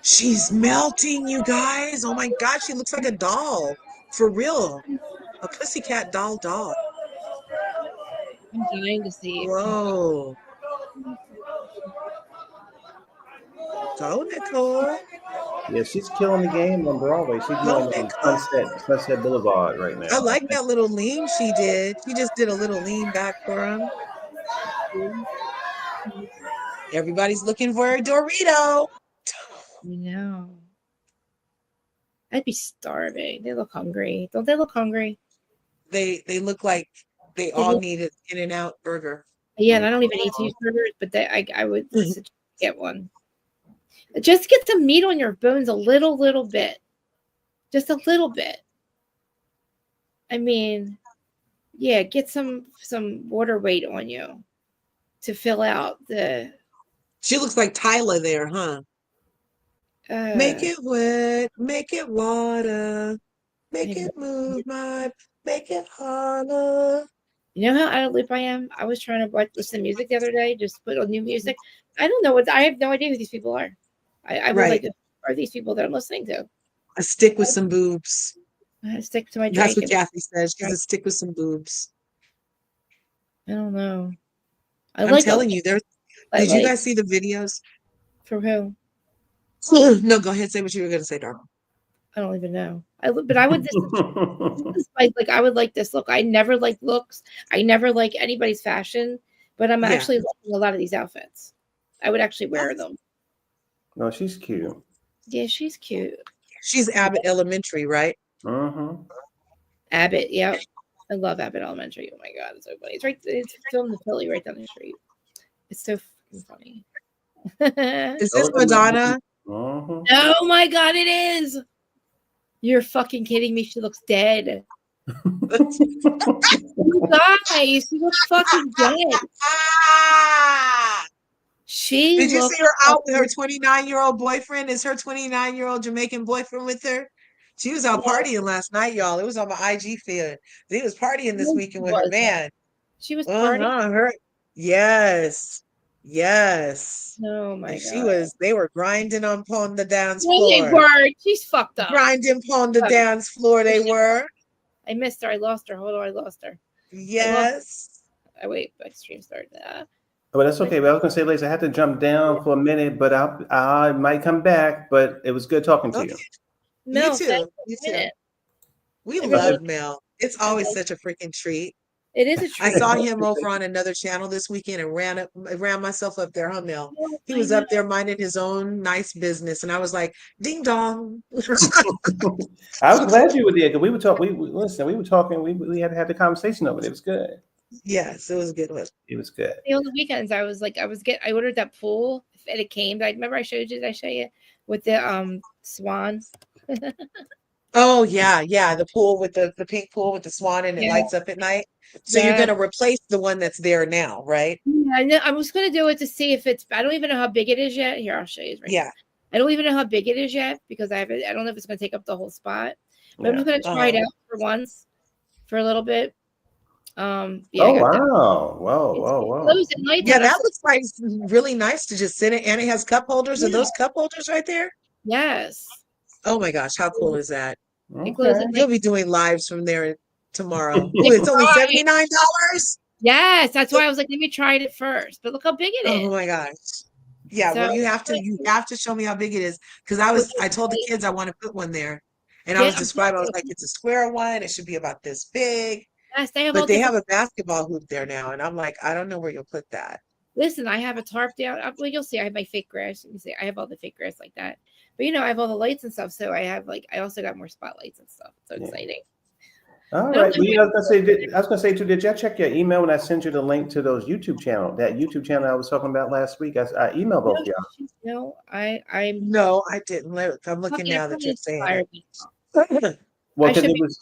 She's melting, you guys. Oh my God, she looks like a doll. For real. A Pussycat doll. I'm dying to see. Whoa. Go, Nicole. Yeah, she's killing the game on Broadway. She's doing Sunset Boulevard right now. I like that little lean she did. She just did a little lean back for him. Everybody's looking for a Dorito. No. I'd be starving. They look hungry. Don't they look hungry? They look like they all need an In-N-Out burger. Yeah, and I don't even eat cheeseburgers, but I would get one. Just get some meat on your bones a little bit. Just a little bit. I mean, yeah, get some water weight on you to fill out the. She looks like Tyler there, huh? Make it wet, make it water, make it move, make it harder. You know how out of loop I am? I was trying to listen to music the other day, just put on new music. I don't know I have no idea who these people are. I would like to, are these people that I'm listening to? A stick with some boobs. I stick to my drink. That's what Kathy says. She's a stick with some boobs. I don't know. I'm telling you, did you guys see the videos? For who? No, go ahead. Say what you were going to say, darling. I don't even know. But I would like I would like this look. I never like looks. I never like anybody's fashion, but I'm actually liking a lot of these outfits. I would actually wear them. No, she's cute. Yeah, she's cute. She's Abbott Elementary, right? Mm-hmm. Abbott, yeah. I love Abbott Elementary. Oh my God, it's so funny. It's filmed in Philly right down the street. It's so funny. Is this Madonna? Mm-hmm. Oh my God, it is. You're fucking kidding me. She looks dead. Guys, she looks fucking dead. Did you see her out with her 29-year-old boyfriend? Is her 29-year-old Jamaican boyfriend with her? She was out partying last night, y'all. It was on my IG feed. She was partying this weekend with her man. She was partying? Yes. Oh my God. They were grinding on the dance floor. They were. She's fucked up. Grinding on the dance floor, they were. I missed her. I lost her. Hold on, I lost her. Yes. Wait, my stream started. But that's okay. But I was gonna say, Lacey, I had to jump down for a minute, but I might come back. But it was good talking to you. Mel, you too. We love Mel. It's always such a freaking treat. It is a treat. I saw him over on another channel this weekend and ran myself up there, huh, Mel? He was up there minding his own nice business, and I was like, "Ding dong." I was glad you were there because we were talking. We were talking. We had the conversation over it. It was good. Yes, it was a good one. It was good. On the weekends, I ordered that pool and it came. I remember I showed you. Did I show you with the swan? Oh yeah, yeah. The pool with the pink pool with the swan and it lights up at night. So you're gonna replace the one that's there now, right? Yeah, I was gonna do it to see if it's. I don't even know how big it is yet. Here, I'll show you right now. I don't even know how big it is yet because I don't know if it's gonna take up the whole spot. But I'm just gonna try it out for once, for a little bit. Oh wow! Whoa! Yeah, that looks like really nice to just sit in, and it has cup holders. Are those cup holders right there? Yes. Oh my gosh, how cool is that? Okay. You'll be doing lives from there tomorrow. Ooh, it's only $79. Yes, that's why I was like, let me try it first. But look how big it is. Oh my gosh. Yeah, well, you have to show me how big it is because I told the kids I want to put one there, and I was describing. I was like, it's a square one. It should be about this big. Yes, they have. But they have a basketball hoop there now, and I'm like, I don't know where you'll put that. Listen, I have a tarp down. Well, you'll see. I have my fake grass. You can see I have all the fake grass like that. But I have all the lights and stuff. So I also got more spotlights and stuff. So exciting. All right. Well, I was gonna say too. Did y'all check your email when I sent you the link to those YouTube channel? That YouTube channel I was talking about last week. I emailed both of y'all. No, I didn't. I'm looking now that you're saying it. Well, because it was.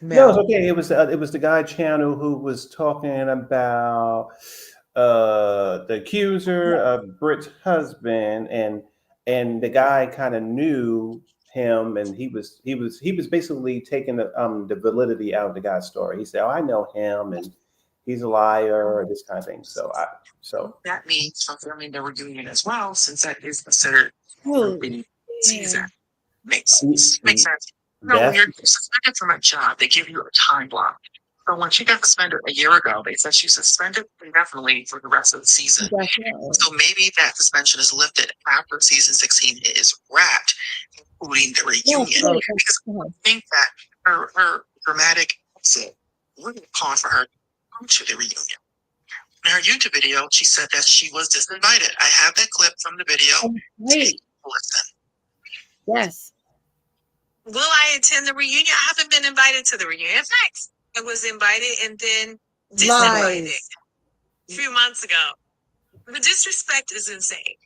No, it's okay. It was the guy channel who was talking about the accuser of Britt's husband, and the guy kind of knew him, and he was basically taking the validity out of the guy's story. He said, "Oh, I know him, and he's a liar," or this kind of thing. So that means confirming they were doing it as well, since that is considered Caesar. Makes sense. No, when you're suspended from a job, they give you a time block. So when she got suspended a year ago, they said she's suspended indefinitely for the rest of the season. So maybe that suspension is lifted after season 16 is wrapped, including the reunion. Because I think that her dramatic exit would have called for her to come to the reunion. In her YouTube video, she said that she was disinvited. I have that clip from the video. Listen. Yes. Will I attend the reunion? I haven't been invited to the reunion. In fact, I was invited and then disinvited a few months ago. The disrespect is insane.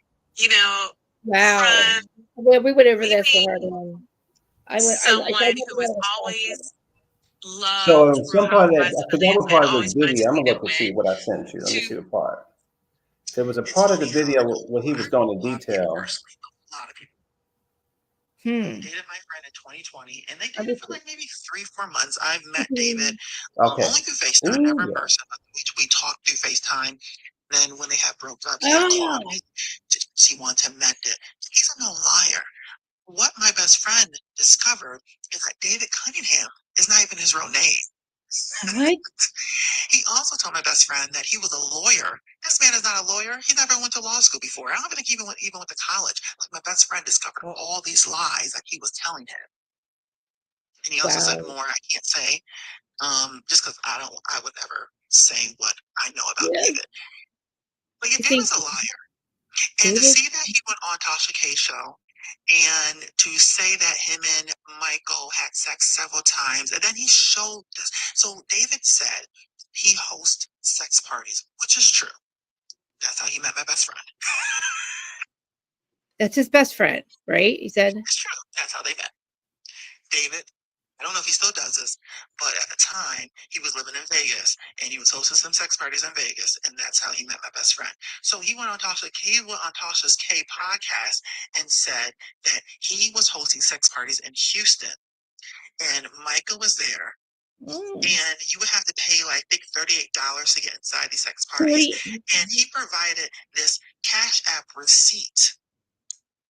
Wow. We went over this for her. Someone who was always loved. So some part of that, I forgot what part of the video. I'm gonna look to see what I sent you. Let me see the part. There was a part of the video where he was going to detail. Dated my friend in 2020, and they did it for like maybe 3-4 months. I've met David only through FaceTime, never in person. But we talked through FaceTime. Then when they had broke up, he called me. He wanted to mend it. He's no liar. What my best friend discovered is that David Cunningham is not even his real name. What? He also told my best friend that he was a lawyer. This man is not a lawyer. He never went to law school before. I don't think he even went to college. Like my best friend discovered all these lies that he was telling him. And he also said more I can't say. Just because I would never say what I know about David. But yeah, David's a liar. And to see that he went on Tasha K's show and to say that him and Michael had sex several times, and then he showed this. So David said he hosts sex parties, which is true. That's how he met my best friend. That's his best friend, right? He said. It's true. That's how they met. David, I don't know if he still does this, but at the time he was living in Vegas and he was hosting some sex parties in Vegas, and that's how he met my best friend. So he went on Tasha's K podcast and said that he was hosting sex parties in Houston, and Michael was there. And you would have to pay like I think $38 to get inside these sex parties. And he provided this Cash App receipt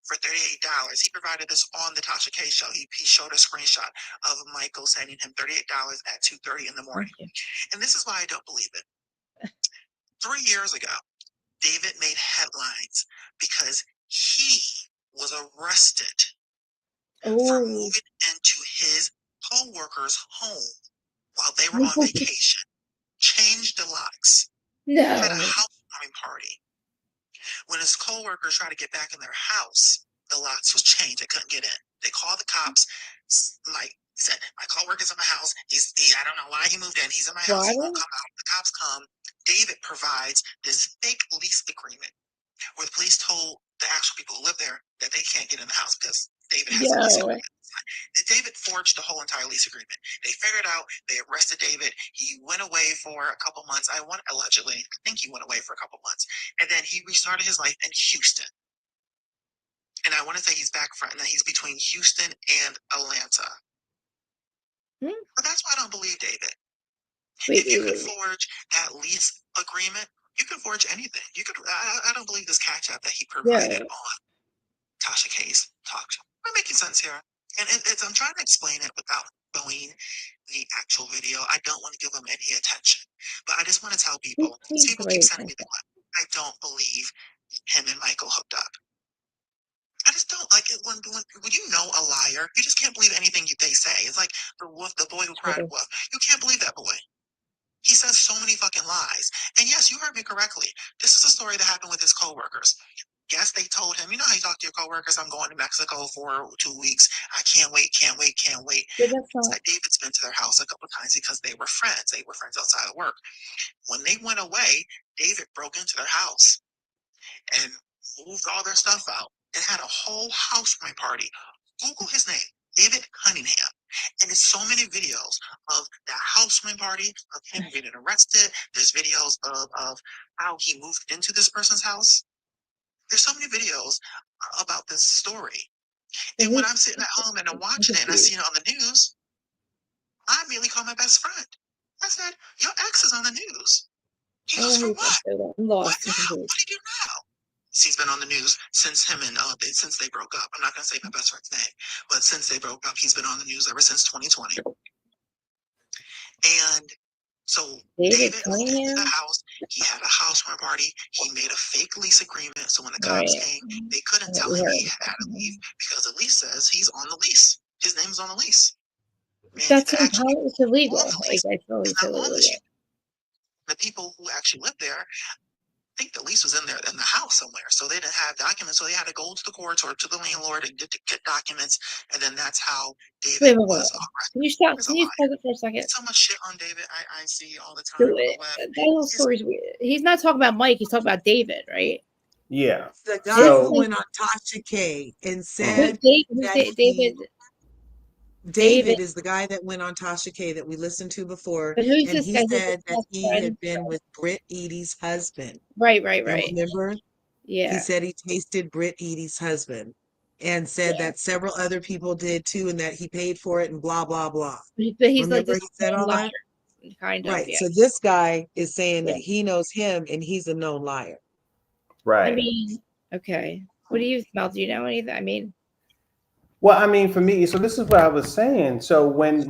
for $38. He provided this on the Tasha K show. He showed a screenshot of Michael sending him $38 at 2:30 in the morning. And this is why I don't believe it. 3 years ago, David made headlines because he was arrested for moving into his co-worker's home while they were on vacation. Changed the locks. Had a housewarming party. When his co-workers tried to get back in their house, the locks was changed. They couldn't get in. They called the cops. Like He said, my coworker's in my house. I don't know why he moved in. He's in my house. He won't come out. The cops come. David provides this fake lease agreement where the police told the actual people who live there that they can't get in the house because David has a lease agreement. David forged the whole entire lease agreement. They figured out, they arrested David. He went away for a couple months. Allegedly, I think he went away for a couple months. And then he restarted his life in Houston. And I want to say he's back from, and he's between Houston and Atlanta. But that's why I don't believe David. If you can forge that lease agreement, you can forge anything. You could. I don't believe this catch up that he provided on Tasha K's talk show. Am I making sense here? And I'm trying to explain it without showing the actual video. I don't want to give them any attention, but I just want to tell people. People keep sending me the clip. I don't believe him and Michael hooked up. I just don't like it when you know a liar, you just can't believe anything they say. It's like the boy who cried wolf. You can't believe that boy. He says so many fucking lies. And yes, you heard me correctly. This is a story that happened with his coworkers. Yes, they told him, you know how you talk to your coworkers, I'm going to Mexico for 2 weeks. I can't wait. But that's not... Like David's been to their house a couple of times because they were friends. They were friends outside of work. When they went away, David broke into their house and moved all their stuff out and had a whole housewarming party. Google his name, David Cunningham. And there's so many videos of that housewarming party, of him getting arrested. There's videos of how he moved into this person's house. There's so many videos about this story. And when I'm sitting at home and I'm watching it and I see it on the news, I immediately call my best friend. I said, your ex is on the news. He goes, for what? What now? What do you do now? He's been on the news since him and since they broke up. I'm not gonna say my best friend's name, but since they broke up, he's been on the news ever since 2020. And so David moved into the house. He had a housewarming party. He made a fake lease agreement. So when the cops came, they couldn't tell him he had to leave because the lease says he's on the lease. His name's on the lease. That's illegal. The people who actually lived there, I think the lease was in the house somewhere, so they didn't have documents. So they had to go to the courts or to the landlord and get documents, and then that's how David was arrested. Can you stop? Can you pause it for a second? So much shit on David I see all the time. That whole story's weird. He's not talking about Mike. He's talking about David, right? Yeah. The guy who went on Tasha K and said David is the guy that went on Tasha K that we listened to before, and he said that he had been with Britt Eady's husband. Right. Remember? Yeah. He said he tasted Britt Eady's husband and said that several other people did too, and that he paid for it and blah, blah, blah. But he's remember like he said all that? Kind of, right. Yeah. So this guy is saying that he knows him and he's a known liar. Right. I mean, okay. What do you smell? Do you know anything? I mean, well, I mean, for me, so this is what I was saying. So when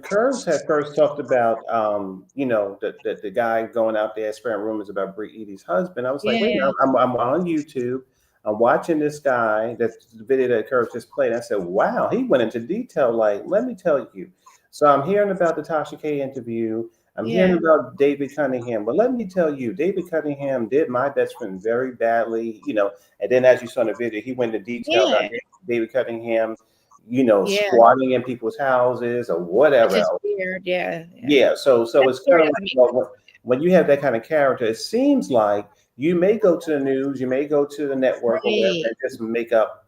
Curves had first talked about, the guy going out there spreading rumors about Britt Eady's husband, I was like, wait, I'm on YouTube. I'm watching this guy, that video that Curves just played. I said, wow, he went into detail. Like, let me tell you. So I'm hearing about the Tasha K interview. I'm hearing about David Cunningham. But let me tell you, David Cunningham did my best friend very badly, and then as you saw in the video, he went into detail about David Cunningham, squatting in people's houses or whatever. It's just weird, yeah. So it's kind of like, when you have that kind of character, it seems like you may go to the news, you may go to the network or whatever, and just make up,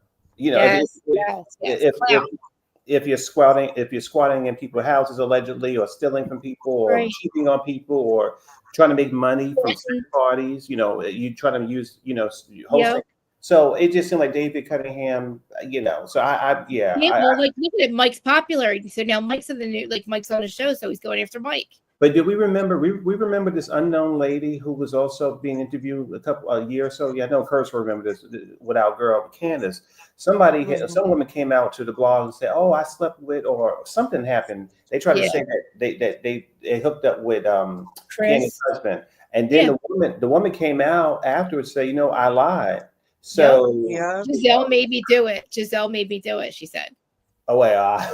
if you're squatting in people's houses allegedly, or stealing from people, or cheating on people, or trying to make money from certain parties, you try to use, hosting. So it just seemed like David Cunningham, So like look at it, Mike's popular. So now Mike's in the new, like Mike's on the show, so he's going after Mike. But did we remember? We remember this unknown lady who was also being interviewed a year or so. Yeah, I know Curse will remember this with our girl Candace. Some woman came out to the blog and said, "Oh, I slept with," or something happened. They tried to say that they hooked up with Candace's husband, and then the woman came out afterwards and said, "I lied." So Giselle made me do it. She said. Oh wait, I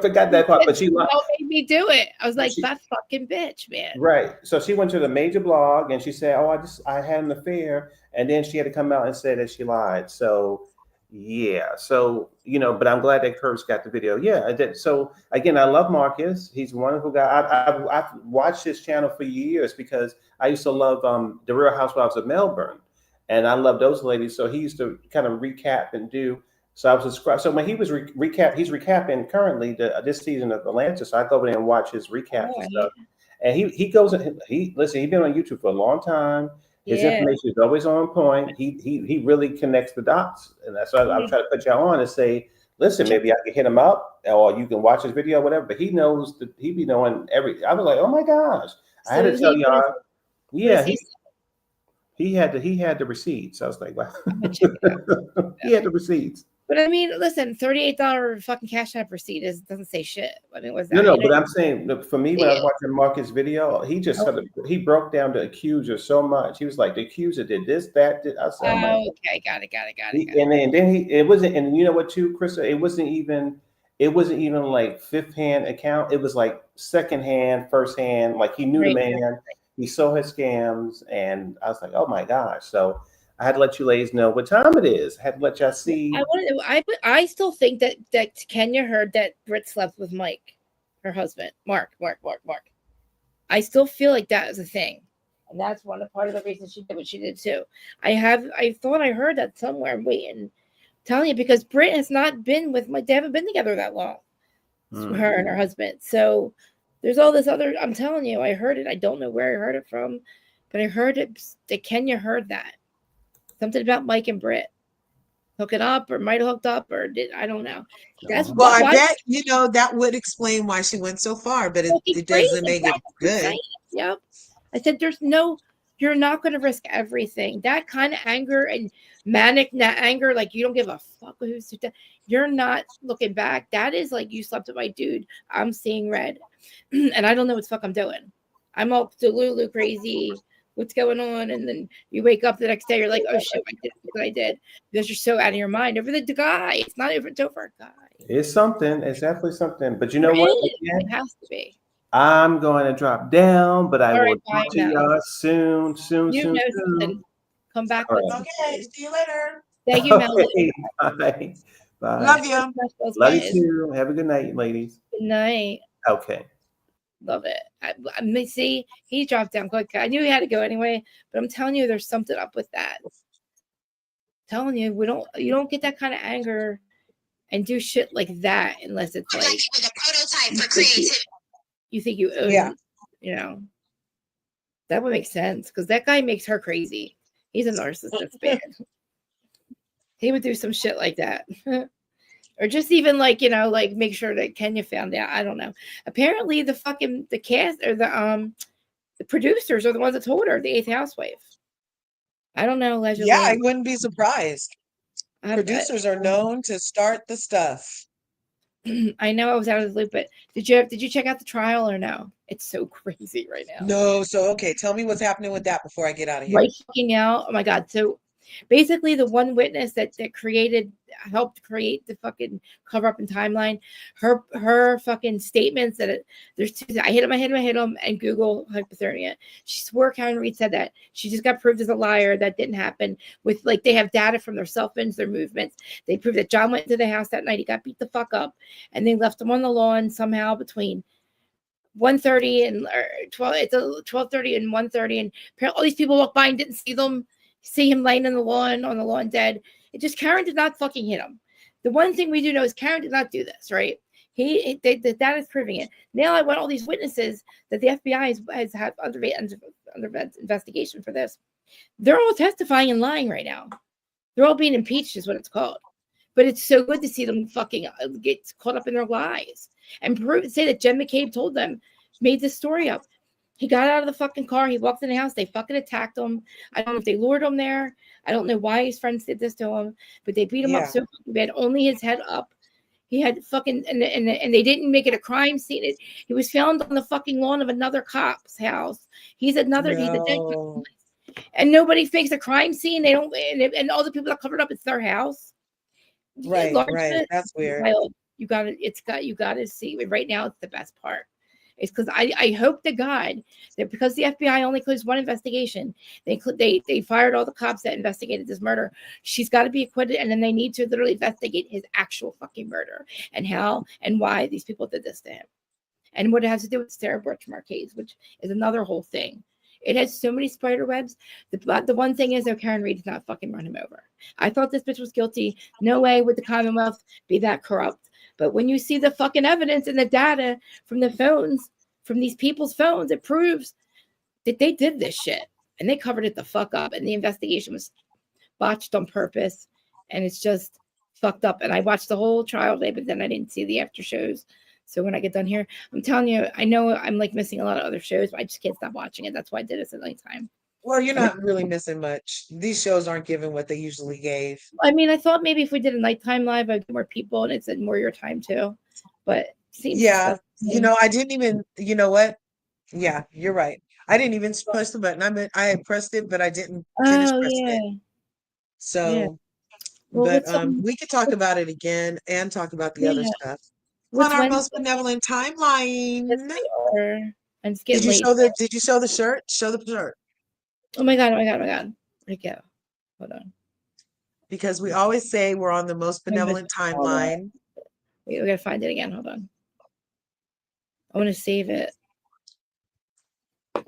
forgot that part. But she made me do it. I was like, that fucking bitch, man. Right. So she went to the major blog and she said, "Oh, I had an affair," and then she had to come out and say that she lied. So, Yeah. So, but I'm glad that Kurt's got the video. Yeah, I did. So again, I love Marcus. He's a wonderful guy. I've watched his channel for years because I used to love the Real Housewives of Melbourne, and I love those ladies. So he used to kind of recap and do. So I was subscribed. So when he was he's recapping currently this season of Atlanta. So I go over there and watch his recaps and stuff. And he goes listen. He's been on YouTube for a long time. His information is always on point. He really connects the dots, and that's why I'm trying to put y'all on and say, listen, maybe I can hit him up, or you can watch his video, or whatever. But he knows that he be knowing every. I was like, oh my gosh, I had to tell y'all. Yeah, he had the receipts. I was like, wow, he had the receipts. But I mean, listen, $38 fucking Cash App receipt doesn't say shit. I mean, what's that? No, but I'm saying, look, for me, when I was watching Marcus' video, he just he broke down the accuser so much. He was like, the accuser did this, that, did. I said, okay, got it. And then it wasn't, and you know what, too, Krista, it wasn't even like fifth hand account. It was like second hand, first hand. Like he knew the man. He saw his scams, and I was like, oh my gosh. So I had to let you ladies know what time it is. I had to let y'all see. I still think that Kenya heard that Britt slept with Mike, her husband, Mark. I still feel like that is a thing, and that's part of the reason she did what she did too. I thought I heard that somewhere. I'm waiting, telling you, because Britt has not been with Mike. They haven't been together that long. Her and her husband. So there's all this other. I'm telling you, I heard it. I don't know where I heard it from, but I heard it. That Kenya heard that. Something about Mike and Britt hooking up, or might have hooked up, or I don't know. That's I bet that would explain why she went so far, but it doesn't make it good. Yep. I said, you're not going to risk everything. That kind of anger and manic anger, like you don't give a fuck who's you're not looking back. That is like, you slept with my dude. I'm seeing red, and I don't know what the fuck I'm doing. I'm all delulu crazy. What's going on? And then you wake up the next day, you're like, oh shit, I did what I did, because you're so out of your mind over the guy. It's not over a guy. It's something. It's definitely something. But you know what? It has to be. I'm going to drop down, but I will talk to y'all soon. Something. Come back. Okay. See you later. Thank you, Melody. Bye. Bye. Love you. Love you too. Have a good night, ladies. Good night. Okay. Love it. I see, he dropped down quick. I knew he had to go anyway, but I'm telling you, there's something up with that. I'm telling you, you don't get that kind of anger and do shit like that unless it's like with a prototype for creativity. You think you own, that would make sense, because that guy makes her crazy. He's a narcissist, man. He would do some shit like that. Or just even like, like make sure that Kenya found out. I don't know. Apparently the cast or the producers are the ones that told her, the 8th housewife. I don't know. Allegedly. Yeah, I wouldn't be surprised. Producers are known to start the stuff. I know I was out of the loop, but did you check out the trial or no? It's so crazy right now. No. So, okay. Tell me what's happening with that before I get out of here. Right now. Oh my God. So basically the one witness that helped create the fucking cover up and timeline, her fucking statements that there's two, I hit him, and Google hypothermia. She swore Karen Reed said that. She just got proved as a liar. That didn't happen. With like, they have data from their cell phones, their movements. They proved that John went into the house that night. He got beat the fuck up, and they left him on the lawn somehow between 1:30 and 12. It's 12:30 and 1:30, and apparently all these people walked by and didn't see him laying on the lawn dead. It just, Karen did not fucking hit him. The one thing we do know is Karen did not do this, right? That is proving it. Now I want all these witnesses that the FBI has had under investigation for this. They're all testifying and lying right now. They're all being impeached, is what it's called. But it's so good to see them fucking get caught up in their lies and say that Jen McCabe told them, made this story up. He got out of the fucking car. He walked in the house. They fucking attacked him. I don't know if they lured him there. I don't know why his friends did this to him, but they beat him up so fucking bad. Only his head up. He had fucking, and they didn't make it a crime scene. He was found on the fucking lawn of another cop's house. He's a dead cop. And nobody fakes a crime scene. They don't, and all the people that covered up, it's their house. Right. That's weird. You got to see. Right now, it's the best part. It's because I hope to God that because the FBI only closed one investigation, they fired all the cops that investigated this murder. She's got to be acquitted, and then they need to literally investigate his actual fucking murder and how and why these people did this to him, and what it has to do with Sarah Birchmar case, which is another whole thing. It has so many spider webs. The one thing is, though, Karen Reed did not fucking run him over. I thought this bitch was guilty. No way would the Commonwealth be that corrupt. But when you see the fucking evidence and the data from the phones, from these people's phones, it proves that they did this shit. And they covered it the fuck up. And the investigation was botched on purpose. And it's just fucked up. And I watched the whole trial day, but then I didn't see the after shows. So when I get done here, I'm telling you, I know I'm like missing a lot of other shows, but I just can't stop watching it. That's why I did it at nighttime. Well, you're not really missing much. These shows aren't giving what they usually gave. I mean, I thought maybe if we did a nighttime live, I'd get more people and it's more your time too. But yeah, you know, I didn't even, you know what? Yeah, you're right. I didn't even press the button. I had pressed it, but I didn't finish pressing it. So, well, but we could talk about it again and talk about the other stuff. On our most benevolent timeline. I'm just getting late. Did you show the shirt? Show the shirt. Oh my god! Where'd it go? Hold on. Because we always say we're on the most benevolent timeline. Wait, we gotta find it again. Hold on. I want to save it.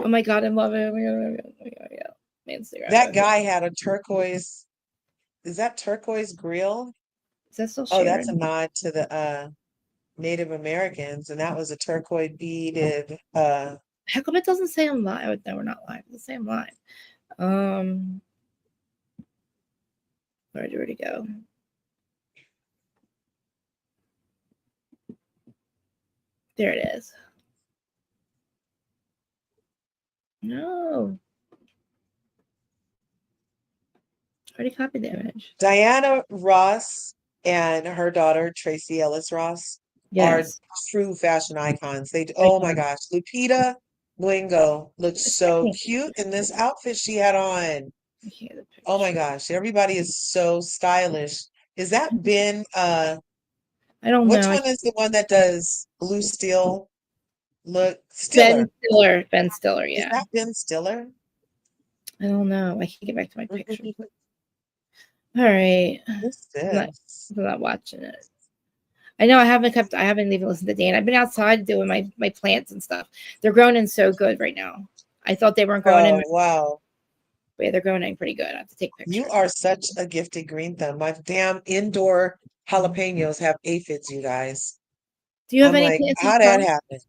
Oh my god, I love it. Oh my god. That guy had a turquoise. Is that turquoise grill? Is that still Sharon? Oh, that's a nod to the Native Americans, and that was a turquoise beaded. How come it doesn't say I'm live? No, we're not live. It doesn't say I'm live. Where'd it go? There it is. No. I already copied the image. Diana Ross and her daughter, Tracy Ellis Ross, are true fashion icons. Oh my gosh. Lupita Nyong'o looks so cute in this outfit she had on. Oh my gosh. Everybody is so stylish. Is that Ben? I don't know. Which one is the one that does Blue Steel? Look, Stiller. Ben Stiller, yeah. Is that Ben Stiller? I don't know. I can't get back to my pictures. All right. I'm not watching it. I know I haven't even listened to Dan. I've been outside doing my plants and stuff. They're growing in so good right now. I thought they weren't growing in. Wow. But yeah, they're growing in pretty good. I have to take pictures. You are such a gifted green thumb. My damn indoor jalapenos have aphids, you guys. Do you have any plants? How'd that happen?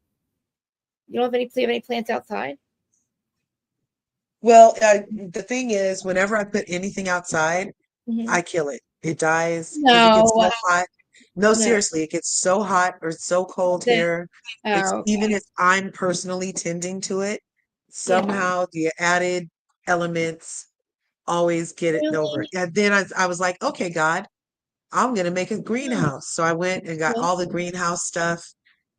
You don't have any plants outside? Well, the thing is, whenever I put anything outside, I kill it. It dies. It gets so hot. No, seriously, it gets so hot or so cold here. Even if I'm personally tending to it, somehow the added elements always get it over. And then I was like, okay, God, I'm going to make a greenhouse. So I went and got all the greenhouse stuff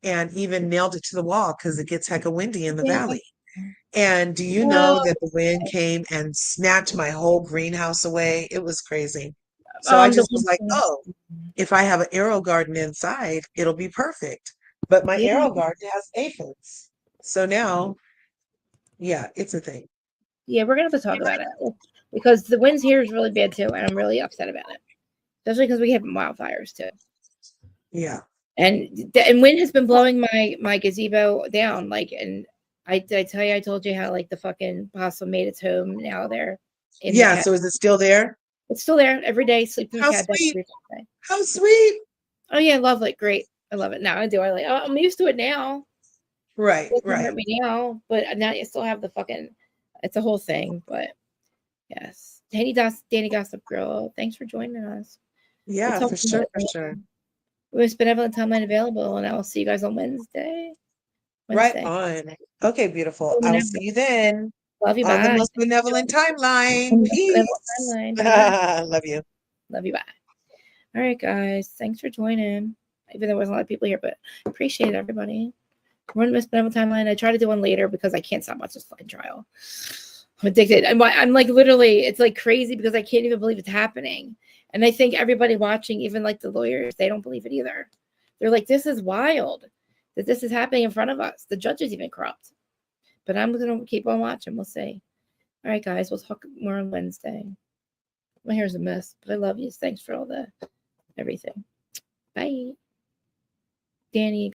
and even nailed it to the wall because it gets hecka windy in the valley. And do you know that the wind came and snatched my whole greenhouse away? It was crazy. So I just was like, oh, if I have an arrow garden inside, it'll be perfect. But my arrow garden has aphids. So now, yeah, it's a thing. Yeah, we're going to have to talk about it because the winds here is really bad too. And I'm really upset about it, especially because we have wildfires too. Yeah. And wind has been blowing my gazebo down. Like, and did I tell you, I told you how like the fucking possum made its home now there. So is it still there? It's still there every day. Sleeps in the cat bed every day. How sweet. Oh yeah, I love it. Great. I love it. Now I do. I'm used to it now. Right. It doesn't hurt me now, but now you still have the fucking, it's a whole thing, but yes. Danny Gossip Girl, thanks for joining us. Yeah, for sure. Most benevolent timeline available, and I will see you guys on Wednesday. Right on. Okay, beautiful. I will see you then. Love you. On Bye. the most benevolent timeline. Peace. Love you. Love you. Bye. All right, guys. Thanks for joining. Even though there wasn't a lot of people here, but appreciate everybody. We're on the most benevolent timeline. I try to do one later because I can't stop watching this fucking trial. I'm addicted. I'm like literally, it's like crazy because I can't even believe it's happening. And I think everybody watching, even like the lawyers, they don't believe it either. They're like, this is wild. that this is happening in front of us. The judge is even corrupt. But I'm going to keep on watching. We'll see. All right, guys. We'll talk more on Wednesday. My hair's a mess, but I love you. Thanks for all the everything. Bye. Danny.